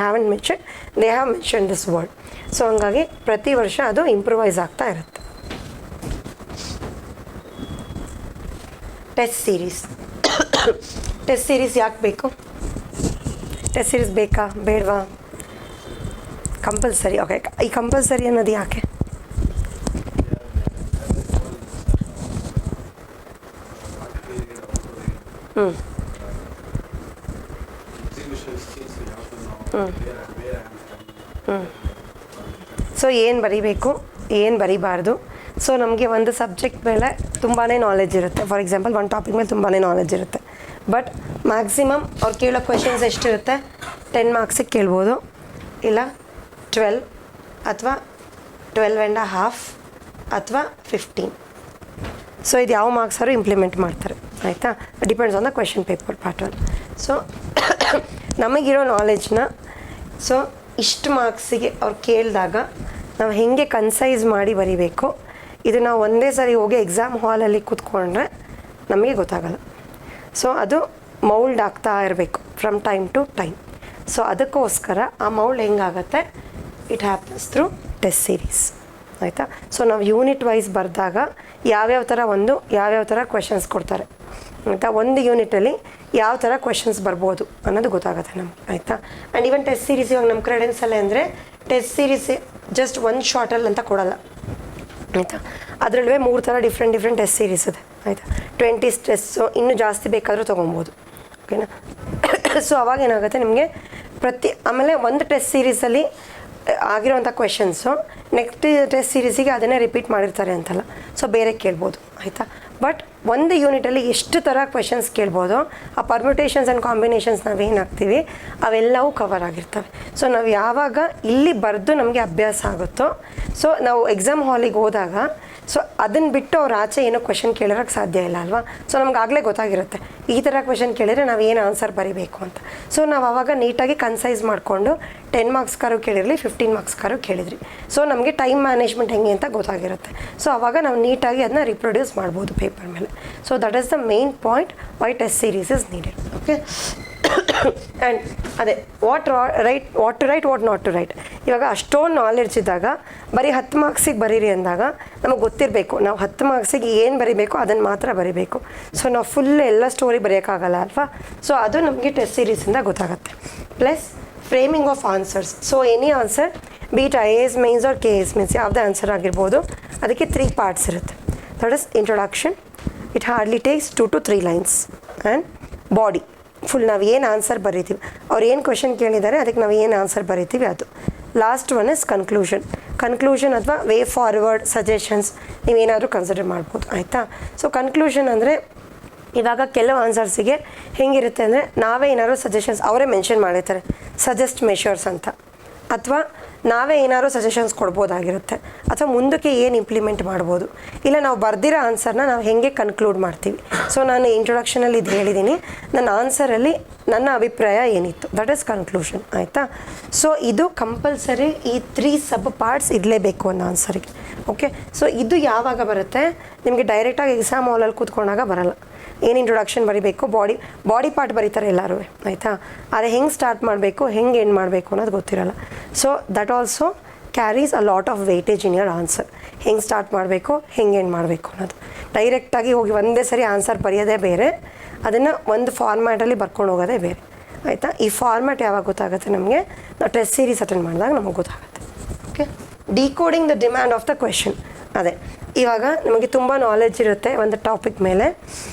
haven't mention, they have mention this word. So ಹಂಗಾಗಿ ಪ್ರತಿ ವರ್ಷ ಅದು ಇಂಪ್ರೂವೈಸ್ ಆಗ್ತಾ ಇರುತ್ತೆ. ಟೆಸ್ಟ್ ಸೀರೀಸ್ ಯಾಕೆ ಬೇಕು? ಟೆಸ್ಟ್ ಸೀರೀಸ್ ಬೇಕಾ ಬೇಡವಾ? ಕಂಪಲ್ಸರಿ. ಓಕೆ, ಈ ಕಂಪಲ್ಸರಿ ಅನ್ನೋದು ಯಾಕೆ? ಸೊ ಏನು ಬರೀಬೇಕು, ಏನು ಬರೀಬಾರ್ದು. ಸೊ ನಮಗೆ ಒಂದು ಸಬ್ಜೆಕ್ಟ್ ಮೇಲೆ ತುಂಬಾ ನಾಲೆಜ್ ಇರುತ್ತೆ. ಫಾರ್ ಎಕ್ಸಾಂಪಲ್ ಒಂದು ಟಾಪಿಕ್ ಮೇಲೆ ತುಂಬಾ ನಾಲೆಜ್ ಇರುತ್ತೆ, ಬಟ್ ಮ್ಯಾಕ್ಸಿಮಮ್ ಅವ್ರು ಕೇಳೋ ಕ್ವೆಶನ್ಸ್ ಎಷ್ಟಿರುತ್ತೆ, 10 ಮಾರ್ಕ್ಸಿಗೆ ಕೇಳ್ಬೋದು, ಇಲ್ಲ 12 ಅಥವಾ 12.5 ಅಥವಾ 15. ಸೊ ಇದು ಯಾವ ಮಾರ್ಕ್ಸಾರು ಇಂಪ್ಲಿಮೆಂಟ್ ಮಾಡ್ತಾರೆ, ಆಯಿತಾ. Depends on the question paper pattern. So ನಮಗಿರೋ ನಾಲೆಜ್ನ ಸೊ ಇಷ್ಟು ಮಾರ್ಕ್ಸಿಗೆ ಅವ್ರು ಕೇಳಿದಾಗ ನಾವು ಹೇಗೆ ಕನ್ಸೈಸ್ ಮಾಡಿ ಬರೀಬೇಕು, ಇದು ನಾವು ಒಂದೇ ಸರಿ ಹೋಗಿ ಎಕ್ಸಾಮ್ ಹಾಲಲ್ಲಿ ಕೂತ್ಕೊಂಡ್ರೆ ನಮಗೆ ಗೊತ್ತಾಗಲ್ಲ. ಸೊ ಅದು ಮೌಲ್ಡ್ ಆಗ್ತಾ ಇರಬೇಕು from time to time. So ಅದಕ್ಕೋಸ್ಕರ ಆ ಮೌಲ್ಡ್ ಹೆಂಗಾಗತ್ತೆ, it happens through test series ಆಯಿತಾ. ಸೊ ನಾವು ಯೂನಿಟ್ ವೈಸ್ ಬರೆದಾಗ ಯಾವ್ಯಾವ ಥರ ಕ್ವೆಶನ್ಸ್ ಕೊಡ್ತಾರೆ ಆಯಿತಾ. ಒಂದು ಯೂನಿಟಲ್ಲಿ ಯಾವ ಥರ ಕ್ವೆಶನ್ಸ್ ಬರ್ಬೋದು ಅನ್ನೋದು ಗೊತ್ತಾಗುತ್ತೆ ನಮಗೆ ಆಯಿತಾ. ಆ್ಯಂಡ್ ಈವನ್ ಟೆಸ್ಟ್ ಸೀರೀಸ್ ಇವಾಗ ನಮ್ಮ ಕ್ರೆಡೆನ್ಸಲ್ಲೇ ಅಂದರೆ ಟೆಸ್ಟ್ ಸೀರೀಸ್ ಜಸ್ಟ್ ಒಂದು ಶಾರ್ಟಲ್ಲಿ ಅಂತ ಕೊಡಲ್ಲ ಆಯಿತಾ. ಅದರಲ್ಲೇ 3 ಥರ ಡಿಫ್ರೆಂಟ್ ಟೆಸ್ಟ್ ಸೀರೀಸ್ ಇದೆ ಆಯಿತಾ. 20 ಟೆಸ್ಟು ಇನ್ನೂ ಜಾಸ್ತಿ ಬೇಕಾದರೂ ತೊಗೊಬೋದು ಓಕೆನಾ. ಸೊ ಅವಾಗ ಏನಾಗುತ್ತೆ ನಿಮಗೆ ಆಮೇಲೆ ಒಂದು ಟೆಸ್ಟ್ ಸೀರೀಸಲ್ಲಿ ಆಗಿರೋವಂಥ ಕ್ವೆಶನ್ಸು ನೆಕ್ಸ್ಟ್ ಟೆಸ್ಟ್ ಸೀರೀಸಿಗೆ ಅದನ್ನೇ ರಿಪೀಟ್ ಮಾಡಿರ್ತಾರೆ ಅಂತಲ್ಲ, ಸೊ ಬೇರೆ ಕೇಳ್ಬೋದು ಆಯಿತಾ. ಬಟ್ ಒಂದು ಯೂನಿಟಲ್ಲಿ ಎಷ್ಟು ಥರ ಕ್ವೆಶನ್ಸ್ ಕೇಳ್ಬೋದು, ಆ ಪರ್ಮ್ಯುಟೇಷನ್ಸ್ ಆ್ಯಂಡ್ ಕಾಂಬಿನೇಷನ್ಸ್ ನಾವೇನು ಹಾಕ್ತೀವಿ ಅವೆಲ್ಲವೂ ಕವರ್ ಆಗಿರ್ತವೆ. ಸೊ ನಾವು ಯಾವಾಗ ಇಲ್ಲಿ ಬರೆದು ನಮಗೆ ಅಭ್ಯಾಸ ಆಗುತ್ತೋ, ಸೊ ನಾವು ಎಕ್ಸಾಮ್ ಹಾಲಿಗೆ ಹೋದಾಗ ಸೊ ಅದನ್ನು ಬಿಟ್ಟು ಅವ್ರು ಆಚೆ ಏನೋ ಕ್ವೆಶನ್ ಕೇಳೋಕ್ಕೆ ಸಾಧ್ಯ ಇಲ್ಲ ಅಲ್ವಾ. ಸೊ ನಮ್ಗೆ ಆಗಲೇ ಗೊತ್ತಾಗಿರುತ್ತೆ ಈ ಥರ ಕ್ವೆಶನ್ ಕೇಳಿದರೆ ನಾವು ಏನು ಆನ್ಸರ್ ಬರೀಬೇಕು ಅಂತ. ಸೊ ನಾವು ಆವಾಗ ನೀಟಾಗಿ ಕನ್ಸೈಸ್ ಮಾಡಿಕೊಂಡು 10 ಮಾರ್ಕ್ಸ್ಗಾರು ಕೇಳಿರಲಿ 15 ಮಾರ್ಕ್ಸ್ಗಾರು ಕೇಳಿದ್ರಿ, ಸೊ ನಮಗೆ ಟೈಮ್ ಮ್ಯಾನೇಜ್ಮೆಂಟ್ ಹೆಂಗೆ ಅಂತ ಗೊತ್ತಾಗಿರುತ್ತೆ. ಸೊ ಆವಾಗ ನಾವು ನೀಟಾಗಿ ಅದನ್ನ ರಿಪ್ರೊಡ್ಯೂಸ್ ಮಾಡ್ಬೋದು ಪೇಪರ್ ಮೇಲೆ. So that is the main point why test series is needed okay. And ಅದೇ what to write what not to write. ಇವಾಗ ಅಷ್ಟೊಂದು ನಾಲೆಡ್ಜ್ ಇದ್ದಾಗ ಬರೀ 10 ಮಾರ್ಕ್ಸಿಗೆ ಬರೀರಿ ಅಂದಾಗ ನಮಗೆ ಗೊತ್ತಿರಬೇಕು ನಾವು 10 ಮಾರ್ಕ್ಸಿಗೆ ಏನು ಬರೀಬೇಕು ಅದನ್ನು ಮಾತ್ರ ಬರೀಬೇಕು. ಸೊ ನಾವು ಫುಲ್ ಎಲ್ಲ ಸ್ಟೋರಿ ಬರೆಯೋಕ್ಕಾಗಲ್ಲ ಅಲ್ವಾ. ಸೊ ಅದು ನಮಗೆ ಟೆಸ್ಟ್ ಸೀರೀಸಿಂದ ಗೊತ್ತಾಗುತ್ತೆ. Plus framing of answers. So any answer be it IAS mains or KAS mains ಯಾವುದೇ ಆನ್ಸರ್ ಆಗಿರ್ಬೋದು, ಅದಕ್ಕೆ 3 ಪಾರ್ಟ್ಸ್ ಇರುತ್ತೆ. That is introduction, it hardly takes 2 to 3 lines, and body full ನಾವು ಏನು ಆನ್ಸರ್ ಬರೀತೀವಿ, ಅವ್ರು ಏನು ಕ್ವೆಶನ್ ಕೇಳಿದ್ದಾರೆ ಅದಕ್ಕೆ ನಾವು ಏನು ಆನ್ಸರ್ ಬರೀತೀವಿ ಅದು. ಲಾಸ್ಟ್ ಒನ್ ಇಸ್ ಕನ್ಕ್ಲೂಷನ್ ಅಥವಾ ವೇ ಫಾರ್ವರ್ಡ್ ಸಜೆಷನ್ಸ್ ನೀವೇನಾದರೂ ಕನ್ಸಿಡರ್ ಮಾಡ್ಬೋದು ಆಯಿತಾ. ಸೊ ಕನ್ಕ್ಲೂಷನ್ ಅಂದರೆ ಇವಾಗ ಕೆಲವು ಆನ್ಸರ್ಸಿಗೆ ಹೆಂಗಿರುತ್ತೆ ಅಂದರೆ ನಾವೇ ಏನಾದ್ರು ಸಜೆಷನ್ಸ್ ಅವರೇ ಮೆನ್ಷನ್ ಮಾಡಿರ್ತಾರೆ, ಸಜೆಸ್ಟ್ ಮೆಷರ್ಸ್ ಅಂತ, ಅಥವಾ ನಾವೇ ಏನಾದ್ರು ಸಜೆಷನ್ಸ್ ಕೊಡ್ಬೋದಾಗಿರುತ್ತೆ, ಅಥವಾ ಮುಂದಕ್ಕೆ ಏನು ಇಂಪ್ಲಿಮೆಂಟ್ ಮಾಡ್ಬೋದು, ಇಲ್ಲ ನಾವು ಬರ್ದಿರೋ ಆನ್ಸರ್ನ ನಾವು ಹೇಗೆ ಕನ್ಕ್ಲೂಡ್ ಮಾಡ್ತೀವಿ. ಸೊ ನಾನು ಇಂಟ್ರೊಡಕ್ಷನಲ್ಲಿ ಇದು ಹೇಳಿದ್ದೀನಿ, ನನ್ನ ಆನ್ಸರಲ್ಲಿ ನನ್ನ ಅಭಿಪ್ರಾಯ ಏನಿತ್ತು, ದಟ್ ಈಸ್ ಕನ್ಕ್ಲೂಷನ್ ಆಯಿತಾ. ಸೊ ಇದು ಕಂಪಲ್ಸರಿ ಈ 3 ಸಬ್ ಪಾರ್ಟ್ಸ್ ಇರಲೇಬೇಕು ಒಂದು ಆನ್ಸರಿಗೆ ಓಕೆ. ಸೊ ಇದು ಯಾವಾಗ ಬರುತ್ತೆ ನಿಮಗೆ ಡೈರೆಕ್ಟಾಗಿ ಎಕ್ಸಾಮ್ ಹಾಲಲ್ಲಿ ಕೂತ್ಕೊಂಡಾಗ ಬರಲ್ಲ. ಏನು ಇಂಟ್ರೊಡಕ್ಷನ್ ಬರೀಬೇಕು, ಬಾಡಿ ಪಾರ್ಟ್ ಬರೀತಾರೆ ಎಲ್ಲರೂ ಆಯಿತಾ. ಆದರೆ ಹೆಂಗೆ ಸ್ಟಾರ್ಟ್ ಮಾಡಬೇಕು ಹೆಂಗೆ ಎಂಡ್ ಮಾಡಬೇಕು ಅನ್ನೋದು ಗೊತ್ತಿರಲ್ಲ. So that also carries a lot of weightage in your answer. ಹೆಂಗೆ ಸ್ಟಾರ್ಟ್ ಮಾಡಬೇಕು ಹೆಂಗೆ ಎಂಡ್ ಮಾಡಬೇಕು ಅನ್ನೋದು. ಡೈರೆಕ್ಟಾಗಿ ಹೋಗಿ ಒಂದೇ ಸರಿ ಆನ್ಸರ್ ಬರೆಯೋದೇ ಬೇರೆ, ಅದನ್ನು ಒಂದು ಫಾರ್ಮ್ಯಾಟಲ್ಲಿ ಬರ್ಕೊಂಡು ಹೋಗೋದೇ ಬೇರೆ ಆಯಿತಾ. ಈ ಫಾರ್ಮ್ಯಾಟ್ ಯಾವಾಗ ಗೊತ್ತಾಗುತ್ತೆ ನಮಗೆ, ನಾವು ಟೆಸ್ಟ್ ಸೀರೀಸ್ ಅಟೆಂಡ್ ಮಾಡಿದಾಗ ನಮಗೆ ಗೊತ್ತಾಗುತ್ತೆ okay. Decoding the demand of the question. ಅದೇ ಇವಾಗ ನಮಗೆ ತುಂಬ ನಾಲೆಡ್ಜ್ ಇರುತ್ತೆ ಒಂದು ಟಾಪಿಕ್ ಮೇಲೆ,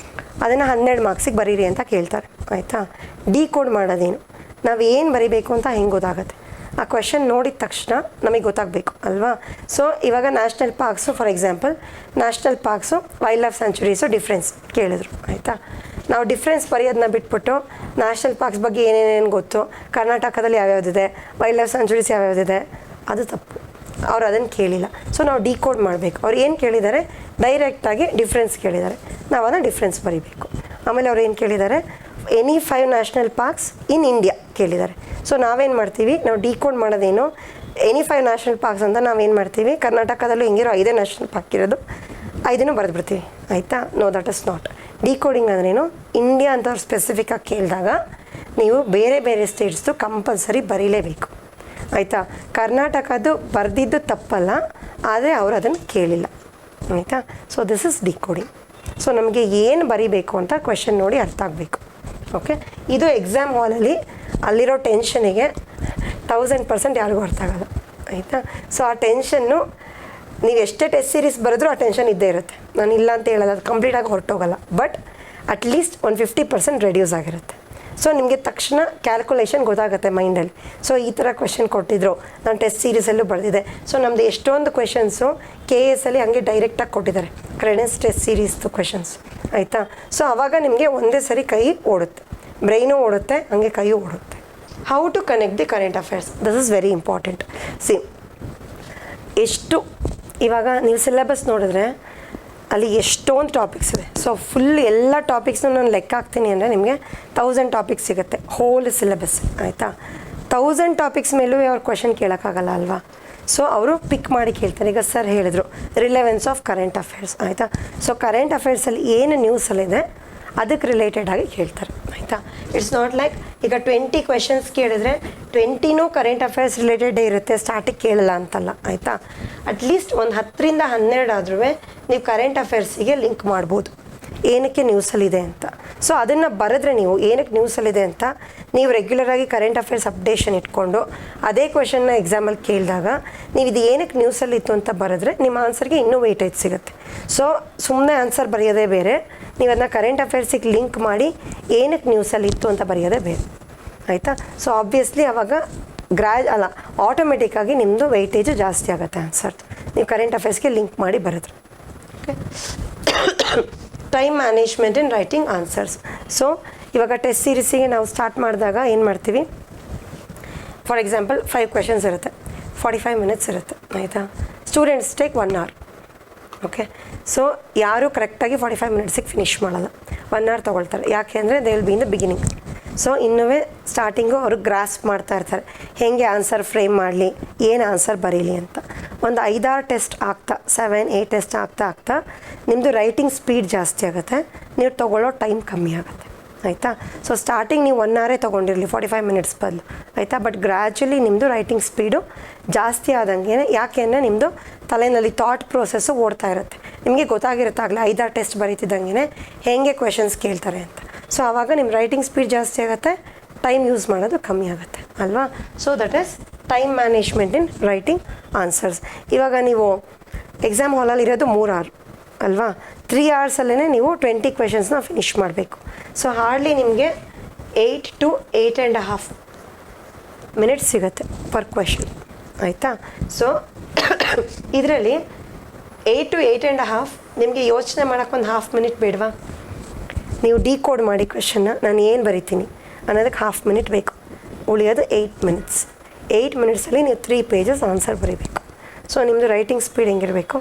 ಅದನ್ನು 12 ಮಾರ್ಕ್ಸಿಗೆ ಬರೀರಿ ಅಂತ ಕೇಳ್ತಾರೆ ಆಯಿತಾ. ಡಿಕೋಡ್ ಮಾಡೋದೇನು, ನಾವು ಏನು ಬರೀಬೇಕು ಅಂತ ಹೆಂಗೆ ಗೊತ್ತಾಗುತ್ತೆ, ಆ ಕ್ವೆಶನ್ ನೋಡಿದ ತಕ್ಷಣ ನಮಗೆ ಗೊತ್ತಾಗಬೇಕು ಅಲ್ವಾ. ಸೊ ಇವಾಗ national parks for example, national parks wild life sanctuaries difference ಕೇಳಿದ್ರು ಆಯಿತಾ. ನಾವು ಡಿಫ್ರೆನ್ಸ್ ಬರೆಯೋದನ್ನ ಬಿಟ್ಬಿಟ್ಟು ನ್ಯಾಷನಲ್ ಪಾರ್ಕ್ಸ್ ಬಗ್ಗೆ ಏನೇನೇನು ಗೊತ್ತು, ಕರ್ನಾಟಕದಲ್ಲಿ ಯಾವ್ಯಾವುದಿದೆ, ವೈಲ್ಡ್ ಲೈಫ್ ಸ್ಯಾಂಚುರೀಸ್ ಯಾವ್ಯಾವುದಿದೆ, ಅದು ತಪ್ಪು. ಅವ್ರು ಅದನ್ನು ಕೇಳಿಲ್ಲ. ಸೊ ನಾವು ಡಿಕೋಡ್ ಮಾಡಬೇಕು. ಅವ್ರು ಏನು ಕೇಳಿದ್ದಾರೆ, ಡೈರೆಕ್ಟಾಗಿ ಡಿಫ್ರೆನ್ಸ್ ಕೇಳಿದ್ದಾರೆ, ನಾವು ಅದನ್ನು ಡಿಫ್ರೆನ್ಸ್ ಬರೀಬೇಕು. ಆಮೇಲೆ ಅವ್ರು ಏನು ಕೇಳಿದ್ದಾರೆ, any 5 national parks in India ಕೇಳಿದ್ದಾರೆ. ಸೊ ನಾವೇನು ಮಾಡ್ತೀವಿ, ನಾವು ಡಿಕೋಡ್ ಮಾಡೋದೇನು, ಎನಿ 5 ನ್ಯಾಷನಲ್ ಪಾರ್ಕ್ಸ್ ಅಂತ ನಾವೇನು ಮಾಡ್ತೀವಿ, ಕರ್ನಾಟಕದಲ್ಲೂ ಹೆಂಗಿರೋ 5 ನ್ಯಾಷನಲ್ ಪಾರ್ಕ್ ಇರೋದು 5 ಬರೆದ್ಬಿಡ್ತೀವಿ ಆಯಿತಾ. No that is not decoding. ಅಂದ್ರೇನು, ಇಂಡಿಯಾ ಅಂತ ಅವ್ರು ಸ್ಪೆಸಿಫಿಕ್ಕಾಗಿ ಕೇಳಿದಾಗ ನೀವು ಬೇರೆ ಬೇರೆ ಸ್ಟೇಟ್ಸ್ದು ಕಂಪಲ್ಸರಿ ಬರೀಲೇಬೇಕು ಆಯಿತಾ. ಕರ್ನಾಟಕದ್ದು ಬರೆದಿದ್ದು ತಪ್ಪಲ್ಲ, ಆದರೆ ಅವರು ಅದನ್ನು ಕೇಳಿಲ್ಲ ಆಯಿತಾ. So this is decoding. So ನಮಗೆ ಏನು ಬರೀಬೇಕು ಅಂತ ಕ್ವೆಶನ್ ನೋಡಿ ಅರ್ಥ ಆಗಬೇಕು ಓಕೆ. ಇದು ಎಕ್ಸಾಮ್ ಹಾಲಲ್ಲಿ ಅಲ್ಲಿರೋ ಟೆನ್ಷನಿಗೆ 1000% ಯಾರಿಗೂ ಅರ್ಥ ಆಗಲ್ಲ ಆಯಿತಾ. ಸೊ ಆ ಟೆನ್ಷನ್ನು ನೀವು ಎಷ್ಟೇ ಟೆಸ್ಟ್ ಸೀರೀಸ್ ಬರೆದ್ರೂ ಆ ಟೆನ್ಷನ್ ಇದ್ದೇ ಇರುತ್ತೆ. ನಾನು ಇಲ್ಲ ಅಂತ ಹೇಳೋದು, ಅದು ಕಂಪ್ಲೀಟಾಗಿ ಹೊರಟೋಗಲ್ಲ, ಬಟ್ ಅಟ್ಲೀಸ್ಟ್ ಒಂದು 50% ರೆಡ್ಯೂಸ್ ಆಗಿರುತ್ತೆ. ಸೊ ನಿಮಗೆ ತಕ್ಷಣ ಕ್ಯಾಲ್ಕುಲೇಷನ್ ಗೊತ್ತಾಗುತ್ತೆ ಮೈಂಡಲ್ಲಿ. ಸೊ ಈ ಥರ ಕ್ವೆಶನ್ ಕೊಟ್ಟಿದ್ರು, ನಾನು ಟೆಸ್ಟ್ ಸೀರೀಸಲ್ಲೂ ಬರೆದಿದೆ. ಸೊ ನಮ್ಮದು ಎಷ್ಟೊಂದು ಕ್ವೆಶನ್ಸು KAS ಅಲ್ಲಿ ಹಂಗೆ ಡೈರೆಕ್ಟಾಗಿ ಕೊಟ್ಟಿದ್ದಾರೆ, ಕ್ರೆಡೆನ್ಸ್ ಟೆಸ್ಟ್ ಸೀರೀಸ್ದು ಕ್ವೆಶನ್ಸ್ ಆಯಿತಾ. ಸೊ ಆವಾಗ ನಿಮಗೆ ಒಂದೇ ಸರಿ ಕೈ ಓಡುತ್ತೆ, ಬ್ರೈನು ಓಡುತ್ತೆ, ಹಂಗೆ ಕೈಯೂ ಓಡುತ್ತೆ. How to connect the current affairs, this is very important. ಎಷ್ಟು ಇವಾಗ ನೀವು ಸಿಲೆಬಸ್ ನೋಡಿದ್ರೆ ಅಲ್ಲಿ ಎಷ್ಟೊಂದು ಟಾಪಿಕ್ಸ್ ಇದೆ. ಸೊ ಫುಲ್ ಎಲ್ಲ ಟಾಪಿಕ್ಸ್ನು ನಾನು ಲೆಕ್ಕ ಹಾಕ್ತೀನಿ ಅಂದರೆ ನಿಮಗೆ 1000 ಟಾಪಿಕ್ಸ್ ಸಿಗುತ್ತೆ ಹೋಲ್ ಸಿಲೆಬಸ್ ಆಯಿತಾ. 1000 ಟಾಪಿಕ್ಸ್ ಮೇಲೂ ಅವ್ರು ಕ್ವೆಶನ್ ಕೇಳೋಕ್ಕಾಗಲ್ಲ ಅಲ್ವಾ. ಸೊ ಅವರು ಪಿಕ್ ಮಾಡಿ ಕೇಳ್ತಾರೆ. ಈಗ ಸರ್ ಹೇಳಿದರು ರಿಲೆವೆನ್ಸ್ ಆಫ್ ಕರೆಂಟ್ ಅಫೇರ್ಸ್ ಆಯಿತಾ. ಸೊ ಕರೆಂಟ್ ಅಫೇರ್ಸಲ್ಲಿ ಏನು ನ್ಯೂಸಲ್ಲಿದೆ ಅದಕ್ಕೆ ರಿಲೇಟೆಡ್ ಆಗಿ ಕೇಳ್ತಾರೆ ಆಯಿತಾ. ಇಟ್ಸ್ ನಾಟ್ ಲೈಕ್ ಈಗ 20 ಕ್ವೆಶನ್ಸ್ ಕೇಳಿದ್ರೆ 20ನೂ ಕರೆಂಟ್ ಅಫೇರ್ಸ್ ರಿಲೇಟೆಡೇ ಇರುತ್ತೆ, ಸ್ಟಾಟಿಕ್ ಕೇಳಲ್ಲ ಅಂತಲ್ಲ, ಆಯಿತಾ. ಅಟ್ಲೀಸ್ಟ್ ಒಂದು 10ರಿಂದ 12 ಆದ್ರೂ ನೀವು ಕರೆಂಟ್ ಅಫೇರ್ಸಿಗೆ ಲಿಂಕ್ ಮಾಡ್ಬೋದು, ಏನಕ್ಕೆ ನ್ಯೂಸಲ್ಲಿದೆ ಅಂತ. ಸೊ ಅದನ್ನು ಬರೆದ್ರೆ ನೀವು ಏನಕ್ಕೆ ನ್ಯೂಸಲ್ಲಿದೆ ಅಂತ ನೀವು ರೆಗ್ಯುಲರಾಗಿ ಕರೆಂಟ್ ಅಫೇರ್ಸ್ ಅಪ್ಡೇಷನ್ ಇಟ್ಕೊಂಡು ಅದೇ ಕ್ವೆಶನ್ನ ಎಕ್ಸಾಮಲ್ಲಿ ಕೇಳಿದಾಗ ನೀವು ಇದು ಏನಕ್ಕೆ ನ್ಯೂಸಲ್ಲಿತ್ತು ಅಂತ ಬರೆದ್ರೆ ನಿಮ್ಮ ಆನ್ಸರ್ಗೆ ಇನ್ನೂ ವೆಯ್ಟೇಜ್ ಸಿಗುತ್ತೆ. ಸೊ ಸುಮ್ಮನೆ ಆನ್ಸರ್ ಬರೆಯೋದೇ ಬೇರೆ, ನೀವು ಅದನ್ನ ಕರೆಂಟ್ ಅಫೇರ್ಸಿಗೆ ಲಿಂಕ್ ಮಾಡಿ ಏನಕ್ಕೆ ನ್ಯೂಸಲ್ಲಿತ್ತು ಅಂತ ಬರೆಯೋದೇ ಬೇರೆ, ಆಯಿತಾ. ಸೊ ಆಬ್ವಿಯಸ್ಲಿ ಆವಾಗ ಆಟೋಮೆಟಿಕ್ಕಾಗಿ ನಿಮ್ಮದು ವೆಯ್ಟೇಜು ಜಾಸ್ತಿ ಆಗುತ್ತೆ ಆನ್ಸರ್ ನೀವು ಕರೆಂಟ್ ಅಫೇರ್ಸ್ಗೆ ಲಿಂಕ್ ಮಾಡಿ ಬರೆದ್ರೆ. Okay. Time management in writing answers. So ಇವಾಗ ಟೆಸ್ಟ್ ಸೀರೀಸಿಗೆ ನಾವು ಸ್ಟಾರ್ಟ್ ಮಾಡಿದಾಗ ಏನು ಮಾಡ್ತೀವಿ, ಫಾರ್ ಎಕ್ಸಾಂಪಲ್ 5 ಕ್ವೆಶನ್ಸ್ ಇರುತ್ತೆ, 45 ಮಿನಿಟ್ಸ್ ಇರುತ್ತೆ, ಆಯಿತಾ. Students take 1 hour. Okay. So ಯಾರೂ ಕರೆಕ್ಟಾಗಿ 45 ಮಿನಿಟ್ಸಿಗೆ ಫಿನಿಷ್ ಮಾಡಲ್ಲ, 1 hour ತೊಗೊಳ್ತಾರೆ. ಯಾಕೆ ಅಂದರೆ they will be in the beginning. So ಇನ್ನೂ ಸ್ಟಾರ್ಟಿಂಗು ಅವರು ಗ್ರಾಸ್ಪ್ ಮಾಡ್ತಾ ಇರ್ತಾರೆ, ಹೇಗೆ ಆನ್ಸರ್ ಫ್ರೇಮ್ ಮಾಡಲಿ, ಏನು ಆನ್ಸರ್ ಬರೀಲಿ ಅಂತ. ಒಂದು 5-6 ಟೆಸ್ಟ್ ಆಗ್ತಾ 7-8 ಟೆಸ್ಟ್ ಆಗ್ತಾ ನಿಮ್ಮದು ರೈಟಿಂಗ್ ಸ್ಪೀಡ್ ಜಾಸ್ತಿ ಆಗುತ್ತೆ, ನೀವು ತೊಗೊಳ್ಳೋ ಟೈಮ್ ಕಮ್ಮಿ ಆಗುತ್ತೆ, ಆಯಿತಾ. ಸೊ ಸ್ಟಾರ್ಟಿಂಗ್ ನೀವು 1 hour ತೊಗೊಂಡಿರಲಿ 45 ಮಿನಿಟ್ಸ್ ಬದಲು, ಆಯಿತಾ. ಬಟ್ ಗ್ರ್ಯಾಜುಲಿ ನಿಮ್ಮದು ರೈಟಿಂಗ್ ಸ್ಪೀಡು ಜಾಸ್ತಿ ಆದಂಗೆ, ಯಾಕೆ ಅಂದರೆ ನಿಮ್ಮದು ತಲೆಯಲ್ಲಿ ಥಾಟ್ ಪ್ರೋಸೆಸ್ಸು ಓಡ್ತಾ ಇರುತ್ತೆ, ನಿಮಗೆ ಗೊತ್ತಾಗಿರುತ್ತೆ ಆಗಲೇ 5-6 ಟೆಸ್ಟ್ ಬರೀತಿದ್ದಂಗೆ ಹೇಗೆ ಕ್ವೆಶನ್ಸ್ ಕೇಳ್ತಾರೆ ಅಂತ. ಸೊ ಆವಾಗ ನಿಮ್ಮ ರೈಟಿಂಗ್ ಸ್ಪೀಡ್ ಜಾಸ್ತಿ ಆಗುತ್ತೆ, ಟೈಮ್ ಯೂಸ್ ಮಾಡೋದು ಕಮ್ಮಿ ಆಗುತ್ತೆ ಅಲ್ವಾ. So that is time management in writing answers. ಇವಾಗ ನೀವು ಎಕ್ಸಾಮ್ ಹಾಲಲ್ಲಿ ಇರೋದು 3 hour ಅಲ್ವಾ, 3 hours ನೀವು 20 ಕ್ವೆಶನ್ಸ್ನ ಫಿನಿಷ್ ಮಾಡಬೇಕು. ಸೊ ಹಾರ್ಡ್ಲಿ ನಿಮಗೆ 8 to 8.5 ಮಿನಿಟ್ಸ್ ಸಿಗುತ್ತೆ ಪರ್ ಕ್ವೆಶನ್, ಆಯಿತಾ. ಸೊ ಇದರಲ್ಲಿ 8 to 8.5 ನಿಮಗೆ ಯೋಚನೆ ಮಾಡೋಕ್ಕೊಂದು 1/2 minute ಬೇಡವಾ, ನೀವು ಡಿಕೋಡ್ ಮಾಡಿ ಕ್ವೆಶನ್ನ ನಾನು ಏನು ಬರಿತೀನಿ ಅನ್ನೋದಕ್ಕೆ 1/2 minute ಬೇಕು, ಉಳಿಯೋದು 8 minutes. 8 minutesಲ್ಲಿ ನೀವು 3 pages ಆನ್ಸರ್ ಬರೀಬೇಕು. ಸೊ ನಿಮ್ಮದು ರೈಟಿಂಗ್ ಸ್ಪೀಡ್ ಹೆಂಗಿರಬೇಕು,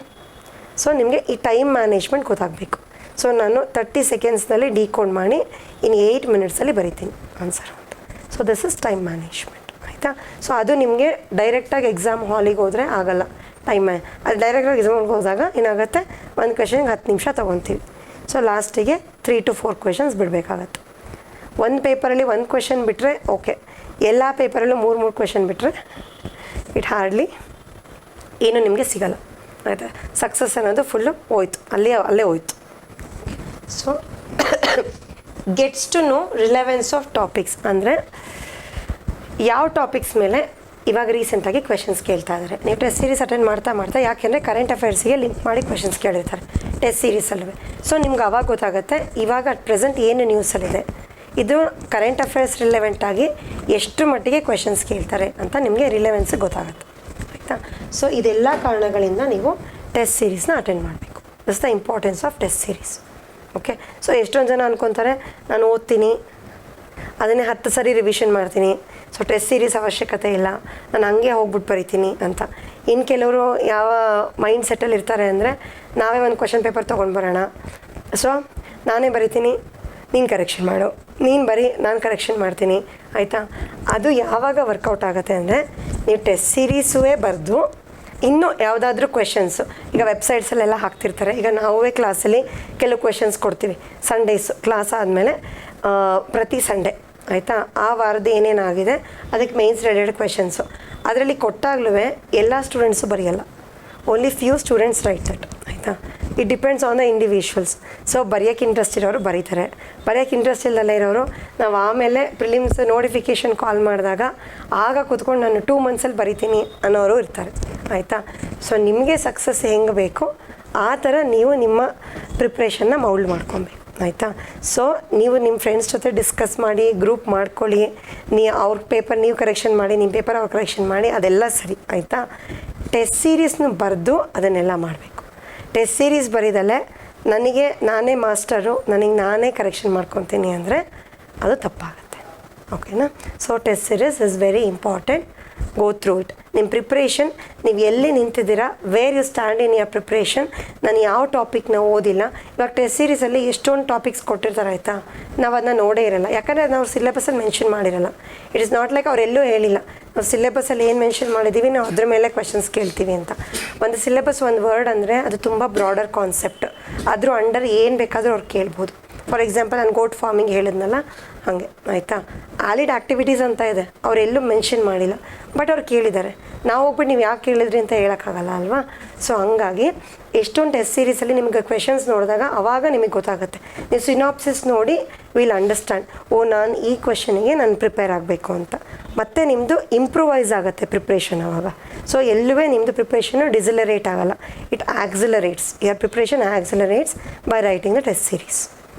ಸೊ ನಿಮಗೆ ಈ ಟೈಮ್ ಮ್ಯಾನೇಜ್ಮೆಂಟ್ ಗೊತ್ತಾಗಬೇಕು. ಸೊ ನಾನು 30 ಸೆಕೆಂಡ್ಸ್ನಲ್ಲಿ ಡಿಕೋಡ್ ಮಾಡಿ ಇನ್ನು 8 minutesಲ್ಲಿ ಬರಿತೀನಿ ಆನ್ಸರ್ ಅಂತ. So this is time management, ಆಯಿತಾ. ಸೊ ಅದು ನಿಮಗೆ ಡೈರೆಕ್ಟಾಗಿ ಎಕ್ಸಾಮ್ ಹಾಲಿಗೆ ಹೋದರೆ ಆಗಲ್ಲ, ಅದು ಡೈರೆಕ್ಟಾಗಿ ಎಕ್ಸಾಮ್ಗೆ ಹೋದಾಗ ಏನಾಗುತ್ತೆ, ಒಂದು ಕ್ವೆಶನ್ಗೆ 10 ನಿಮಿಷ ತೊಗೊತೀವಿ. ಸೊ ಲಾಸ್ಟಿಗೆ 3 to 4 ಕ್ವೆಶನ್ಸ್ ಬಿಡಬೇಕಾಗತ್ತೆ. ಒಂದು ಪೇಪರಲ್ಲಿ 1 ಕ್ವೆಶನ್ ಬಿಟ್ಟರೆ ಓಕೆ, ಎಲ್ಲ ಪೇಪರಲ್ಲೂ 3 ಕ್ವೆಶನ್ ಬಿಟ್ಟರೆ ಇಟ್ ಹಾರ್ಡ್ಲಿ ಏನೂ ನಿಮಗೆ ಸಿಗಲ್ಲ, ಆಯಿತಾ. ಸಕ್ಸಸ್ ಅನ್ನೋದು ಫುಲ್ಲು ಹೋಯ್ತು, ಅಲ್ಲೇ ಹೋಯ್ತು. So gets to know relevance of topics ಅಂದರೆ ಯಾವ ಟಾಪಿಕ್ಸ್ ಮೇಲೆ ಇವಾಗ ರೀಸೆಂಟಾಗಿ ಕ್ವೆಶನ್ಸ್ ಕೇಳ್ತಾ ಇದ್ದಾರೆ. ನೀವು ಟೆಸ್ಟ್ ಸೀರೀಸ್ ಅಟೆಂಡ್ ಮಾಡ್ತಾ ಯಾಕೆಂದರೆ ಕರೆಂಟ್ ಅಫೇರ್ಸಿಗೆ ಲಿಂಕ್ ಮಾಡಿ ಕ್ವೆಶನ್ಸ್ ಕೇಳಿರ್ತಾರೆ ಟೆಸ್ಟ್ ಸೀರೀಸಲ್ಲೂ. ಸೊ ನಿಮ್ಗೆ ಅವಾಗ ಗೊತ್ತಾಗುತ್ತೆ ಇವಾಗ ಅಟ್ ಪ್ರೆಸೆಂಟ್ ಏನು ನ್ಯೂಸಲ್ಲಿದೆ, ಇದು ಕರೆಂಟ್ ಅಫೇರ್ಸ್ ರಿಲೆವೆಂಟಾಗಿ ಎಷ್ಟು ಮಟ್ಟಿಗೆ ಕ್ವೆಶನ್ಸ್ ಕೇಳ್ತಾರೆ ಅಂತ ನಿಮಗೆ ರಿಲೆವೆನ್ಸ್ ಗೊತ್ತಾಗುತ್ತೆ, ಆಯಿತಾ. ಸೊ ಇದೆಲ್ಲ ಕಾರಣಗಳಿಂದ ನೀವು ಟೆಸ್ಟ್ ಸೀರೀಸ್ನ ಅಟೆಂಡ್ ಮಾಡಬೇಕು. This the importance of test series. Okay. So ಎಷ್ಟೊಂದು ಜನ ಅಂದ್ಕೊತಾರೆ ನಾನು ಓದ್ತೀನಿ ಅದನ್ನೇ 10 ಸರಿ ರಿವಿಷನ್ ಮಾಡ್ತೀನಿ, ಸೊ ಟೆಸ್ಟ್ ಸೀರೀಸ್ ಅವಶ್ಯಕತೆ ಇಲ್ಲ, ನಾನು ಹಂಗೆ ಹೋಗ್ಬಿಟ್ಟು ಬರಿತೀನಿ ಅಂತ. ಇನ್ನು ಕೆಲವರು ಯಾವ ಮೈಂಡ್ ಸೆಟ್ಟಲ್ಲಿ ಇರ್ತಾರೆ ಅಂದರೆ ನಾವೇ ಒಂದು ಕ್ವೆಶನ್ ಪೇಪರ್ ತೊಗೊಂಡು ಬರೋಣ, ಸೊ ನಾನೇ ಬರಿತೀನಿ ನೀನು ಕರೆಕ್ಷನ್ ಮಾಡು, ನೀನು ಬರೀ ನಾನು ಕರೆಕ್ಷನ್ ಮಾಡ್ತೀನಿ, ಆಯಿತಾ. ಅದು ಯಾವಾಗ ವರ್ಕೌಟ್ ಆಗುತ್ತೆ ಅಂದರೆ ನೀವು ಟೆಸ್ಟ್ ಸೀರೀಸುವೇ ಬರೆದು ಇನ್ನೂ ಯಾವುದಾದ್ರೂ ಕ್ವೆಶನ್ಸು ಈಗ ವೆಬ್ಸೈಟ್ಸಲ್ಲೆಲ್ಲ ಹಾಕ್ತಿರ್ತಾರೆ. ಈಗ ನಾವೇ ಕ್ಲಾಸಲ್ಲಿ ಕೆಲವು ಕ್ವೆಶನ್ಸ್ ಕೊಡ್ತೀವಿ ಸಂಡೇಸು ಕ್ಲಾಸ್ ಆದಮೇಲೆ ಪ್ರತಿ ಸಂಡೇ, ಆಯಿತಾ. ಆ ವಾರದ ಏನೇನಾಗಿದೆ ಅದಕ್ಕೆ ಮೇನ್ಸ್ ರಿಲೇಟೆಡ್ ಕ್ವೆಶನ್ಸು ಅದರಲ್ಲಿ ಕೊಟ್ಟಾಗ್ಲೂ ಎಲ್ಲ ಸ್ಟೂಡೆಂಟ್ಸು ಬರೆಯಲ್ಲ, only few students write that, ಆಯಿತಾ. It depends on the individuals. So ಬರೆಯೋಕ್ಕೆ ಇಂಟ್ರೆಸ್ಟ್ ಇರೋರು ಬರೀತಾರೆ, ಬರೆಯೋಕ್ಕೆ ಇಂಟ್ರೆಸ್ಟ್ ಇಲ್ಲದಲ್ಲೇ ಇರೋರು ನಾವು ಆಮೇಲೆ ಪ್ರಿಲಿಮ್ಸ್ ನೋಟಿಫಿಕೇಷನ್ ಕಾಲ್ ಮಾಡಿದಾಗ ಆಗ ಕೂತ್ಕೊಂಡು ನಾನು 2 monthsಲ್ಲಿ ಬರಿತೀನಿ ಅನ್ನೋರು ಇರ್ತಾರೆ, ಆಯಿತಾ. ಸೊ ನಿಮಗೆ ಸಕ್ಸಸ್ ಹೆಂಗೆ ಬೇಕು ಆ ಥರ ನೀವು ನಿಮ್ಮ ಪ್ರಿಪ್ರೇಷನ್ನ ಮೌಲ್ಡ್ ಮಾಡ್ಕೊಬೇಕು, ಆಯಿತಾ. ಸೊ ನೀವು ನಿಮ್ಮ ಫ್ರೆಂಡ್ಸ್ ಜೊತೆ ಡಿಸ್ಕಸ್ ಮಾಡಿ ಗ್ರೂಪ್ ಮಾಡ್ಕೊಳ್ಳಿ, ಅವ್ರ ಪೇಪರ್ ನೀವು ಕರೆಕ್ಷನ್ ಮಾಡಿ, ನಿಮ್ಮ ಪೇಪರ್ ಅವ್ರು ಕರೆಕ್ಷನ್ ಮಾಡಿ, ಅದೆಲ್ಲ ಸರಿ, ಆಯಿತಾ. ಟೆಸ್ಟ್ ಸೀರೀಸ್ನ ಬರೆದು ಅದನ್ನೆಲ್ಲ ಮಾಡಬೇಕು. ಟೆಸ್ಟ್ ಸೀರೀಸ್ ಬರೀದಲ್ಲೇ ನಾನೇ ಮಾಸ್ಟರು, ನಾನೇ ಕರೆಕ್ಷನ್ ಮಾಡ್ಕೊತೀನಿ ಅಂದರೆ ಅದು ತಪ್ಪಾಗುತ್ತೆ, ಓಕೆನಾ. So test series is very important, go through it. ನಿಮ್ಮ ಪ್ರಿಪ್ರೇಷನ್ ನೀವು ಎಲ್ಲಿ ನಿಂತಿದ್ದೀರಾ, where you stand in your preparation. ನಾನು ಯಾವ ಟಾಪಿಕ್ನ ಓದಿಲ್ಲ, ಇವಾಗ ಟೆಸ್ಟ್ ಸೀರೀಸಲ್ಲಿ ಎಷ್ಟೊಂದು ಟಾಪಿಕ್ಸ್ ಕೊಟ್ಟಿರ್ತಾರೆ, ಆಯಿತಾ. ನಾವು ಅದನ್ನ ನೋಡೇ ಇರಲ್ಲ, ಯಾಕಂದರೆ ನಾವು ಸಿಲೆಬಸಲ್ಲಿ ಮೆನ್ಷನ್ ಮಾಡಿರಲ್ಲ. ಇಟ್ ಇಸ್ ನಾಟ್ ಲೈಕ್ ಅವರೆಲ್ಲೂ ಹೇಳಿಲ್ಲ ನಾವು ಸಿಲೆಬಸಲ್ಲಿ ಏನು ಮೆನ್ಷನ್ ಮಾಡಿದ್ದೀವಿ ನಾವು ಅದ್ರ ಮೇಲೆ ಕ್ವೆಶನ್ಸ್ ಕೇಳ್ತೀವಿ ಅಂತ. ಒಂದು ಸಿಲೆಬಸ್ ಒಂದು ವರ್ಡ್ ಅಂದರೆ ಅದು ತುಂಬ ಬ್ರಾಡರ್ ಕಾನ್ಸೆಪ್ಟ್, ಅದ್ರ ಅಂಡರ್ ಏನು ಬೇಕಾದರೂ ಅವ್ರು ಕೇಳ್ಬೋದು, ಫಾರ್ ಎಕ್ಸಾಂಪಲ್ ನಾನು ಗೋಟ್ ಫಾರ್ಮಿಂಗ್ ಹೇಳಿದ್ನಲ್ಲ ಹಾಗೆ ಆಯಿತಾ. ಆಲಿಡ್ ಆ್ಯಕ್ಟಿವಿಟೀಸ್ ಅಂತ ಇದೆ, ಅವರೆಲ್ಲೂ ಮೆನ್ಷನ್ ಮಾಡಿಲ್ಲ, ಬಟ್ ಅವ್ರು ಕೇಳಿದ್ದಾರೆ. ನಾವು ಹೋಗ್ಬಿಟ್ಟು ನೀವು ಯಾಕೆ ಕೇಳಿದ್ರಿ ಅಂತ ಹೇಳೋಕ್ಕಾಗಲ್ಲ ಅಲ್ವಾ. ಸೊ ಹಂಗಾಗಿ ಎಷ್ಟೊಂದು ಟೆಸ್ಟ್ ಸೀರೀಸಲ್ಲಿ ನಿಮಗೆ ಕ್ವೆಶನ್ಸ್ ನೋಡಿದಾಗ ಆವಾಗ ನಿಮಗೆ ಗೊತ್ತಾಗುತ್ತೆ. ನೀವು ಸಿನಾಪ್ಸಿಸ್ ನೋಡಿ ವಿಲ್ ಅಂಡರ್ಸ್ಟ್ಯಾಂಡ್, ಓ ನಾನು ಈ ಕ್ವೆಶನಿಗೆ ನಾನು ಪ್ರಿಪೇರ್ ಆಗಬೇಕು ಅಂತ. ಮತ್ತು ನಿಮ್ಮದು ಇಂಪ್ರೂವೈಸ್ ಆಗುತ್ತೆ ಪ್ರಿಪ್ರೇಷನ್ ಆವಾಗ. ಸೊ ಎಲ್ಲವೇ ನಿಮ್ಮದು ಪ್ರಿಪ್ರೇಷನು ಡಿಸಿಲರೇಟ್ ಆಗಲ್ಲ, it accelerates, your preparation accelerates by writing the test series.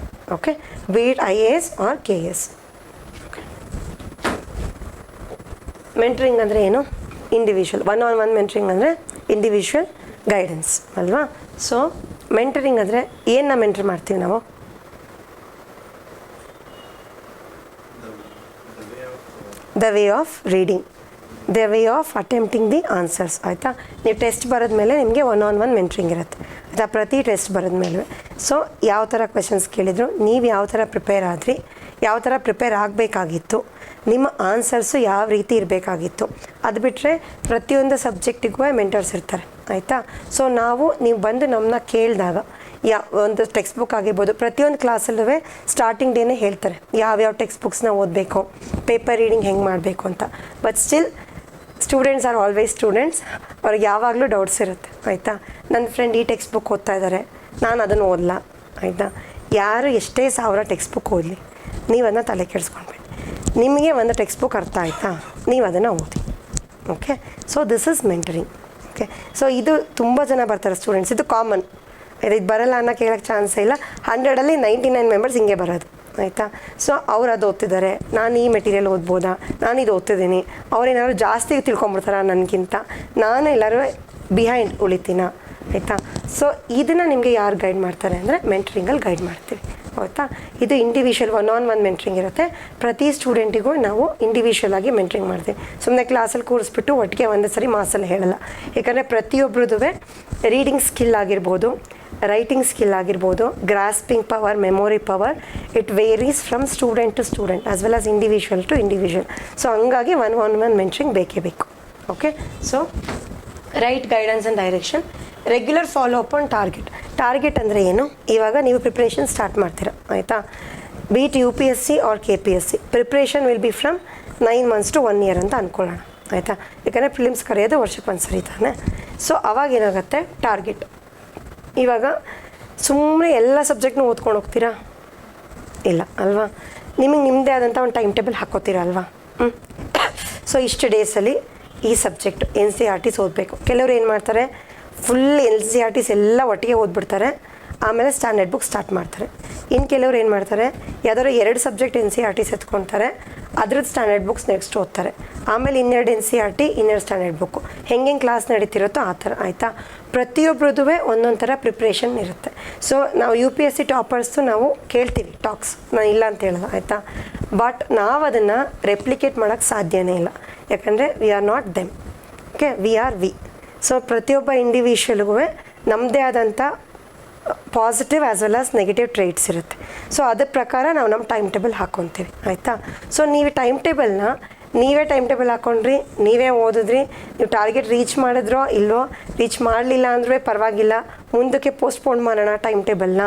Okay, be it IAS or KAS. Mentoring ಅಂದರೆ ಏನು? ಇಂಡಿವಿಜುವಲ್, 1-on-1 ಮೆಂಟ್ರಿಂಗ್ ಅಂದರೆ ಇಂಡಿವಿಜುವಲ್ ಗೈಡೆನ್ಸ್ ಅಲ್ವಾ. ಸೊ ಮೆಂಟರಿಂಗ್ ಅಂದರೆ ಏನನ್ನ ಮೆಂಟರ್ ಮಾಡ್ತೀವಿ ನಾವು? The way of reading, the way of attempting the answers ಆಯಿತಾ. ನೀವು ಟೆಸ್ಟ್ ಬರೆದ್ಮೇಲೆ ನಿಮಗೆ 1-on-1 ಮೆಂಟ್ರಿಂಗ್ ಇರುತ್ತೆ ಆಯಿತಾ, ಪ್ರತಿ ಟೆಸ್ಟ್ ಬರೆದ್ಮೇಲೆ. ಸೊ ಯಾವ ಥರ ಕ್ವೆಶನ್ಸ್ ಕೇಳಿದ್ರು, ನೀವು ಯಾವ ಥರ ಪ್ರಿಪೇರ್ ಆದ್ರಿ, ಯಾವ ಥರ ಪ್ರಿಪೇರ್ ಆಗಬೇಕಾಗಿತ್ತು, ನಿಮ್ಮ ಆನ್ಸರ್ಸು ಯಾವ ರೀತಿ ಇರಬೇಕಾಗಿತ್ತು, ಅದು ಬಿಟ್ಟರೆ ಪ್ರತಿಯೊಂದು ಸಬ್ಜೆಕ್ಟಿಗೂ ಮೆಂಟರ್ಸ್ ಇರ್ತಾರೆ ಆಯಿತಾ. ಸೊ ನೀವು ಬಂದು ನಮ್ಮನ್ನ ಕೇಳಿದಾಗ ಒಂದು ಟೆಕ್ಸ್ಟ್ ಬುಕ್ ಆಗಿರ್ಬೋದು, ಪ್ರತಿಯೊಂದು ಕ್ಲಾಸಲ್ಲೂ ಸ್ಟಾರ್ಟಿಂಗ್ ಡೇನೇ ಹೇಳ್ತಾರೆ ಯಾವ್ಯಾವ ಟೆಕ್ಸ್ಟ್ ಬುಕ್ಸ್ನ ಓದಬೇಕು, ಪೇಪರ್ ರೀಡಿಂಗ್ ಹೆಂಗೆ ಮಾಡಬೇಕು ಅಂತ. But still students are always students, ಅವ್ರಿಗೆ ಯಾವಾಗಲೂ ಡೌಟ್ಸ್ ಇರುತ್ತೆ ಆಯಿತಾ. ನನ್ನ ಫ್ರೆಂಡ್ ಈ ಟೆಕ್ಸ್ಟ್ ಬುಕ್ ಓದ್ತಾ ಇದ್ದಾರೆ, ನಾನು ಅದನ್ನು ಓದಲ್ಲ ಆಯಿತಾ. ಯಾರು ಎಷ್ಟೇ 1000 ಟೆಕ್ಸ್ಟ್ ಬುಕ್ ಓದಲಿ, ನೀವು ಅದನ್ನ ತಲೆ ಕೆಡಿಸ್ಕೊಳ್ಬೇಡಿ. ನಿಮಗೆ ಒಂದು ಟೆಕ್ಸ್ಟ್ ಬುಕ್ ಅರ್ಥ ಆಯಿತಾ, ನೀವು ಅದನ್ನು ಓದಿ. Okay, so this is mentoring. Okay, so ಇದು ತುಂಬ ಜನ ಬರ್ತಾರೆ ಸ್ಟೂಡೆಂಟ್ಸ್, ಇದು ಕಾಮನ್. ಇದು ಬರಲ್ಲ ಅನ್ನೋ ಕೇಳೋಕ್ಕೆ ಚಾನ್ಸೇ ಇಲ್ಲ. 100ರಲ್ಲಿ 99 ಮೆಂಬರ್ಸ್ ಹಿಂಗೆ ಬರೋದು ಆಯಿತಾ. ಸೊ ಅವ್ರು ಅದು ಓದ್ತಿದ್ದಾರೆ, ನಾನು ಈ ಮೆಟೀರಿಯಲ್ ಓದ್ಬೋದಾ, ನಾನು ಇದು ಓದ್ತಿದ್ದೀನಿ, ಅವ್ರೇನಾದ್ರು ಜಾಸ್ತಿ ತಿಳ್ಕೊಂಬಿಡ್ತಾರ ನನಗಿಂತ, ನಾನು ಎಲ್ಲರೂ ಬಿಹೈಂಡ್ ಉಳಿತೀನ ಆಯಿತಾ. ಸೊ ಇದನ್ನು ನಿಮಗೆ ಯಾರು ಗೈಡ್ ಮಾಡ್ತಾರೆ ಅಂದರೆ ಮೆಂಟರಿಂಗಲ್ಲಿ ಗೈಡ್ ಮಾಡ್ತೀವಿ ಆಯಿತಾ. ಇದು ಇಂಡಿವಿಜುವಲ್ 1-on-1 ಮೆಂಟ್ರಿಂಗ್ ಇರುತ್ತೆ. ಪ್ರತಿ ಸ್ಟೂಡೆಂಟಿಗೂ ನಾವು ಇಂಡಿವಿಜುವಲ್ ಆಗಿ ಮೆಂಟ್ರಿಂಗ್ ಮಾಡ್ತೀವಿ. ಸುಮ್ಮನೆ ಕ್ಲಾಸಲ್ಲಿ ಕೂರಿಸ್ಬಿಟ್ಟು ಒಟ್ಟಿಗೆ ಒಂದೇ ಸರಿ ಮಾಸಲ್ಲಿ ಹೇಳಲ್ಲ. ಯಾಕಂದರೆ ಪ್ರತಿಯೊಬ್ಬರದ್ದು ರೀಡಿಂಗ್ ಸ್ಕಿಲ್ ಆಗಿರ್ಬೋದು, ರೈಟಿಂಗ್ ಸ್ಕಿಲ್ ಆಗಿರ್ಬೋದು, grasping power, memory power, it varies from student to student as well as individual to individual. So ಹಂಗಾಗಿ 1-on-1 ಮೆಂಟ್ರಿಂಗ್ ಬೇಕೇ ಬೇಕು. Okay, so right guidance and direction, regular follow up on target. Target ಅಂದರೆ ಏನು? ಇವಾಗ ನೀವು preparation start ಮಾಡ್ತೀರಾ ಆಯಿತಾ. Be it UPSC or KPSC, preparation will be from 9 months to 1 year ಅಂತ ಅಂದ್ಕೊಳ್ಳೋಣ ಆಯಿತಾ. ಯಾಕಂದರೆ ಪ್ರಿಲಿಮ್ಸ್ ಕರೆಯೋದು ವರ್ಷಕ್ಕೆ ಒಂದು ಸರಿ ತಾನೆ. ಸೊ ಅವಾಗ ಏನಾಗುತ್ತೆ ಟಾರ್ಗೆಟ್. ಇವಾಗ ಸುಮ್ಮನೆ ಎಲ್ಲ ಸಬ್ಜೆಕ್ಟ್ನೂ ಓದ್ಕೊಂಡು ಹೋಗ್ತೀರಾ? ಇಲ್ಲ ಅಲ್ವಾ. ನಿಮಗೆ ನಿಮ್ಮದೇ ಆದಂಥ ಒಂದು ಟೈಮ್ ಟೇಬಲ್ ಹಾಕ್ಕೋತೀರಾ ಅಲ್ವಾ. ಸೊ ಇಷ್ಟು ಡೇಸಲ್ಲಿ ಈ ಸಬ್ಜೆಕ್ಟ್ NCERTs ಓದಬೇಕು. ಕೆಲವರು ಏನು ಮಾಡ್ತಾರೆ, ಫುಲ್ NCERTs ಎಲ್ಲ ಒಟ್ಟಿಗೆ ಓದ್ಬಿಡ್ತಾರೆ, ಆಮೇಲೆ ಸ್ಟ್ಯಾಂಡರ್ಡ್ ಬುಕ್ ಸ್ಟಾರ್ಟ್ ಮಾಡ್ತಾರೆ. ಇನ್ನು ಕೆಲವ್ರು ಏನು ಮಾಡ್ತಾರೆ, ಯಾವ್ದಾದ್ರು 2 ಸಬ್ಜೆಕ್ಟ್ NCERTs ಎತ್ಕೊಳ್ತಾರೆ, ಅದ್ರದ್ದು ಸ್ಟ್ಯಾಂಡರ್ಡ್ ಬುಕ್ಸ್ ನೆಕ್ಸ್ಟ್ ಓದ್ತಾರೆ, ಆಮೇಲೆ 2 NCERT, 2 ಸ್ಟ್ಯಾಂಡರ್ಡ್ ಬುಕ್ಕು, ಹೆಂಗೆ ಕ್ಲಾಸ್ ನಡೀತಿರುತ್ತೋ ಆ ಥರ ಆಯಿತಾ. ಪ್ರತಿಯೊಬ್ಬರದ್ದು ಒಂದೊಂದು ಥರ ಪ್ರಿಪ್ರೇಷನ್ ಇರುತ್ತೆ. ಸೊ ನಾವು UPSC ಟಾಪರ್ಸ್ದು ನಾವು ಕೇಳ್ತೀವಿ ಟಾಕ್ಸ್, ನಾನು ಇಲ್ಲ ಅಂತ ಹೇಳೋದು ಆಯಿತಾ. ಬಟ್ ನಾವು ಅದನ್ನು ರೆಪ್ಲಿಕೇಟ್ ಮಾಡೋಕ್ಕೆ ಸಾಧ್ಯನೇ ಇಲ್ಲ, ಯಾಕಂದರೆ we are not them. Okay, we are we. So ಪ್ರತಿಯೊಬ್ಬ ಇಂಡಿವಿಜುವಲ್ಗೂ ನಮ್ಮದೇ ಆದಂಥ positive as well as negative traits ಇರುತ್ತೆ. ಸೊ ಅದ್ರ ಪ್ರಕಾರ ನಾವು ನಮ್ಮ ಟೈಮ್ ಟೇಬಲ್ ಹಾಕ್ಕೊತೀವಿ ಆಯಿತಾ. ಸೊ ನೀವು ಟೈಮ್ ಟೇಬಲ್ನ ನೀವೇ ಟೈಮ್ ಟೇಬಲ್ ಹಾಕ್ಕೊಂಡ್ರಿ, ನೀವೇ ಓದಿದ್ರಿ, ನೀವು ಟಾರ್ಗೆಟ್ ರೀಚ್ ಮಾಡಿದ್ರೋ ಇಲ್ವೋ, ರೀಚ್ ಮಾಡಲಿಲ್ಲ ಅಂದರೆ ಪರವಾಗಿಲ್ಲ, ಮುಂದಕ್ಕೆ ಪೋಸ್ಟ್ಪೋನ್ ಮಾಡೋಣ ಟೈಮ್ ಟೇಬಲ್ನ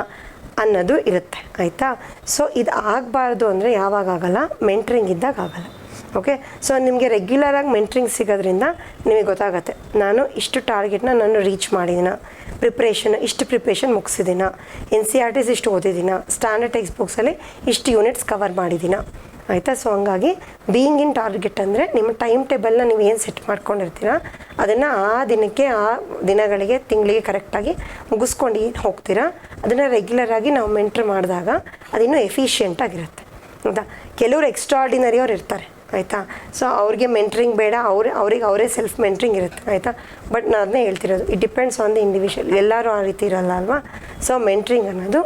ಅನ್ನೋದು ಇರುತ್ತೆ ಆಯಿತಾ. ಸೊ ಇದು ಆಗಬಾರ್ದು ಅಂದರೆ ಯಾವಾಗ ಆಗಲ್ಲ, ಮೆಂಟ್ರಿಂಗ್ ಇದ್ದಾಗ ಆಗಲ್ಲ. ಓಕೆ, ಸೊ ನಿಮಗೆ ರೆಗ್ಯುಲರಾಗಿ ಮೆಂಟ್ರಿಂಗ್ ಸಿಗೋದ್ರಿಂದ ನಿಮಗೆ ಗೊತ್ತಾಗುತ್ತೆ, ನಾನು ಇಷ್ಟು ಟಾರ್ಗೆಟ್ನ ನಾನು ರೀಚ್ ಮಾಡಿದ್ದೀನ, ಇಷ್ಟು ಪ್ರಿಪ್ರೇಷನ್ ಮುಗಿಸಿದ್ದೀನ, NCERTs ಇಷ್ಟು ಓದಿದ್ದೀನ, ಸ್ಟ್ಯಾಂಡರ್ಡ್ ಟೆಕ್ಸ್ಟ್ ಬುಕ್ಸಲ್ಲಿ ಇಷ್ಟು ಯೂನಿಟ್ಸ್ ಕವರ್ ಮಾಡಿದ್ದೀನ ಆಯಿತಾ. ಸೊ ಹಂಗಾಗಿ ಬೀಯಿಂಗ್ ಇನ್ ಟಾರ್ಗೆಟ್ ಅಂದರೆ ನಿಮ್ಮ ಟೈಮ್ ಟೇಬಲ್ನ ನೀವು ಏನು ಸೆಟ್ ಮಾಡ್ಕೊಂಡಿರ್ತೀರ ಅದನ್ನು ಆ ದಿನಕ್ಕೆ, ಆ ದಿನಗಳಿಗೆ, ತಿಂಗಳಿಗೆ ಕರೆಕ್ಟಾಗಿ ಮುಗಿಸ್ಕೊಂಡು ಏನು ಹೋಗ್ತೀರಾ ಅದನ್ನು ರೆಗ್ಯುಲರಾಗಿ ನಾವು ಮೆಂಟ್ರ್ ಮಾಡಿದಾಗ ಅದಿನ್ನೂ ಎಫಿಷಿಯೆಂಟಾಗಿರುತ್ತೆ ಹೌದಾ. ಕೆಲವರು ಎಕ್ಸ್ಟ್ರಾರ್ಡಿನರಿ ಅವ್ರು ಇರ್ತಾರೆ ಆಯಿತಾ. ಸೊ ಅವ್ರಿಗೆ ಮೆಂಟ್ರಿಂಗ್ ಬೇಡ, ಅವ್ರಿಗೆ ಅವರೇ ಸೆಲ್ಫ್ ಮೆಂಟ್ರಿಂಗ್ ಇರುತ್ತೆ ಆಯಿತಾ. ಬಟ್ ನಾನು ಅದನ್ನೇ ಹೇಳ್ತಿರೋದು, it depends on the individual. ಎಲ್ಲರೂ ಆ ರೀತಿ ಇರಲ್ಲ ಅಲ್ವಾ. ಸೊ ಮೆಂಟ್ರಿಂಗ್ ಅನ್ನೋದು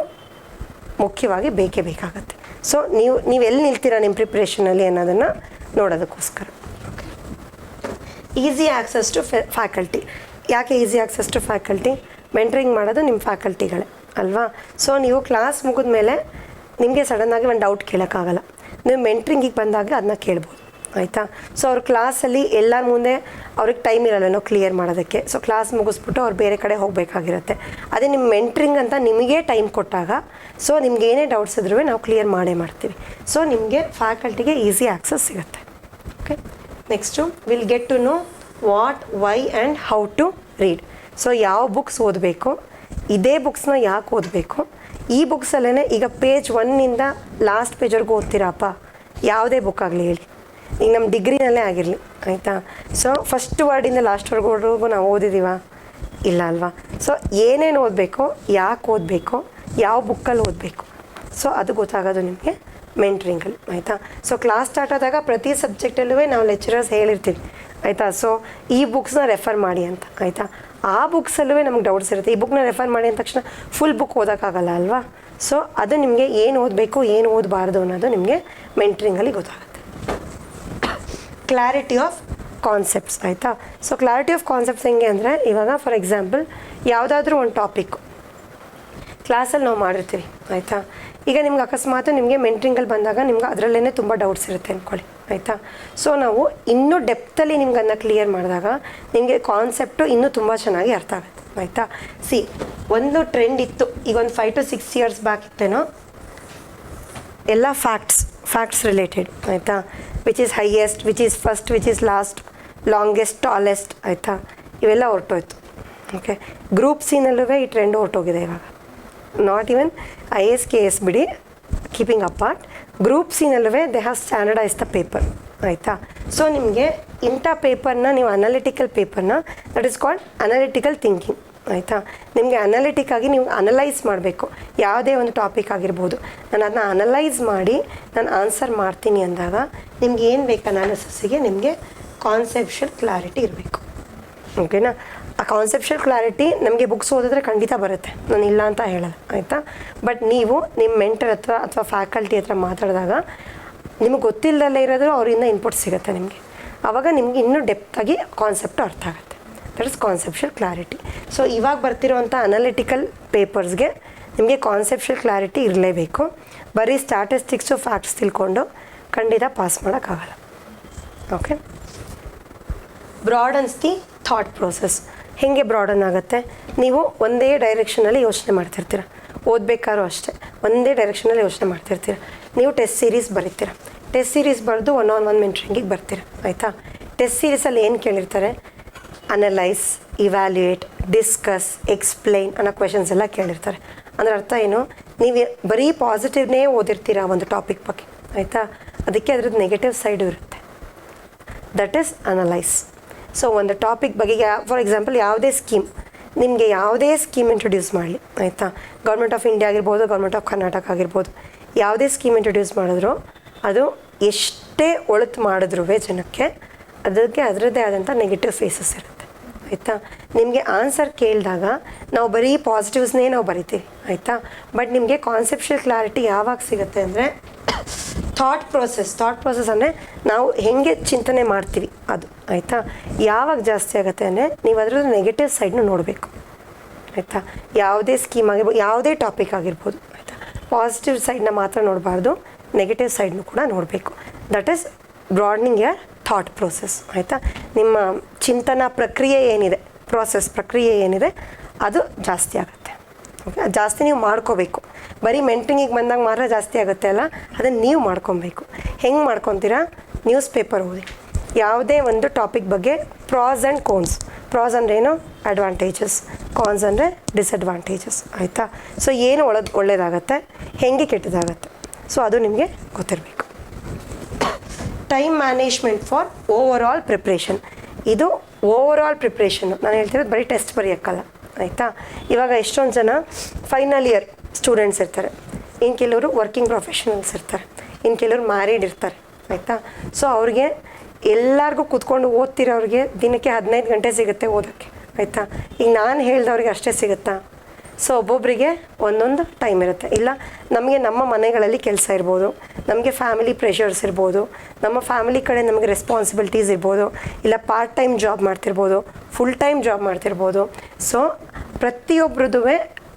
ಮುಖ್ಯವಾಗಿ ಬೇಕೇ ಬೇಕಾಗತ್ತೆ. ಸೊ ನೀವು ಎಲ್ಲಿ ನಿಲ್ತೀರಾ ನಿಮ್ಮ ಪ್ರಿಪ್ರೇಷನಲ್ಲಿ ಅನ್ನೋದನ್ನು ನೋಡೋದಕ್ಕೋಸ್ಕರ. Easy access to faculty. ಯಾಕೆ easy access to faculty? Mentoring ಮಾಡೋದು ನಿಮ್ಮ ಫ್ಯಾಕಲ್ಟಿಗಳೇ ಅಲ್ವಾ. ಸೊ ನೀವು ಕ್ಲಾಸ್ ಮುಗಿದ ಮೇಲೆ ನಿಮಗೆ ಸಡನ್ನಾಗಿ ಒಂದು ಡೌಟ್ ಕೇಳೋಕ್ಕಾಗಲ್ಲ, ನೀವು ಮೆಂಟ್ರಿಂಗಿಗೆ ಬಂದಾಗ ಅದನ್ನ ಕೇಳ್ಬೋದು ಆಯಿತಾ. ಸೊ ಅವ್ರ ಕ್ಲಾಸಲ್ಲಿ ಎಲ್ಲರ ಮುಂದೆ ಅವ್ರಿಗೆ ಟೈಮ್ ಇರಲ್ಲ ಕ್ಲಿಯರ್ ಮಾಡೋದಕ್ಕೆ. ಸೊ ಕ್ಲಾಸ್ ಮುಗಿಸ್ಬಿಟ್ಟು ಅವ್ರು ಬೇರೆ ಕಡೆ ಹೋಗಬೇಕಾಗಿರುತ್ತೆ. ಅದೇ ನಿಮ್ಮ ಮೆಂಟ್ರಿಂಗ್ ಅಂತ ನಿಮಗೆ ಟೈಮ್ ಕೊಟ್ಟಾಗ ಸೊ ನಿಮ್ಗೆ ಏನೇ ಡೌಟ್ಸ್ ಇದ್ರೂ ನಾವು ಕ್ಲಿಯರ್ ಮಾಡೇ ಮಾಡ್ತೀವಿ. ಸೊ ನಿಮಗೆ ಫ್ಯಾಕಲ್ಟಿಗೆ ಈಸಿ ಆಕ್ಸಸ್ ಸಿಗುತ್ತೆ. Okay, next will get to know what, why and how to read. So ಯಾವ ಬುಕ್ಸ್ ಓದಬೇಕು, ಇದೇ ಬುಕ್ಸ್ನ ಯಾಕೆ ಓದಬೇಕು, ಈ ಬುಕ್ಸಲ್ಲೇ ಈಗ ಪೇಜ್ 1 ಲಾಸ್ಟ್ ಪೇಜ್ವರೆಗೂ ಓದ್ತೀರಪ್ಪ, ಯಾವುದೇ ಬುಕ್ ಆಗಲಿ ಹೇಳಿ, ಈಗ ನಮ್ಮ ಡಿಗ್ರಿನಲ್ಲೇ ಆಗಿರಲಿ ಆಯಿತಾ. ಸೊ ಫಸ್ಟ್ ವರ್ಡಿಂದ ಲಾಸ್ಟ್ವರೆಗೂ ನಾವು ಓದಿದ್ದೀವ? ಇಲ್ಲ ಅಲ್ವಾ. ಸೊ ಏನೇನು ಓದಬೇಕು, ಯಾಕೆ ಓದಬೇಕು, ಯಾವ ಬುಕ್ಕಲ್ಲಿ ಓದಬೇಕು, ಸೊ ಅದು ಗೊತ್ತಾಗೋದು ನಿಮಗೆ ಮೆಂಟ್ರಿಂಗಲ್ಲಿ ಆಯಿತಾ. ಸೊ ಕ್ಲಾಸ್ ಸ್ಟಾರ್ಟ್ ಆದಾಗ ಪ್ರತಿ ಸಬ್ಜೆಕ್ಟಲ್ಲೂ ನಾವು ಲೆಕ್ಚರರ್ಸ್ ಹೇಳಿರ್ತೀವಿ ಆಯಿತಾ. ಸೊ ಈ ಬುಕ್ಸ್ನ ರೆಫರ್ ಮಾಡಿ ಅಂತ ಆಯಿತಾ. ಆ ಬುಕ್ಸಲ್ಲೂ ನಮ್ಗೆ ಡೌಟ್ಸ್ ಇರುತ್ತೆ. ಈ ಬುಕ್ನ ರೆಫರ್ ಮಾಡಿ ಅಂದ ತಕ್ಷಣ ಫುಲ್ ಬುಕ್ ಓದೋಕ್ಕಾಗಲ್ಲ ಅಲ್ವಾ. ಸೊ ಅದು ನಿಮಗೆ ಏನು ಓದಬೇಕು, ಏನು ಓದಬಾರ್ದು ಅನ್ನೋದು ನಿಮಗೆ ಮೆಂಟ್ರಿಂಗಲ್ಲಿ ಗೊತ್ತಾಗುತ್ತೆ. ಕ್ಲಾರಿಟಿ ಆಫ್ ಕಾನ್ಸೆಪ್ಟ್ಸ್ ಆಯಿತಾ. ಸೊ ಕ್ಲಾರಿಟಿ ಆಫ್ ಕಾನ್ಸೆಪ್ಟ್ಸ್ ಹೆಂಗೆ ಅಂದರೆ, ಇವಾಗ ಫಾರ್ ಎಕ್ಸಾಂಪಲ್ ಯಾವುದಾದ್ರೂ ಒಂದು ಟಾಪಿಕ್ಕು ಕ್ಲಾಸಲ್ಲಿ ನಾವು ಮಾಡಿರ್ತೀವಿ ಆಯಿತಾ. ಈಗ ನಿಮ್ಗೆ ಅಕಸ್ಮಾತ್ ನಿಮಗೆ ಮೆಂಟ್ರಿಂಗಲ್ಲಿ ಬಂದಾಗ ನಿಮ್ಗೆ ಅದರಲ್ಲೇ ತುಂಬ ಡೌಟ್ಸ್ ಇರುತ್ತೆ ಅಂದ್ಕೊಳ್ಳಿ ಆಯಿತಾ. ಸೊ ನಾವು ಇನ್ನೂ ಡೆಪ್ತಲ್ಲಿ ನಿಮ್ಗೆ ಅದನ್ನ ಕ್ಲಿಯರ್ ಮಾಡಿದಾಗ ನಿಮಗೆ ಕಾನ್ಸೆಪ್ಟು ಇನ್ನೂ ತುಂಬ ಚೆನ್ನಾಗಿ ಅರ್ಥ ಆಗುತ್ತೆ ಆಯಿತಾ. ಸಿ, ಒಂದು ಟ್ರೆಂಡ್ ಇತ್ತು ಈಗ ಒಂದು 5 to 6 years ಬ್ಯಾಕ್ ಇತ್ತೇನೋ, ಎಲ್ಲ ಫ್ಯಾಕ್ಟ್ಸ್ ರಿಲೇಟೆಡ್ ಆಯಿತಾ. Which is highest, which is first, which is last, longest, tallest ಆಯಿತಾ. ಇವೆಲ್ಲ ಹೊರಟೋಯ್ತು. ಓಕೆ, ಗ್ರೂಪ್ ಸಿನಲ್ಲೂ ಈ ಟ್ರೆಂಡ್ ಹೊರಟೋಗಿದೆ ಇವಾಗ. ನಾಟ್ ಈವನ್ IAS KAS ಬಿಡಿ, ಕೀಪಿಂಗ್ ಅಪಾರ್ಟ್, ಗ್ರೂಪ್ ಸಿನಲ್ಲೂ they have standardise the paper ಆಯಿತಾ. ಸೊ ನಿಮಗೆ ಇಂಥ ಪೇಪರ್ನ ನೀವು ಅನಾಲಿಟಿಕಲ್ ಪೇಪರ್ನ, that is called analytical thinking ಆಯಿತಾ. ನಿಮಗೆ ಅನಾಲಿಟಿಕ್ ಆಗಿ ನೀವು ಅನಲೈಸ್ ಮಾಡಬೇಕು. ಯಾವುದೇ ಒಂದು ಟಾಪಿಕ್ ಆಗಿರ್ಬೋದು, ನಾನು ಅದನ್ನ ಅನಲೈಸ್ ಮಾಡಿ ನಾನು ಆನ್ಸರ್ ಮಾಡ್ತೀನಿ ಅಂದಾಗ ನಿಮ್ಗೆ ಏನು ಬೇಕು ಅನಾಲಿಸಿಸ್ಸಿಗೆ, ನಿಮಗೆ ಕಾನ್ಸೆಪ್ಷುಯಲ್ ಕ್ಲಾರಿಟಿ ಇರಬೇಕು. ಓಕೆನಾ. ಆ ಕಾನ್ಸೆಪ್ಷುಯಲ್ ಕ್ಲಾರಿಟಿ ನಮಗೆ ಬುಕ್ಸ್ ಓದಿದ್ರೆ ಖಂಡಿತ ಬರುತ್ತೆ, ನಾನು ಇಲ್ಲ ಅಂತ ಹೇಳಲ್ಲ ಆಯಿತಾ. ಬಟ್ ನೀವು ನಿಮ್ಮ ಮೆಂಟರ್ ಹತ್ರ ಅಥವಾ ಫ್ಯಾಕಲ್ಟಿ ಹತ್ರ ಮಾತಾಡಿದಾಗ ನಿಮಗೆ ಗೊತ್ತಿಲ್ಲದಲ್ಲೇ ಇರೋದು ಅವರಿಂದ ಇನ್ಪುಟ್ ಸಿಗುತ್ತೆ ನಿಮಗೆ. ಆವಾಗ ನಿಮ್ಗೆ ಇನ್ನೂ ಡೆಪ್ತಾಗಿ ಕಾನ್ಸೆಪ್ಟ್ ಅರ್ಥ ಆಗುತ್ತೆ. That is conceptual clarity. So ಇವಾಗ ಬರ್ತಿರೋವಂಥ ಅನಾಲಿಟಿಕಲ್ ಪೇಪರ್ಸ್ಗೆ ನಿಮಗೆ ಕಾನ್ಸೆಪ್ಷುಯಲ್ ಕ್ಲಾರಿಟಿ ಇರಲೇಬೇಕು. ಬರೀ ಸ್ಟ್ಯಾಟಿಸ್ಟಿಕ್ಸು ಫ್ಯಾಕ್ಟ್ಸ್ ತಿಳ್ಕೊಂಡು ಖಂಡಿತ ಪಾಸ್ ಮಾಡೋಕ್ಕಾಗಲ್ಲ. Okay, broadens the thought process. ಹೇಗೆ ಬ್ರಾಡನ್ ಆಗುತ್ತೆ, ನೀವು ಒಂದೇ ಡೈರೆಕ್ಷನಲ್ಲಿ ಯೋಚನೆ ಮಾಡ್ತಿರ್ತೀರ, ಓದಬೇಕಾದ್ರೂ ಅಷ್ಟೇ ಒಂದೇ ಡೈರೆಕ್ಷನಲ್ಲಿ ಯೋಚನೆ ಮಾಡ್ತಿರ್ತೀರ. ನೀವು ಟೆಸ್ಟ್ ಸೀರೀಸ್ ಬರೀತೀರ, ಟೆಸ್ಟ್ ಸೀರೀಸ್ ಬರೆದು 1-on-1 ಮೆಂಟ್ರಿಂಗಿಗೆ ಬರ್ತೀರ ಆಯಿತಾ. ಟೆಸ್ಟ್ ಸೀರೀಸಲ್ಲಿ ಏನು ಕೇಳಿರ್ತಾರೆ, ಅನಲೈಸ್, ಇವ್ಯಾಲ್ಯೂಯೇಟ್, ಡಿಸ್ಕಸ್, ಎಕ್ಸ್ಪ್ಲೈನ್ ಅನ್ನೋ ಕ್ವೆಶನ್ಸ್ ಎಲ್ಲ ಕೇಳಿರ್ತಾರೆ. ಅಂದರೆ ಅರ್ಥ ಏನು, ನೀವು ಬರೀ ಪಾಸಿಟಿವ್ನೇ ಓದಿರ್ತೀರ ಒಂದು ಟಾಪಿಕ್ ಬಗ್ಗೆ ಆಯಿತಾ. ಅದಕ್ಕೆ ಅದ್ರದ್ದು ನೆಗೆಟಿವ್ ಸೈಡು ಇರುತ್ತೆ. That is analyse. ಸೊ ಒಂದು ಟಾಪಿಕ್ ಬಗ್ಗೆ ಫಾರ್ ಎಕ್ಸಾಂಪಲ್ ಯಾವುದೇ ಸ್ಕೀಮ್, ನಿಮಗೆ ಯಾವುದೇ ಸ್ಕೀಮ್ ಇಂಟ್ರೊಡ್ಯೂಸ್ ಮಾಡಲಿ ಆಯಿತಾ, ಗೌರ್ಮೆಂಟ್ ಆಫ್ ಇಂಡಿಯಾ ಆಗಿರ್ಬೋದು, ಗೌರ್ಮೆಂಟ್ ಆಫ್ ಕರ್ನಾಟಕ ಆಗಿರ್ಬೋದು, ಯಾವುದೇ ಸ್ಕೀಮ್ ಇಂಟ್ರೊಡ್ಯೂಸ್ ಮಾಡಿದ್ರು ಅದು ಎಷ್ಟೇ ಒಳಿತು ಮಾಡಿದ್ರೂ ಜನಕ್ಕೆ ಅದಕ್ಕೆ ಅದರದ್ದೇ ಆದಂಥ ನೆಗೆಟಿವ್ ಫೇಸಸ್ ಇರುತ್ತೆ ಆಯಿತಾ. ನಿಮಗೆ ಆನ್ಸರ್ ಕೇಳಿದಾಗ ನಾವು ಬರೀ ಪಾಸಿಟಿವ್ಸ್ನೇ ನಾವು ಬರಿತೀವಿ ಆಯಿತಾ. ಬಟ್ ನಿಮಗೆ ಕಾನ್ಸೆಪ್ಷುಯಲ್ ಕ್ಲಾರಿಟಿ ಯಾವಾಗ ಸಿಗುತ್ತೆ ಅಂದರೆ ಥಾಟ್ ಪ್ರೋಸೆಸ್ ಅಂದರೆ ನಾವು ಹೇಗೆ ಚಿಂತನೆ ಮಾಡ್ತೀವಿ ಅದು ಆಯಿತಾ. ಯಾವಾಗ ಜಾಸ್ತಿ ಆಗುತ್ತೆ ಅಂದರೆ ನೀವು ಅದರದ್ದು ನೆಗೆಟಿವ್ ಸೈಡ್ನು ನೋಡಬೇಕು ಆಯಿತಾ. ಯಾವುದೇ ಸ್ಕೀಮ್ ಆಗಿರ್ಬೋದು, ಯಾವುದೇ ಟಾಪಿಕ್ ಆಗಿರ್ಬೋದು ಆಯಿತಾ. ಪಾಸಿಟಿವ್ ಸೈಡ್ನ ಮಾತ್ರ ನೋಡಬಾರ್ದು, ನೆಗೆಟಿವ್ ಸೈಡ್ನು ಕೂಡ ನೋಡಬೇಕು. That is broadening your thought process ಆಯಿತಾ. ನಿಮ್ಮ ಚಿಂತನಾ ಪ್ರಕ್ರಿಯೆ ಏನಿದೆ, ಪ್ರಕ್ರಿಯೆ ಏನಿದೆ ಅದು ಜಾಸ್ತಿ ಆಗುತ್ತೆ. ಓಕೆ, ಜಾಸ್ತಿ ನೀವು ಮಾಡ್ಕೋಬೇಕು. ಬರೀ ಮೆಂಟ್ರಿಂಗಿಗೆ ಬಂದಾಗ ಮಾತ್ರ ಜಾಸ್ತಿ ಆಗುತ್ತೆ ಅಲ್ಲ, ಅದನ್ನು ನೀವು ಮಾಡ್ಕೊಬೇಕು. ಹೆಂಗೆ ಮಾಡ್ಕೊತೀರಾ, ನ್ಯೂಸ್ ಪೇಪರ್ ಓದಿ, ಯಾವುದೇ ಒಂದು ಟಾಪಿಕ್ ಬಗ್ಗೆ ಪ್ರಾಸ್ ಆ್ಯಂಡ್ ಕೋನ್ಸ್. ಪ್ರಾಸ್ ಅಂದ್ರೇನು, ಅಡ್ವಾಂಟೇಜಸ್, ಕಾನ್ಸ್ ಅಂದರೆ ಡಿಸಡ್ವಾಂಟೇಜಸ್ ಆಯಿತಾ. ಸೊ ಏನು ಒಳ್ಳೆಯದಾಗತ್ತೆ, ಹೆಂಗೆ ಕೆಟ್ಟದಾಗತ್ತೆ, ಸೊ ಅದು ನಿಮಗೆ ಗೊತ್ತಿರಬೇಕು. Time management for overall preparation. ಇದು ಓವರಾಲ್ ಪ್ರಿಪ್ರೇಷನ್ನು ನಾನು ಹೇಳ್ತಿರೋದು ಬರೀ ಟೆಸ್ಟ್ ಬರೆಯೋಕ್ಕಲ್ಲ ಆಯಿತಾ. ಇವಾಗ ಎಷ್ಟೊಂದು ಜನ ಫೈನಲ್ ಇಯರ್ ಸ್ಟೂಡೆಂಟ್ಸ್ ಇರ್ತಾರೆ, ಇನ್ನು ಕೆಲವರು ವರ್ಕಿಂಗ್ ಪ್ರೊಫೆಷನಲ್ಸ್ ಇರ್ತಾರೆ, ಇನ್ನು ಕೆಲವರು ಮ್ಯಾರಿಡ್ ಇರ್ತಾರೆ ಆಯಿತಾ. ಸೊ ಅವ್ರಿಗೆ ಎಲ್ಲರಿಗೂ ಕೂತ್ಕೊಂಡು ಓದ್ತಿರೋರಿಗೆ ದಿನಕ್ಕೆ 15 ಗಂಟೆ ಸಿಗುತ್ತೆ ಓದೋಕ್ಕೆ ಆಯಿತಾ. ಈಗ ನಾನು ಹೇಳ್ದವ್ರಿಗೆ ಅಷ್ಟೇ ಸಿಗುತ್ತಾ? ಸೊ ಒಬ್ಬೊಬ್ಬರಿಗೆ ಒಂದೊಂದು ಟೈಮ್ ಇರುತ್ತೆ. ಇಲ್ಲ ನಮಗೆ ನಮ್ಮ ಮನೆಗಳಲ್ಲಿ ಕೆಲಸ ಇರ್ಬೋದು, ನಮಗೆ ಫ್ಯಾಮಿಲಿ ಪ್ರೆಷರ್ಸ್ ಇರ್ಬೋದು, ನಮ್ಮ ಫ್ಯಾಮಿಲಿ ಕಡೆ ನಮಗೆ ರೆಸ್ಪಾನ್ಸಿಬಿಲಿಟೀಸ್ ಇರ್ಬೋದು, ಇಲ್ಲ ಪಾರ್ಟ್ ಟೈಮ್ ಜಾಬ್ ಮಾಡ್ತಿರ್ಬೋದು, ಫುಲ್ ಟೈಮ್ ಜಾಬ್ ಮಾಡ್ತಿರ್ಬೋದು. ಸೊ ಪ್ರತಿಯೊಬ್ಬರದ್ದು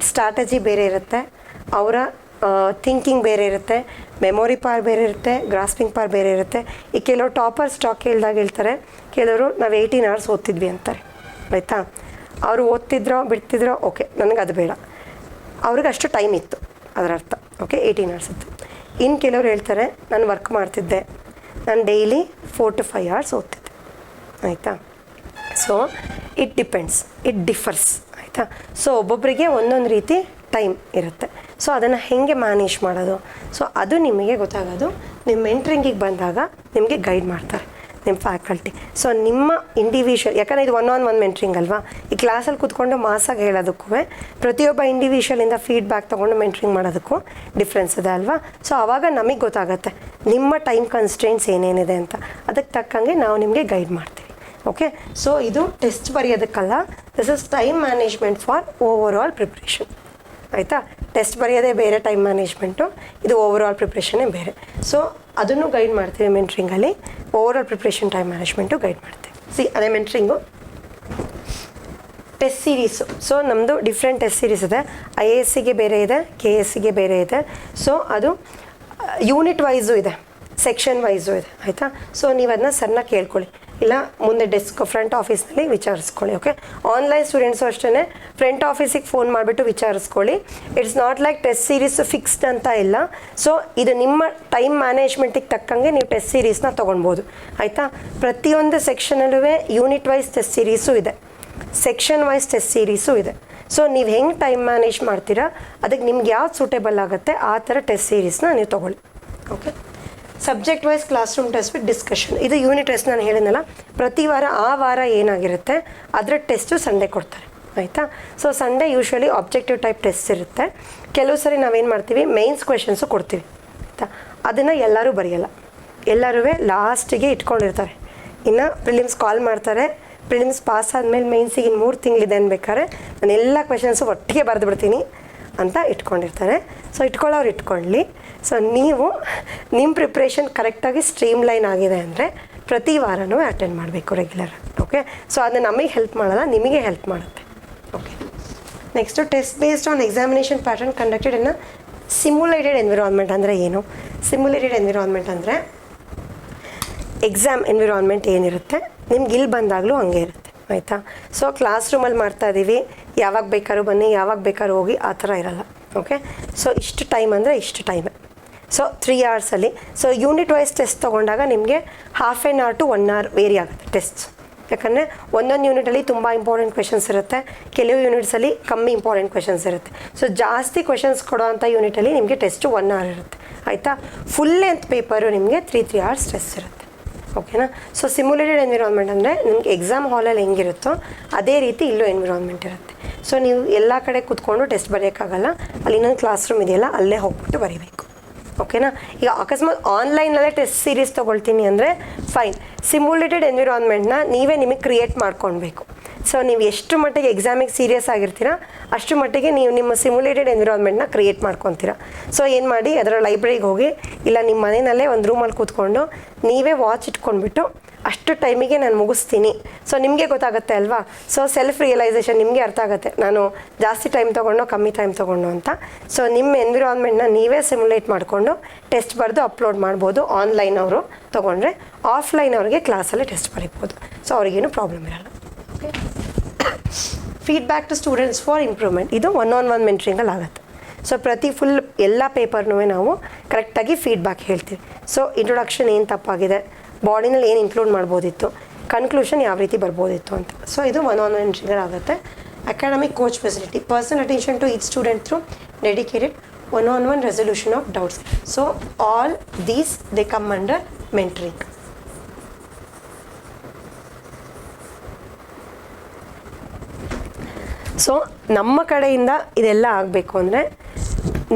ಸ್ಟ್ರಾಟಜಿ ಬೇರೆ ಇರುತ್ತೆ, ಅವರ ಥಿಂಕಿಂಗ್ ಬೇರೆ ಇರುತ್ತೆ, ಮೆಮೊರಿ ಪಾರ್ ಬೇರೆ ಇರುತ್ತೆ, ಗ್ರಾಸ್ಪಿಂಗ್ ಪಾರ್ ಬೇರೆ ಇರುತ್ತೆ. ಈ ಕೆಲವರು ಟಾಪರ್ ಸ್ಟಾಕ್ ಹೇಳಿದಾಗ ಹೇಳ್ತಾರೆ, ಕೆಲವರು ನಾವು 18 hours ಓದ್ತಿದ್ವಿ ಅಂತಾರೆ, ಆಯಿತಾ. ಅವರು ಓದ್ತಿದ್ರೋ ಬಿಡ್ತಿದ್ರೋ ಓಕೆ, ನನಗೆ ಅದು ಬೇಡ, ಅವ್ರಿಗೆ ಅಷ್ಟು ಟೈಮ್ ಇತ್ತು ಅದರ ಅರ್ಥ, ಓಕೆ 18 hours ಇತ್ತು. ಇನ್ನು ಕೆಲವರು ಹೇಳ್ತಾರೆ, ನಾನು ವರ್ಕ್ ಮಾಡ್ತಿದ್ದೆ, ನಾನು ಡೈಲಿ 4 to 5 hours ಓದ್ತಿದ್ದೆ, ಆಯಿತಾ. So it depends, it differs, ಆಯಿತಾ. ಸೊ ಒಬ್ಬೊಬ್ಬರಿಗೆ ಒಂದೊಂದು ರೀತಿ ಟೈಮ್ ಇರುತ್ತೆ. ಸೊ ಅದನ್ನು ಹೇಗೆ ಮ್ಯಾನೇಜ್ ಮಾಡೋದು, ಸೊ ಅದು ನಿಮಗೆ ಗೊತ್ತಾಗೋದು ನಿಮ್ಮ ಮೆಂಟ್ರಿಂಗಿಗೆ ಬಂದಾಗ ನಿಮಗೆ ಗೈಡ್ ಮಾಡ್ತಾರೆ ನಿಮ್ಮ ಫ್ಯಾಕಲ್ಟಿ. ಸೊ ನಿಮ್ಮ ಇಂಡಿವಿಜುವಲ್, ಯಾಕಂದರೆ ಇದು 1-on-1 ಮೆಂಟ್ರಿಂಗ್ ಅಲ್ವಾ. ಈ ಕ್ಲಾಸಲ್ಲಿ ಕೂತ್ಕೊಂಡು ಮಾಸಾಗಿ ಹೇಳೋದಕ್ಕೂ ಪ್ರತಿಯೊಬ್ಬ ಇಂಡಿವಿಜುವಲಿಂದ ಫೀಡ್ಬ್ಯಾಕ್ ತೊಗೊಂಡು ಮೆಂಟ್ರಿಂಗ್ ಮಾಡೋದಕ್ಕೂ ಡಿಫ್ರೆನ್ಸ್ ಇದೆ ಅಲ್ವಾ. ಸೊ ಆವಾಗ ನಮಗೆ ಗೊತ್ತಾಗುತ್ತೆ ನಿಮ್ಮ ಟೈಮ್ ಕನ್ಸ್ಟ್ರೇಂಟ್ಸ್ ಏನೇನಿದೆ ಅಂತ, ಅದಕ್ಕೆ ತಕ್ಕಂಗೆ ನಾವು ನಿಮಗೆ ಗೈಡ್ ಮಾಡ್ತೀವಿ, ಓಕೆ. ಸೊ ಇದು ಟೆಸ್ಟ್ ಬರೆಯೋದಕ್ಕಲ್ಲ, this is time management for overall preparation, ಆಯಿತಾ. ಟೆಸ್ಟ್ ಬರೆಯೋದೇ ಬೇರೆ, ಟೈಮ್ ಮ್ಯಾನೇಜ್ಮೆಂಟು, ಇದು ಓವರ್ ಆಲ್ ಪ್ರಿಪ್ರೇಷನ್ನೇ ಬೇರೆ. ಸೊ ಅದನ್ನು ಗೈಡ್ ಮಾಡ್ತೀವಿ ಮೆಂಟ್ರಿಂಗಲ್ಲಿ, overall preparation time management guide ಮಾಡ್ತೀವಿ. ಅದೇ ಮೆಂಟ್ರಿಂಗು ಟೆಸ್ಟ್ ಸೀರೀಸು. ಸೊ ನಮ್ಮದು ಡಿಫ್ರೆಂಟ್ ಟೆಸ್ಟ್ ಸೀರೀಸ್ ಇದೆ, IASಗೆ ಬೇರೆ ಇದೆ, KSಗೆ ಬೇರೆ ಇದೆ. ಸೊ ಅದು ಯೂನಿಟ್ ವೈಸು ಇದೆ, ಸೆಕ್ಷನ್ ವೈಸು ಇದೆ, ಆಯಿತಾ. ಸೊ ನೀವು ಅದನ್ನ ಸರ್ನ ಕೇಳ್ಕೊಳ್ಳಿ, ಇಲ್ಲ ಮುಂದೆ ಡೆಸ್ಕ್ ಫ್ರಂಟ್ ಆಫೀಸ್ನಲ್ಲಿ ವಿಚಾರಿಸ್ಕೊಳ್ಳಿ, ಓಕೆ. ಆನ್ಲೈನ್ ಸ್ಟೂಡೆಂಟ್ಸು ಅಷ್ಟೇ ಫ್ರಂಟ್ ಆಫೀಸಿಗೆ ಫೋನ್ ಮಾಡಿಬಿಟ್ಟು ವಿಚಾರಿಸ್ಕೊಳ್ಳಿ. It's not like test series fixed ಅಂತ ಇಲ್ಲ. ಸೊ ಇದು ನಿಮ್ಮ ಟೈಮ್ ಮ್ಯಾನೇಜ್ಮೆಂಟಿಗೆ ತಕ್ಕಂಗೆ ನೀವು ಟೆಸ್ಟ್ ಸೀರೀಸ್ನ ತೊಗೊಳ್ಬೋದು, ಆಯಿತಾ. ಪ್ರತಿಯೊಂದು ಸೆಕ್ಷನಲ್ಲೂ ಯೂನಿಟ್ ವೈಸ್ ಟೆಸ್ಟ್ ಸೀರೀಸು ಇದೆ, ಸೆಕ್ಷನ್ ವೈಸ್ ಟೆಸ್ಟ್ ಸೀರೀಸು ಇದೆ. ಸೊ ನೀವು ಹೆಂಗೆ ಟೈಮ್ ಮ್ಯಾನೇಜ್ ಮಾಡ್ತೀರಾ, ಅದಕ್ಕೆ ನಿಮ್ಗೆ ಯಾವ್ದು ಸೂಟೇಬಲ್ ಆಗುತ್ತೆ ಆ ಥರ ಟೆಸ್ಟ್ ಸೀರೀಸ್ನ ನೀವು ತೊಗೊಳ್ಳಿ, okay. Subject wise class room test with discussion, ಇದು ಯೂನಿಟ್ ಟೆಸ್ಟ್ ನಾನು ಹೇಳಿದ್ನಲ್ಲ, ಪ್ರತಿ ವಾರ ಆ ವಾರ ಏನಾಗಿರುತ್ತೆ ಅದರ ಟೆಸ್ಟು ಸಂಡೇ ಕೊಡ್ತಾರೆ, ಆಯಿತಾ. So Sunday usually objective type test ಇರುತ್ತೆ. ಕೆಲವು ಸರಿ ನಾವೇನು ಮಾಡ್ತೀವಿ, ಮೇನ್ಸ್ ಕ್ವೆಶನ್ಸು ಕೊಡ್ತೀವಿ, ಆಯಿತಾ. ಅದನ್ನು ಎಲ್ಲರೂ ಬರೆಯಲ್ಲ, ಎಲ್ಲರೂ ಲಾಸ್ಟಿಗೆ ಇಟ್ಕೊಂಡಿರ್ತಾರೆ. ಇನ್ನು ಪ್ರಿಲಿಮ್ಸ್ ಕಾಲ್ ಮಾಡ್ತಾರೆ, ಪ್ರಿಲಿಮ್ಸ್ ಪಾಸ್ ಆದಮೇಲೆ ಮೇನ್ಸಿಗೆ ಇನ್ನು 3 ತಿಂಗಳಿದೆ ಅನ್ಬೇಕಾದ್ರೆ ನಾನು ಎಲ್ಲ ಕ್ವೆಶನ್ಸು ಒಟ್ಟಿಗೆ ಬರೆದು ಬಿಡ್ತೀನಿ ಅಂತ ಇಟ್ಕೊಂಡಿರ್ತಾರೆ. ಸೊ ಇಟ್ಕೊಳ್ಳೋರು ಇಟ್ಕೊಳ್ಳಿ. ಸೊ ನೀವು ನಿಮ್ಮ ಪ್ರಿಪ್ರೇಷನ್ ಕರೆಕ್ಟಾಗಿ ಸ್ಟ್ರೀಮ್ ಲೈನ್ ಆಗಿದೆ ಅಂದರೆ ಪ್ರತಿ ವಾರನೂ ಅಟೆಂಡ್ ಮಾಡಬೇಕು ರೆಗ್ಯುಲರ್, ಓಕೆ. ಸೊ ಅದು ನಮಗೆ ಹೆಲ್ಪ್ ಮಾಡಲ್ಲ, ನಿಮಗೆ ಹೆಲ್ಪ್ ಮಾಡುತ್ತೆ, okay. Next test based on examination pattern conducted in simulated environment ಅಂದರೆ ಏನು? ಸಿಮ್ಯುಲೇಟೆಡ್ ಎನ್ವಿರಾನ್ಮೆಂಟ್ ಅಂದರೆ ಎಕ್ಸಾಮ್ ಎನ್ವಿರಾನ್ಮೆಂಟ್ ಏನಿರುತ್ತೆ ನಿಮ್ಗೆ ಇಲ್ಲಿ ಬಂದಾಗಲೂ ಹಂಗೆ ಇರುತ್ತೆ, ಆಯಿತಾ. ಸೊ ಕ್ಲಾಸ್ ರೂಮಲ್ಲಿ ಮಾಡ್ತಾಯಿದ್ದೀವಿ, ಯಾವಾಗ ಬೇಕಾದ್ರೂ ಬನ್ನಿ, ಯಾವಾಗ ಬೇಕಾದ್ರೂ ಹೋಗಿ, ಆ ಥರ ಇರಲ್ಲ, ಓಕೆ. ಸೊ ಇಷ್ಟು ಟೈಮ್ ಅಂದರೆ ಇಷ್ಟು ಟೈಮೇ. So 3 hours. So unit wise test ತೊಗೊಂಡಾಗ ನಿಮಗೆ 1/2 hour to 1 hour ವೇರಿ ಆಗುತ್ತೆ ಟೆಸ್ಟ್ಸ್. ಯಾಕಂದರೆ ಒಂದೊಂದು ಯೂನಿಟಲ್ಲಿ ತುಂಬ ಇಂಪಾರ್ಟೆಂಟ್ ಕ್ವೆಶನ್ಸ್ ಇರುತ್ತೆ, ಕೆಲವು ಯೂನಿಟ್ಸಲ್ಲಿ ಕಮ್ಮಿ ಇಂಪಾರ್ಟೆಂಟ್ ಕ್ವೆಶನ್ಸ್ ಇರುತ್ತೆ. ಸೊ ಜಾಸ್ತಿ ಕ್ವೆಶನ್ಸ್ ಕೊಡೋವಂಥ ಯೂನಿಟಲ್ಲಿ ನಿಮಗೆ ಟೆಸ್ಟು 1 hour ಇರುತ್ತೆ, ಆಯಿತಾ. ಫುಲ್ ಲೆಂತ್ ಪೇಪರು ನಿಮಗೆ 3 hours ಟೆಸ್ಟ್ ಇರುತ್ತೆ, ಓಕೆನಾ. ಸೊ ಸಿಮ್ಯುಲೇಟೆಡ್ ಎನ್ವಿರಾನ್ಮೆಂಟ್ ಅಂದರೆ ನಿಮಗೆ ಎಕ್ಸಾಮ್ ಹಾಲಲ್ಲಿ ಹೆಂಗಿರುತ್ತೋ ಅದೇ ರೀತಿ ಇಲ್ಲೂ ಎನ್ವಿರಾನ್ಮೆಂಟ್ ಇರುತ್ತೆ. ಸೊ ನೀವು ಎಲ್ಲ ಕಡೆ ಕೂತ್ಕೊಂಡು ಟೆಸ್ಟ್ ಬರೆಯೋಕ್ಕಾಗಲ್ಲ, ಅಲ್ಲಿ ಇನ್ನೊಂದು ಕ್ಲಾಸ್ ರೂಮ್ ಇದೆಯಲ್ಲ ಅಲ್ಲೇ ಹೋಗ್ಬಿಟ್ಟು ಬರೀಬೇಕು, ಓಕೆನಾ. ಈಗ ಅಕಸ್ಮಾತ್ ಆನ್ಲೈನಲ್ಲೇ ಟೆಸ್ಟ್ ಸೀರೀಸ್ ತೊಗೊಳ್ತೀನಿ ಅಂದರೆ ಫೈನ್. ಸಿಮ್ಯುಲೇಟೆಡ್ ಎನ್ವಿರಾನ್ಮೆಂಟ್ನ ನೀವೇ ನಿಮಗೆ ಕ್ರಿಯೇಟ್ ಮಾಡ್ಕೊಳ್ಬೇಕು. ಸೊ ನೀವು ಎಷ್ಟು ಮಟ್ಟಿಗೆ ಎಕ್ಸಾಮಿಗೆ ಸೀರಿಯಸ್ ಆಗಿರ್ತೀರಾ ಅಷ್ಟು ಮಟ್ಟಿಗೆ ನೀವು ನಿಮ್ಮ ಸಿಮ್ಯುಲೇಟೆಡ್ ಎನ್ವಿರಾನ್ಮೆಂಟ್ನ ಕ್ರಿಯೇಟ್ ಮಾಡ್ಕೊತೀರಾ. ಸೊ ಏನು ಮಾಡಿ, ಅದರ ಲೈಬ್ರರಿಗೆ ಹೋಗಿ, ಇಲ್ಲ ನಿಮ್ಮ ಮನೆಯಲ್ಲೇ ಒಂದು ರೂಮಲ್ಲಿ ಕೂತ್ಕೊಂಡು ನೀವೇ ವಾಚ್ ಇಟ್ಕೊಂಡ್ಬಿಟ್ಟು ಅಷ್ಟು ಟೈಮಿಗೆ ನಾನು ಮುಗಿಸ್ತೀನಿ. ಸೊ ನಿಮಗೆ ಗೊತ್ತಾಗುತ್ತೆ ಅಲ್ವಾ. ಸೊ ಸೆಲ್ಫ್ ರಿಯಲೈಸೇಷನ್ ನಿಮಗೆ ಅರ್ಥ ಆಗುತ್ತೆ, ನಾನು ಜಾಸ್ತಿ ಟೈಮ್ ತೊಗೊಂಡು ಕಮ್ಮಿ ಟೈಮ್ ತೊಗೊಂಡು ಅಂತ. ಸೊ ನಿಮ್ಮ ಎನ್ವಿರಾನ್ಮೆಂಟ್ನ ನೀವೇ ಸಿಮ್ಯುಲೇಟ್ ಮಾಡಿಕೊಂಡು ಟೆಸ್ಟ್ ಬರೆದು ಅಪ್ಲೋಡ್ ಮಾಡ್ಬೋದು. ಆನ್ಲೈನ್ ಅವರು ತೊಗೊಂಡ್ರೆ, ಆಫ್ಲೈನ್ ಅವ್ರಿಗೆ ಕ್ಲಾಸಲ್ಲಿ ಟೆಸ್ಟ್ ಬರೀಬೋದು. ಸೊ ಅವ್ರಿಗೇನು ಪ್ರಾಬ್ಲಮ್ ಇರಲ್ಲ, okay. Feedback to students for improvement, ಇದು 1-on-1 ಮೆಂಟ್ರಿಂಗಲ್ಲಿ ಆಗುತ್ತೆ. ಸೊ ಪ್ರತಿ ಫುಲ್ ಎಲ್ಲ ಪೇಪರ್ನೂ ನಾವು ಕರೆಕ್ಟಾಗಿ ಫೀಡ್ಬ್ಯಾಕ್ ಹೇಳ್ತೀವಿ. ಸೊ ಇಂಟ್ರೊಡಕ್ಷನ್ ಏನು ತಪ್ಪಾಗಿದೆ, ಬಾಡಿನಲ್ಲಿ ಏನು ಇನ್ಕ್ಲೂಡ್ ಮಾಡ್ಬೋದಿತ್ತು, ಕನ್ಕ್ಲೂಷನ್ ಯಾವ ರೀತಿ ಬರ್ಬೋದಿತ್ತು ಅಂತ. ಸೊ ಇದು 1-on-1 ಮೆಂಟ್ರಿಂಗಲ್ಲಿ ಆಗುತ್ತೆ. Academic coach facility, personal attention to each student through dedicated 1-on-1 resolution of doubts. So all these they come under mentoring. So ನಮ್ಮ ಕಡೆಯಿಂದ ಇದೆಲ್ಲ ಆಗಬೇಕು ಅಂದರೆ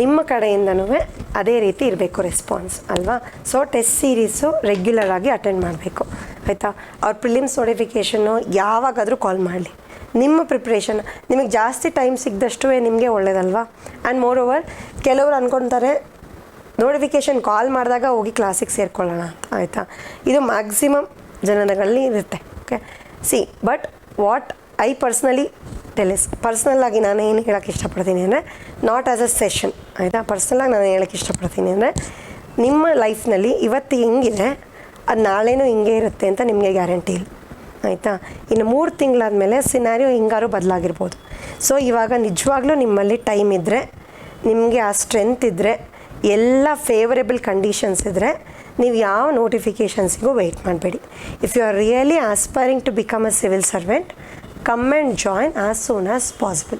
ನಿಮ್ಮ ಕಡೆಯಿಂದನೂ ಅದೇ ರೀತಿ ಇರಬೇಕು ರೆಸ್ಪಾನ್ಸ್ ಅಲ್ವಾ. ಸೊ ಟೆಸ್ಟ್ ಸೀರೀಸು ರೆಗ್ಯುಲರ್ ಆಗಿ ಅಟೆಂಡ್ ಮಾಡಬೇಕು, ಆಯಿತಾ. ಅವ್ರ ಪ್ರಿಲಿಮ್ಸ್ ನೋಟಿಫಿಕೇಷನ್ನು ಯಾವಾಗಾದರೂ ಕಾಲ್ ಮಾಡಲಿ. ನಿಮ್ಮ ಪ್ರಿಪ್ರೇಷನ್ ನಿಮಗೆ ಜಾಸ್ತಿ ಟೈಮ್ ಸಿಗ್ದಷ್ಟು ನಿಮಗೆ ಒಳ್ಳೇದಲ್ವಾ. ಆ್ಯಂಡ್ ಮೋರ್ ಓವರ್ ಕೆಲವರು ಅಂದ್ಕೊತಾರೆ ನೋಟಿಫಿಕೇಷನ್ ಕಾಲ್ ಮಾಡಿದಾಗ ಹೋಗಿ ಕ್ಲಾಸಿಗೆ ಸೇರ್ಕೊಳ್ಳೋಣ ಅಂತ, ಆಯಿತಾ. ಇದು ಮ್ಯಾಕ್ಸಿಮಮ್ ಜನಗಳಲ್ಲಿ ಇರುತ್ತೆ, okay. See but what I personally ಪರ್ಸ್ನಲ್ಲಾಗಿ ನಾನು ಏನು ಹೇಳೋಕ್ಕೆ ಇಷ್ಟಪಡ್ತೀನಿ ಅಂದರೆ ನಾಟ್ ಆ್ಯಸ್ ಅ ಸೆಷನ್, ಆಯಿತಾ. ಪರ್ಸ್ನಲಾಗಿ ನಾನು ಹೇಳೋಕ್ಕೆ ಇಷ್ಟಪಡ್ತೀನಿ ಅಂದರೆ ನಿಮ್ಮ ಲೈಫ್ನಲ್ಲಿ ಇವತ್ತು ಹೆಂಗಿದೆ ಅದು ನಾಳೆನೂ ಹಿಂಗೆ ಇರುತ್ತೆ ಅಂತ ನಿಮಗೆ ಗ್ಯಾರಂಟಿ ಇಲ್ಲ, ಆಯಿತಾ. ಇನ್ನು 3 ತಿಂಗಳಾದಮೇಲೆ ಸಿನಾರಿಯೋ ಹಿಂಗಾರು ಬದಲಾಗಿರ್ಬೋದು. ಸೊ ಇವಾಗ ನಿಜವಾಗ್ಲೂ ನಿಮ್ಮಲ್ಲಿ ಟೈಮ್ ಇದ್ದರೆ, ನಿಮಗೆ ಆ ಸ್ಟ್ರೆಂತ್ ಇದ್ದರೆ, ಎಲ್ಲ ಫೇವರೇಬಲ್ ಕಂಡೀಷನ್ಸ್ ಇದ್ದರೆ ನೀವು ಯಾವ ನೋಟಿಫಿಕೇಷನ್ಸಿಗೂ ವೆಯ್ಟ್ ಮಾಡಬೇಡಿ. If you are really aspiring to become a civil servant, come and join as soon as possible.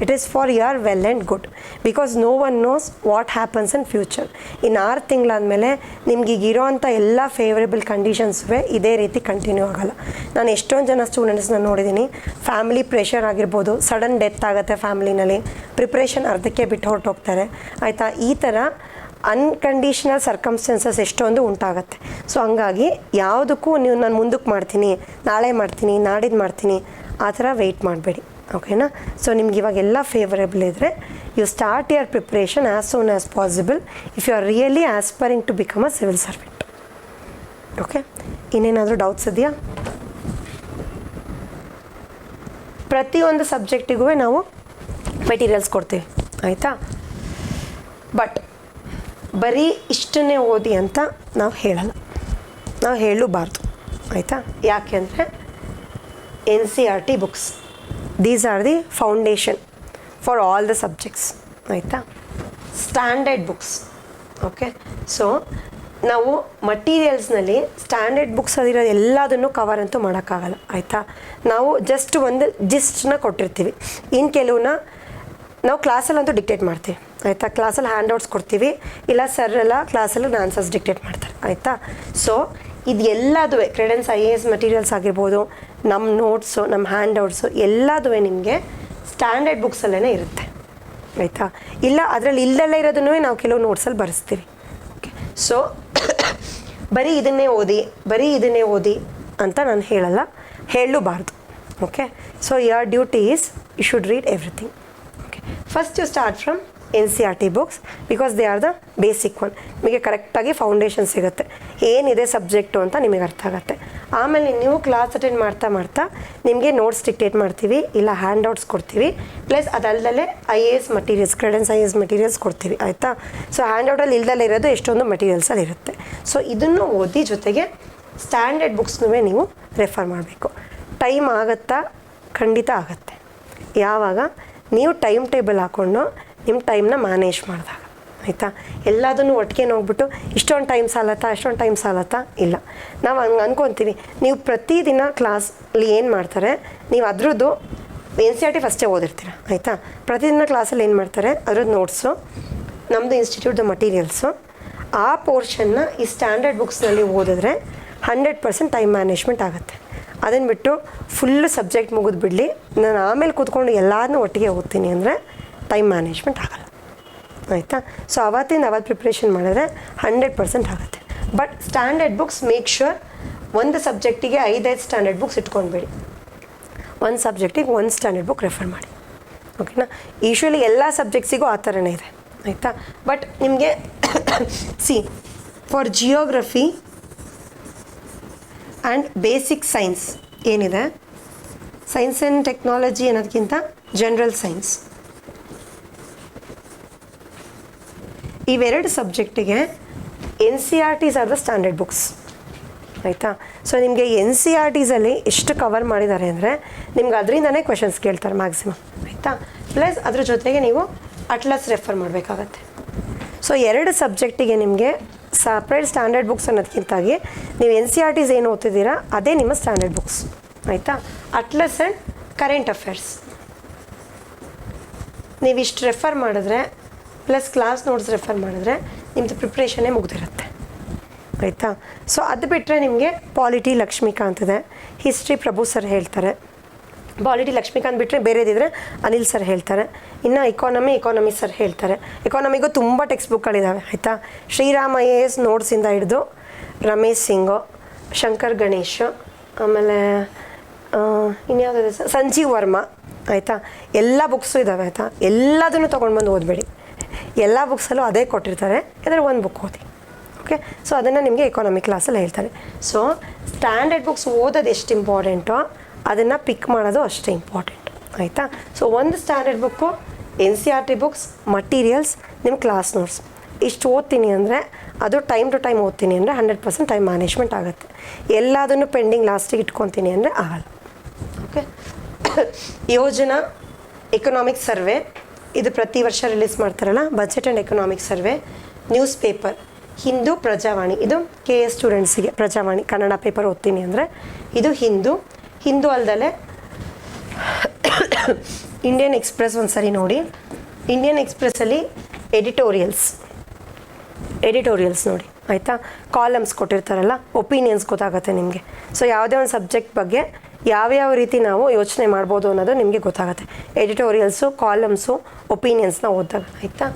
It is for your well and good, because no one knows what happens in future. ಇನ್ನು 6 ತಿಂಗಳಾದಮೇಲೆ ನಿಮ್ಗೆ ಈಗ ಇರೋವಂಥ ಎಲ್ಲ favourable ಕಂಡೀಷನ್ಸ್ವೇ ಇದೇ ರೀತಿ continue ಆಗೋಲ್ಲ. ನಾನು ಎಷ್ಟೊಂದು ಜನ ಸ್ಟೂಡೆಂಟ್ಸ್ನ ನೋಡಿದ್ದೀನಿ, ಫ್ಯಾಮಿಲಿ ಪ್ರೆಷರ್ ಆಗಿರ್ಬೋದು, ಸಡನ್ ಡೆತ್ ಆಗುತ್ತೆ ಫ್ಯಾಮಿಲಿನಲ್ಲಿ, ಪ್ರಿಪ್ರೇಷನ್ ಅರ್ಧಕ್ಕೆ ಬಿಟ್ಟು ಹೊರಟೋಗ್ತಾರೆ, ಆಯಿತಾ. ಈ ಥರ ಅನ್ಕಂಡೀಷನಲ್ ಸರ್ಕಮ್ಸ್ಟೆನ್ಸಸ್ ಎಷ್ಟೊಂದು ಉಂಟಾಗತ್ತೆ. ಸೊ ಹಂಗಾಗಿ ಯಾವುದಕ್ಕೂ ನೀವು ನಾನು ಮುಂದಕ್ಕೆ ಮಾಡ್ತೀನಿ, ನಾಳೆ ಮಾಡ್ತೀನಿ, ನಾಡಿದ್ದು ಮಾಡ್ತೀನಿ ಆ ಥರ ವೆಯ್ಟ್ ಮಾಡಬೇಡಿ, ಓಕೆನಾ. ಸೊ ನಿಮ್ಗೆ ಇವಾಗೆಲ್ಲ ಫೇವರೇಬಲ್ ಇದ್ದರೆ you start your preparation as soon as possible if you are really aspiring to become a civil servant. Okay, ಇನ್ನೇನಾದರೂ ಡೌಟ್ಸ್ ಇದೆಯಾ? ಪ್ರತಿಯೊಂದು ಸಬ್ಜೆಕ್ಟಿಗೂ ನಾವು ಮೆಟೀರಿಯಲ್ಸ್ ಕೊಡ್ತೀವಿ, ಆಯಿತಾ. ಬಟ್ ಬರೀ ಇಷ್ಟನ್ನೇ ಓದಿ ಅಂತ ನಾವು ಹೇಳಲ್ಲ, ನಾವು ಹೇಳಬಾರ್ದು, ಆಯಿತಾ. ಯಾಕೆ ಅಂದರೆ NCERT books, these are the foundation for all the subjects, ಆಯಿತಾ. Standard books, okay. ಸೊ ನಾವು ಮಟೀರಿಯಲ್ಸ್ನಲ್ಲಿ ಸ್ಟ್ಯಾಂಡರ್ಡ್ ಬುಕ್ಸ್ ಅದಿರೋ ಎಲ್ಲದನ್ನು ಕವರ್ ಅಂತೂ ಮಾಡೋಕ್ಕಾಗಲ್ಲ, ಆಯಿತಾ. ನಾವು ಜಸ್ಟ್ ಒಂದು ಜಿಸ್ಟನ್ನ ಕೊಟ್ಟಿರ್ತೀವಿ. ಇನ್ನು ಕೆಲವನ್ನ ನಾವು ಕ್ಲಾಸಲ್ಲಂತೂ ಡಿಕ್ಟೇಟ್ ಮಾಡ್ತೀವಿ, ಆಯಿತಾ. ಕ್ಲಾಸಲ್ಲಿ ಹ್ಯಾಂಡ್ಔಟ್ಸ್ ಕೊಡ್ತೀವಿ, ಇಲ್ಲ ಸರ್ ಎಲ್ಲ ಕ್ಲಾಸಲ್ಲಿ ಆನ್ಸರ್ಸ್ ಡಿಕ್ಟೇಟ್ ಮಾಡ್ತಾರೆ, ಆಯಿತಾ. ಸೊ ಇದು ಎಲ್ಲದೂ ಕ್ರೆಡೆನ್ಸ್ IAS ಮಟೀರಿಯಲ್ಸ್ ಆಗಿರ್ಬೋದು, ನಮ್ಮ ನೋಟ್ಸು, ನಮ್ಮ ಹ್ಯಾಂಡ್ಔಟ್ಸು ಎಲ್ಲದೂ ನಿಮಗೆ ಸ್ಟ್ಯಾಂಡರ್ಡ್ ಬುಕ್ಸಲ್ಲೇ ಇರುತ್ತೆ, ಆಯಿತಾ. ಇಲ್ಲ ಅದರಲ್ಲಿ ಇಲ್ದೆಲ್ಲ ಇರೋದನ್ನೂ ನಾವು ಕೆಲವು ನೋಟ್ಸಲ್ಲಿ ಬರೆಸ್ತೀವಿ, ಓಕೆ. ಸೊ ಬರೀ ಇದನ್ನೇ ಓದಿ ಅಂತ ನಾನು ಹೇಳಲ್ಲ, ಹೇಳಲೂಬಾರ್ದು, okay. So your duty is you should read everything, okay. First you start from NCERT books, because they are the basic one. ನಿಮಗೆ ಕರೆಕ್ಟಾಗಿ ಫೌಂಡೇಶನ್ ಸಿಗುತ್ತೆ, ಏನಿದೆ ಸಬ್ಜೆಕ್ಟು ಅಂತ ನಿಮಗೆ ಅರ್ಥ ಆಗುತ್ತೆ. ಆಮೇಲೆ ನೀವು ಕ್ಲಾಸ್ ಅಟೆಂಡ್ ಮಾಡ್ತಾ ನಿಮಗೆ ನೋಟ್ಸ್ ಡಿಕ್ಟೇಟ್ ಮಾಡ್ತೀವಿ, ಇಲ್ಲ ಹ್ಯಾಂಡ್ಔಟ್ಸ್ ಕೊಡ್ತೀವಿ, ಪ್ಲಸ್ ಅದಲ್ಲದೆ IAS ಮಟೀರಿಯಲ್ಸ್, ಕ್ರೆಡೆನ್ಸ್ IAS ಮಟೀರಿಯಲ್ಸ್ ಕೊಡ್ತೀವಿ, ಆಯಿತಾ. ಸೊ ಹ್ಯಾಂಡ್ಔಟಲ್ಲಿ ಇಲ್ದಲ್ಲೇ ಇರೋದು ಎಷ್ಟೊಂದು ಮಟೀರಿಯಲ್ಸಲ್ಲಿ ಇರುತ್ತೆ. ಸೊ ಇದನ್ನು ಓದಿ ಜೊತೆಗೆ ಸ್ಟ್ಯಾಂಡರ್ಡ್ ಬುಕ್ಸ್ನೂ ನೀವು ರೆಫರ್ ಮಾಡಬೇಕು. ಟೈಮ್ ಆಗುತ್ತಾ? ಖಂಡಿತ ಆಗುತ್ತೆ. ಯಾವಾಗ ನೀವು ಟೈಮ್ ಟೇಬಲ್ ಹಾಕ್ಕೊಂಡು ನಿಮ್ಮ ಟೈಮ್ನ ಮ್ಯಾನೇಜ್ ಮಾಡಿದಾಗ, ಆಯಿತಾ. ಎಲ್ಲದನ್ನು ಒಟ್ಟಿಗೆ ಹೋಗ್ಬಿಟ್ಟು ಇಷ್ಟೊಂದು ಟೈಮ್ ಸಾಲತ್ತಾ ಇಲ್ಲ. ನಾವು ಹಂಗೆ ಅಂದ್ಕೊತೀವಿ. ನೀವು ಪ್ರತಿದಿನ ಕ್ಲಾಸಲ್ಲಿ ಏನು ಮಾಡ್ತಾರೆ, ನೀವು ಅದ್ರದ್ದು NCERT ಫಸ್ಟೇ ಓದಿರ್ತೀರ, ಆಯಿತಾ. ಪ್ರತಿದಿನ ಕ್ಲಾಸಲ್ಲಿ ಏನು ಮಾಡ್ತಾರೆ, ಅದ್ರದ್ದು ನೋಟ್ಸು, ನಮ್ಮದು ಇನ್ಸ್ಟಿಟ್ಯೂಟ್ದು ಮಟೀರಿಯಲ್ಸು, ಆ ಪೋರ್ಷನ್ನ ಈ ಸ್ಟ್ಯಾಂಡರ್ಡ್ ಬುಕ್ಸ್ನಲ್ಲಿ ಓದಿದ್ರೆ 100% ಟೈಮ್ ಮ್ಯಾನೇಜ್ಮೆಂಟ್ ಆಗುತ್ತೆ. ಅದನ್ನು ಬಿಟ್ಟು ಫುಲ್ಲು ಸಬ್ಜೆಕ್ಟ್ ಮುಗಿದ್ಬಿಡಲಿ, ನಾನು ಆಮೇಲೆ ಕೂತ್ಕೊಂಡು ಎಲ್ಲದನ್ನೂ ಒಟ್ಟಿಗೆ ಓದ್ತೀನಿ ಅಂದರೆ ಟೈಮ್ ಮ್ಯಾನೇಜ್ಮೆಂಟ್ ಆಗಲ್ಲ, ಆಯಿತಾ. ಸೊ ಅವತ್ತು ಪ್ರಿಪ್ರೇಷನ್ ಮಾಡಿದ್ರೆ 100% ಆಗುತ್ತೆ. But standard books make sure ಒಂದು ಸಬ್ಜೆಕ್ಟಿಗೆ 5 ಸ್ಟ್ಯಾಂಡರ್ಡ್ ಬುಕ್ಸ್ ಇಟ್ಕೊಳ್ಬೇಡಿ, ಒಂದು ಸಬ್ಜೆಕ್ಟಿಗೆ 1 ಸ್ಟ್ಯಾಂಡರ್ಡ್ ಬುಕ್ ರೆಫರ್ ಮಾಡಿ, ಓಕೆನಾ. ಯೂಶ್ವಲಿ ಎಲ್ಲ ಸಬ್ಜೆಕ್ಟ್ಸಿಗೂ ಆ ಥರನೇ ಇದೆ, ಆಯಿತಾ. ಬಟ್ ನಿಮಗೆ for geography and basic science ಏನಿದೆ, ಸೈನ್ಸ್ ಆ್ಯಂಡ್ ಟೆಕ್ನಾಲಜಿ ಅನ್ನೋದಕ್ಕಿಂತ ಜನರಲ್ ಸೈನ್ಸ್, ಇವೆರಡು ಸಬ್ಜೆಕ್ಟಿಗೆ NCERTs are the standard books, ಆಯಿತಾ. ಸೊ ನಿಮಗೆ NCERTsಲ್ಲಿ ಎಷ್ಟು ಕವರ್ ಮಾಡಿದ್ದಾರೆ ಅಂದರೆ ನಿಮ್ಗೆ ಅದರಿಂದನೇ ಕ್ವೆಶನ್ಸ್ ಕೇಳ್ತಾರೆ ಮ್ಯಾಕ್ಸಿಮಮ್, ಆಯಿತಾ. ಪ್ಲಸ್ ಅದ್ರ ಜೊತೆಗೆ ನೀವು ಅಟ್ಲಸ್ ರೆಫರ್ ಮಾಡಬೇಕಾಗತ್ತೆ. ಸೊ 2 ಸಬ್ಜೆಕ್ಟಿಗೆ ನಿಮಗೆ ಸಪ್ರೇಟ್ ಸ್ಟ್ಯಾಂಡರ್ಡ್ ಬುಕ್ಸ್ ಅನ್ನೋದಕ್ಕಿಂತಾಗಿ ನೀವು NCERTs ಏನು ಓದ್ತಿದ್ದೀರಾ ಅದೇ ನಿಮ್ಮ ಸ್ಟ್ಯಾಂಡರ್ಡ್ ಬುಕ್ಸ್, ಆಯಿತಾ. ಅಟ್ಲಸ್ ಆ್ಯಂಡ್ ಕರೆಂಟ್ ಅಫೇರ್ಸ್ ನೀವು ಇಷ್ಟು ರೆಫರ್ ಮಾಡಿದ್ರೆ, ಪ್ಲಸ್ ಕ್ಲಾಸ್ ನೋಟ್ಸ್ ರೆಫರ್ ಮಾಡಿದ್ರೆ ನಿಮ್ಮದು ಪ್ರಿಪ್ರೇಷನ್ನೇ ಮುಗ್ದಿರುತ್ತೆ, ಆಯಿತಾ. ಸೊ ಅದು ಬಿಟ್ಟರೆ ನಿಮಗೆ ಪಾಲಿಟಿ ಲಕ್ಷ್ಮೀಕಾಂತ್ ಇದೆ, ಹಿಸ್ಟ್ರಿ ಪ್ರಭು ಸರ್ ಹೇಳ್ತಾರೆ, ಪಾಲಿಟಿ ಲಕ್ಷ್ಮೀಕಾಂತ್ ಬಿಟ್ಟರೆ ಬೇರೆದಿದ್ರೆ ಅನಿಲ್ ಸರ್ ಹೇಳ್ತಾರೆ. ಇನ್ನು ಎಕಾನಮಿ ಸರ್ ಹೇಳ್ತಾರೆ. ಎಕಾನಮಿಗೂ ತುಂಬ ಟೆಕ್ಸ್ಟ್ ಬುಕ್ಗಳಿದ್ದಾವೆ, ಆಯಿತಾ. ಶ್ರೀರಾಮ್ IAS ನೋಟ್ಸಿಂದ ಹಿಡಿದು ರಮೇಶ್ ಸಿಂಗು, ಶಂಕರ್ ಗಣೇಶ್, ಆಮೇಲೆ ಇನ್ಯಾವುದಿದೆ ಸರ್, ಸಂಜೀವ್ ವರ್ಮಾ, ಆಯಿತಾ. ಎಲ್ಲ ಬುಕ್ಸು ಇದ್ದಾವೆ, ಆಯಿತಾ. ಎಲ್ಲದನ್ನು ತೊಗೊಂಡು ಬಂದು ಓದಬೇಡಿ, ಎಲ್ಲ ಬುಕ್ಸಲ್ಲೂ ಅದೇ ಕೊಟ್ಟಿರ್ತಾರೆ, ಅದರಲ್ಲಿ ಒಂದು ಬುಕ್ ಓದಿ, ಓಕೆ. ಸೊ ಅದನ್ನು ನಿಮಗೆ ಎಕಾನಮಿ ಕ್ಲಾಸಲ್ಲಿ ಹೇಳ್ತಾರೆ. ಸೊ ಸ್ಟ್ಯಾಂಡರ್ಡ್ ಬುಕ್ಸ್ ಓದೋದು ಎಷ್ಟು ಇಂಪಾರ್ಟೆಂಟೋ ಅದನ್ನು ಪಿಕ್ ಮಾಡೋದು ಅಷ್ಟೇ ಇಂಪಾರ್ಟೆಂಟ್ ಆಯಿತಾ. ಸೊ ಒಂದು standard book, N C R T books, materials, ನಿಮ್ಮ ಕ್ಲಾಸ್ ನೋಟ್ಸ್ ಇಷ್ಟು ಓದ್ತೀನಿ ಅಂದರೆ ಅದು ಟೈಮ್ ಟು ಟೈಮ್ ಓದ್ತೀನಿ ಅಂದರೆ 100% ಟೈಮ್ ಮ್ಯಾನೇಜ್ಮೆಂಟ್ ಆಗುತ್ತೆ. ಎಲ್ಲದನ್ನು ಪೆಂಡಿಂಗ್ ಲಾಸ್ಟಿಗೆ ಇಟ್ಕೊತೀನಿ ಅಂದರೆ ಆಗಲ್ಲ. ಓಕೆ. ಯೋಜನಾ ಎಕನಾಮಿಕ್ ಸರ್ವೆ ಇದು ಪ್ರತಿ ವರ್ಷ ರಿಲೀಸ್ ಮಾಡ್ತಾರಲ್ಲ, budget and economic survey. News paper Hindu, Prajavani ಇದು KS ಸ್ಟೂಡೆಂಟ್ಸಿಗೆ. ಪ್ರಜಾವಾಣಿ ಕನ್ನಡ ಪೇಪರ್ ಓದ್ತೀನಿ ಅಂದರೆ ಇದು ಹಿಂದೂ ಅಲ್ದಲೆ ಇಂಡಿಯನ್ ಎಕ್ಸ್ಪ್ರೆಸ್ ಒಂದು ಸರಿ ನೋಡಿ. ಇಂಡಿಯನ್ ಎಕ್ಸ್ಪ್ರೆಸ್ಸಲ್ಲಿ ಎಡಿಟೋರಿಯಲ್ಸ್ ನೋಡಿ ಆಯಿತಾ. ಕಾಲಮ್ಸ್ ಕೊಟ್ಟಿರ್ತಾರಲ್ಲ, ಒಪಿನಿಯನ್ಸ್ ಗೊತ್ತಾಗುತ್ತೆ ನಿಮಗೆ. ಸೊ ಯಾವುದೇ ಒಂದು ಸಬ್ಜೆಕ್ಟ್ ಬಗ್ಗೆ ಯಾವ್ಯಾವ ರೀತಿ ನಾವು ಯೋಚನೆ ಮಾಡ್ಬೋದು ಅನ್ನೋದು ನಿಮಗೆ ಗೊತ್ತಾಗುತ್ತೆ. ಎಡಿಟೋರಿಯಲ್ಸು, ಕಾಲಮ್ಸು, ಒಪಿನಿಯನ್ಸ್ನ ಓದಿದಾಗ ಆಯಿತಾ.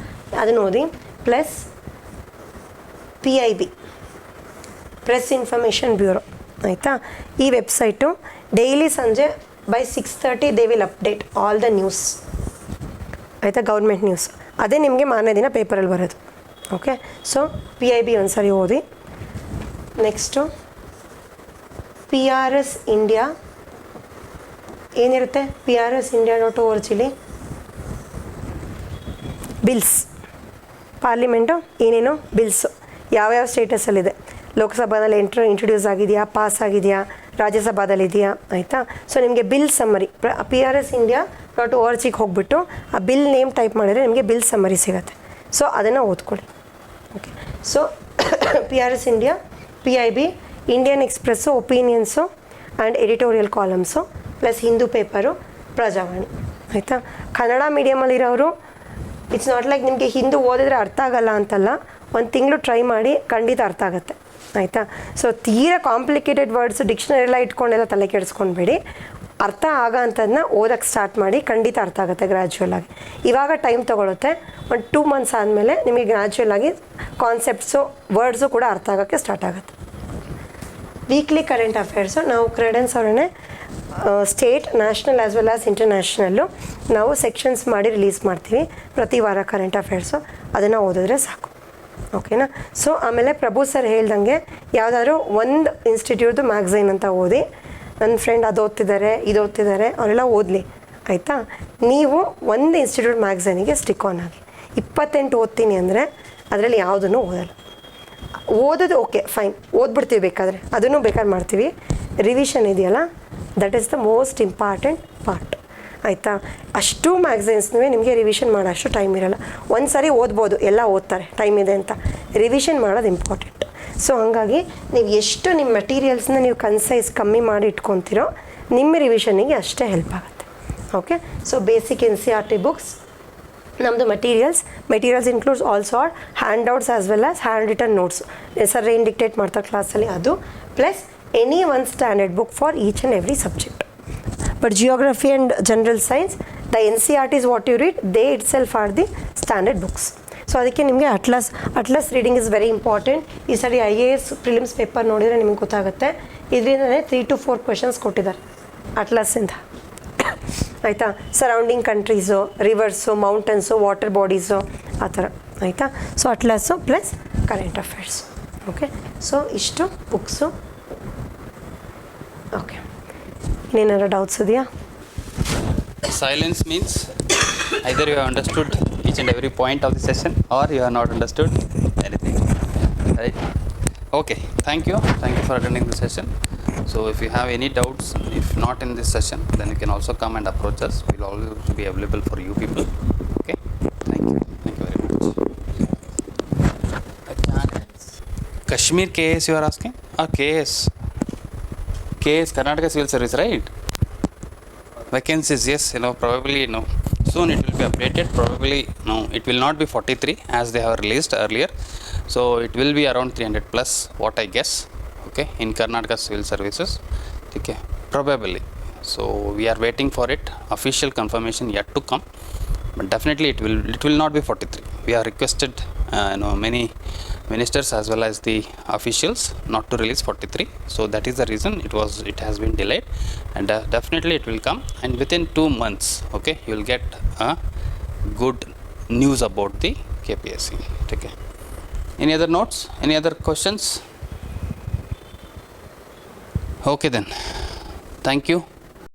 ಅದನ್ನು ಓದಿ. Plus PIB press information bureau ಆಯಿತಾ. ಈ ವೆಬ್ಸೈಟು ಡೈಲಿ ಸಂಜೆ by 6:30 they will update all the news ಆಯಿತಾ, ಗೌರ್ಮೆಂಟ್ ನ್ಯೂಸ್. ಅದೇ ನಿಮಗೆ ಮಾರನೇ ದಿನ ಪೇಪರಲ್ಲಿ ಬರೋದು. ಓಕೆ. ಸೊ PIB ಒಂದು ಸರಿ ಓದಿ. ನೆಕ್ಸ್ಟು PRS ಇಂಡಿಯಾ ಏನಿರುತ್ತೆ, PRS India.org ಬಿಲ್ಸ್, ಪಾರ್ಲಿಮೆಂಟು ಏನೇನು ಬಿಲ್ಸು ಯಾವ್ಯಾವ ಸ್ಟೇಟಸಲ್ಲಿದೆ, ಲೋಕಸಭಾದಲ್ಲಿ ಇಂಟ್ರೊಡ್ಯೂಸ್ ಆಗಿದೆಯಾ, ಪಾಸ್ ಆಗಿದೆಯಾ, ರಾಜ್ಯಸಭಾದಲ್ಲಿದೆಯಾ ಆಯಿತಾ. ಸೊ ನಿಮಗೆ ಬಿಲ್ ಸಮ್ಮರಿ PRS India.org ಹೋಗ್ಬಿಟ್ಟು ಆ ಬಿಲ್ ನೇಮ್ ಟೈಪ್ ಮಾಡಿದರೆ ನಿಮಗೆ ಬಿಲ್ ಸಮ್ಮರಿ ಸಿಗುತ್ತೆ. ಸೊ ಅದನ್ನು ಓದ್ಕೊಳ್ಳಿ. Okay. So PRS India, PIB, Indian Express, opinions and editorial columns, plus Hindu paper, Prajavani ಆಯಿತಾ. ಕನ್ನಡ ಮೀಡಿಯಮಲ್ಲಿರೋರು ಇಟ್ಸ್ ನಾಟ್ ಲೈಕ್ ನಿಮಗೆ ಹಿಂದೂ ಓದಿದ್ರೆ ಅರ್ಥ ಆಗಲ್ಲ ಅಂತಲ್ಲ, ಒಂದು ತಿಂಗಳು ಟ್ರೈ ಮಾಡಿ ಖಂಡಿತ ಅರ್ಥ ಆಗುತ್ತೆ ಆಯಿತಾ. ಸೊ ತೀರಾ ಕಾಂಪ್ಲಿಕೇಟೆಡ್ ವರ್ಡ್ಸ್ ಡಿಕ್ಷನರಿಯೆಲ್ಲ ಇಟ್ಕೊಂಡೆಲ್ಲ ತಲೆ ಕೆಡಿಸ್ಕೊಂಡ್ಬೇಡಿ. ಅರ್ಥ ಆಗೋ ಅಂಥದ್ದನ್ನ ಓದೋಕ್ಕೆ ಸ್ಟಾರ್ಟ್ ಮಾಡಿ, ಖಂಡಿತ ಅರ್ಥ ಆಗುತ್ತೆ ಗ್ರ್ಯಾಜುವಲ್ ಆಗಿ. ಇವಾಗ ಟೈಮ್ ತೊಗೊಳುತ್ತೆ. ಒಂದು 2 months ಆದಮೇಲೆ ನಿಮಗೆ ಗ್ರ್ಯಾಜುವಲ್ ಆಗಿ ಕಾನ್ಸೆಪ್ಟ್ಸು, ವರ್ಡ್ಸು ಕೂಡ ಅರ್ಥ ಆಗೋಕ್ಕೆ ಸ್ಟಾರ್ಟ್ ಆಗುತ್ತೆ. ವೀಕ್ಲಿ ಕರೆಂಟ್ ಅಫೇರ್ಸು ನಾವು ಕ್ರೆಡೆನ್ಸ್ ಅವರೇ state, national as well as international ನಾವು ಸೆಕ್ಷನ್ಸ್ ಮಾಡಿ ರಿಲೀಸ್ ಮಾಡ್ತೀವಿ ಪ್ರತಿ ವಾರ ಕರೆಂಟ್ ಅಫೇರ್ಸು. ಅದನ್ನು ಓದಿದ್ರೆ ಸಾಕು. ಓಕೆನಾ. ಸೊ ಆಮೇಲೆ ಪ್ರಭು ಸರ್ ಹೇಳ್ದಂಗೆ ಯಾವುದಾದ್ರೂ ಒಂದು ಇನ್ಸ್ಟಿಟ್ಯೂಟ್ದು ಮ್ಯಾಗ್ಝೈನ್ ಅಂತ ಓದಿ. ನನ್ನ ಫ್ರೆಂಡ್ ಅದು ಓದ್ತಿದ್ದಾರೆ, ಇದು ಓದ್ತಿದ್ದಾರೆ, ಅವರೆಲ್ಲ ಓದಲಿ ಆಯಿತಾ. ನೀವು ಒಂದು ಇನ್ಸ್ಟಿಟ್ಯೂಟ್ ಮ್ಯಾಗ್ಝೈನಿಗೆ ಸ್ಟಿಕ್ ಆನ್ ಆಗಿ. 28 ಓದ್ತೀನಿ ಅಂದರೆ ಅದರಲ್ಲಿ ಯಾವುದನ್ನು ಓದಲ್ಲ. ಓದೋದು ಓಕೆ ಫೈನ್, ಓದ್ಬಿಡ್ತೀವಿ ಬೇಕಾದರೆ, ಅದನ್ನು ಬೇಕಾದ್ರೆ ಮಾಡ್ತೀವಿ. ರಿವಿಷನ್ ಇದೆಯಲ್ಲ, that is the most important part ಆಯಿತಾ. ಅಷ್ಟು ಮ್ಯಾಗ್ಝೈನ್ಸ್ನೂ ನಿಮಗೆ ರಿವಿಷನ್ ಮಾಡೋ ಅಷ್ಟು ಟೈಮ್ ಇರೋಲ್ಲ. ಒಂದು ಸಾರಿ ಓದ್ಬೋದು, ಎಲ್ಲ ಓದ್ತಾರೆ, ಟೈಮ್ ಇದೆ ಅಂತ. ರಿವಿಷನ್ ಮಾಡೋದು ಇಂಪಾರ್ಟೆಂಟ್. ಸೊ ಹಾಗಾಗಿ ನೀವು ಎಷ್ಟು ನಿಮ್ಮ ಮೆಟೀರಿಯಲ್ಸ್ನ ನೀವು ಕನ್ಸೈಸ್ ಕಮ್ಮಿ ಮಾಡಿ ಇಟ್ಕೊತೀರೋ ನಿಮ್ಮ ರಿವಿಷನಿಗೆ ಅಷ್ಟೇ ಹೆಲ್ಪ್ ಆಗುತ್ತೆ. Okay. So basic NCERT books, ನಮ್ಮದು materials includes also or handouts as well as handwritten notes. Sir ಏನು ಡಿಕ್ಟೇಟ್ ಮಾಡ್ತಾರೆ ಕ್ಲಾಸಲ್ಲಿ ಅದು, plus any one standard book for each and every subject. But geography and general science, the NCERT is what you read, they itself are the standard books. So ಅದಕ್ಕೆ ನಿಮಗೆ atlas reading is very important. ಈ ಸರಿ IAS prelims paper ನೋಡಿದರೆ ನಿಮಗೆ ಗೊತ್ತಾಗುತ್ತೆ. ಇದರಿಂದನೇ 3 to 4 questions ಕೊಟ್ಟಿದ್ದಾರೆ ಅಟ್ಲಸ್ಸಿಂದ ಆಯಿತಾ. Surrounding countries, rivers, mountains, water bodies ಆ ಥರ ಆಯಿತಾ. So atlas plus current affairs. Okay. So ಇಷ್ಟು ಬುಕ್ಸು. ಓಕೆ. ಇನ್ನೇನಾರು ಡೌಟ್ಸ್ ಇದೆಯಾ? Silence means either you have understood each and every point of the session or you have not understood anything, right? Okay, thank you for attending the session. So if you have any doubts, if not in this session, then you can also come and approach us. We will always be available for you people. Okay, thank you very much. Kashmir KAS you are asking? KAS Karnataka Civil Service, right? Vacancies, yes, probably soon it will be updated. Probably it will not be 43 as they have released earlier. So it will be around 300 plus, what I guess. Okay, in Karnataka Civil Services. Okay, probably. So we are waiting for it. Official confirmation yet to come. But definitely it will not be 43. We have requested many ministers as well as the officials not to release 43. So that is the reason it has been delayed, and definitely it will come, and within 2 months, okay, you will get good news about the KPSC. Okay. Any other notes? Any other questions? Okay then. Thank you.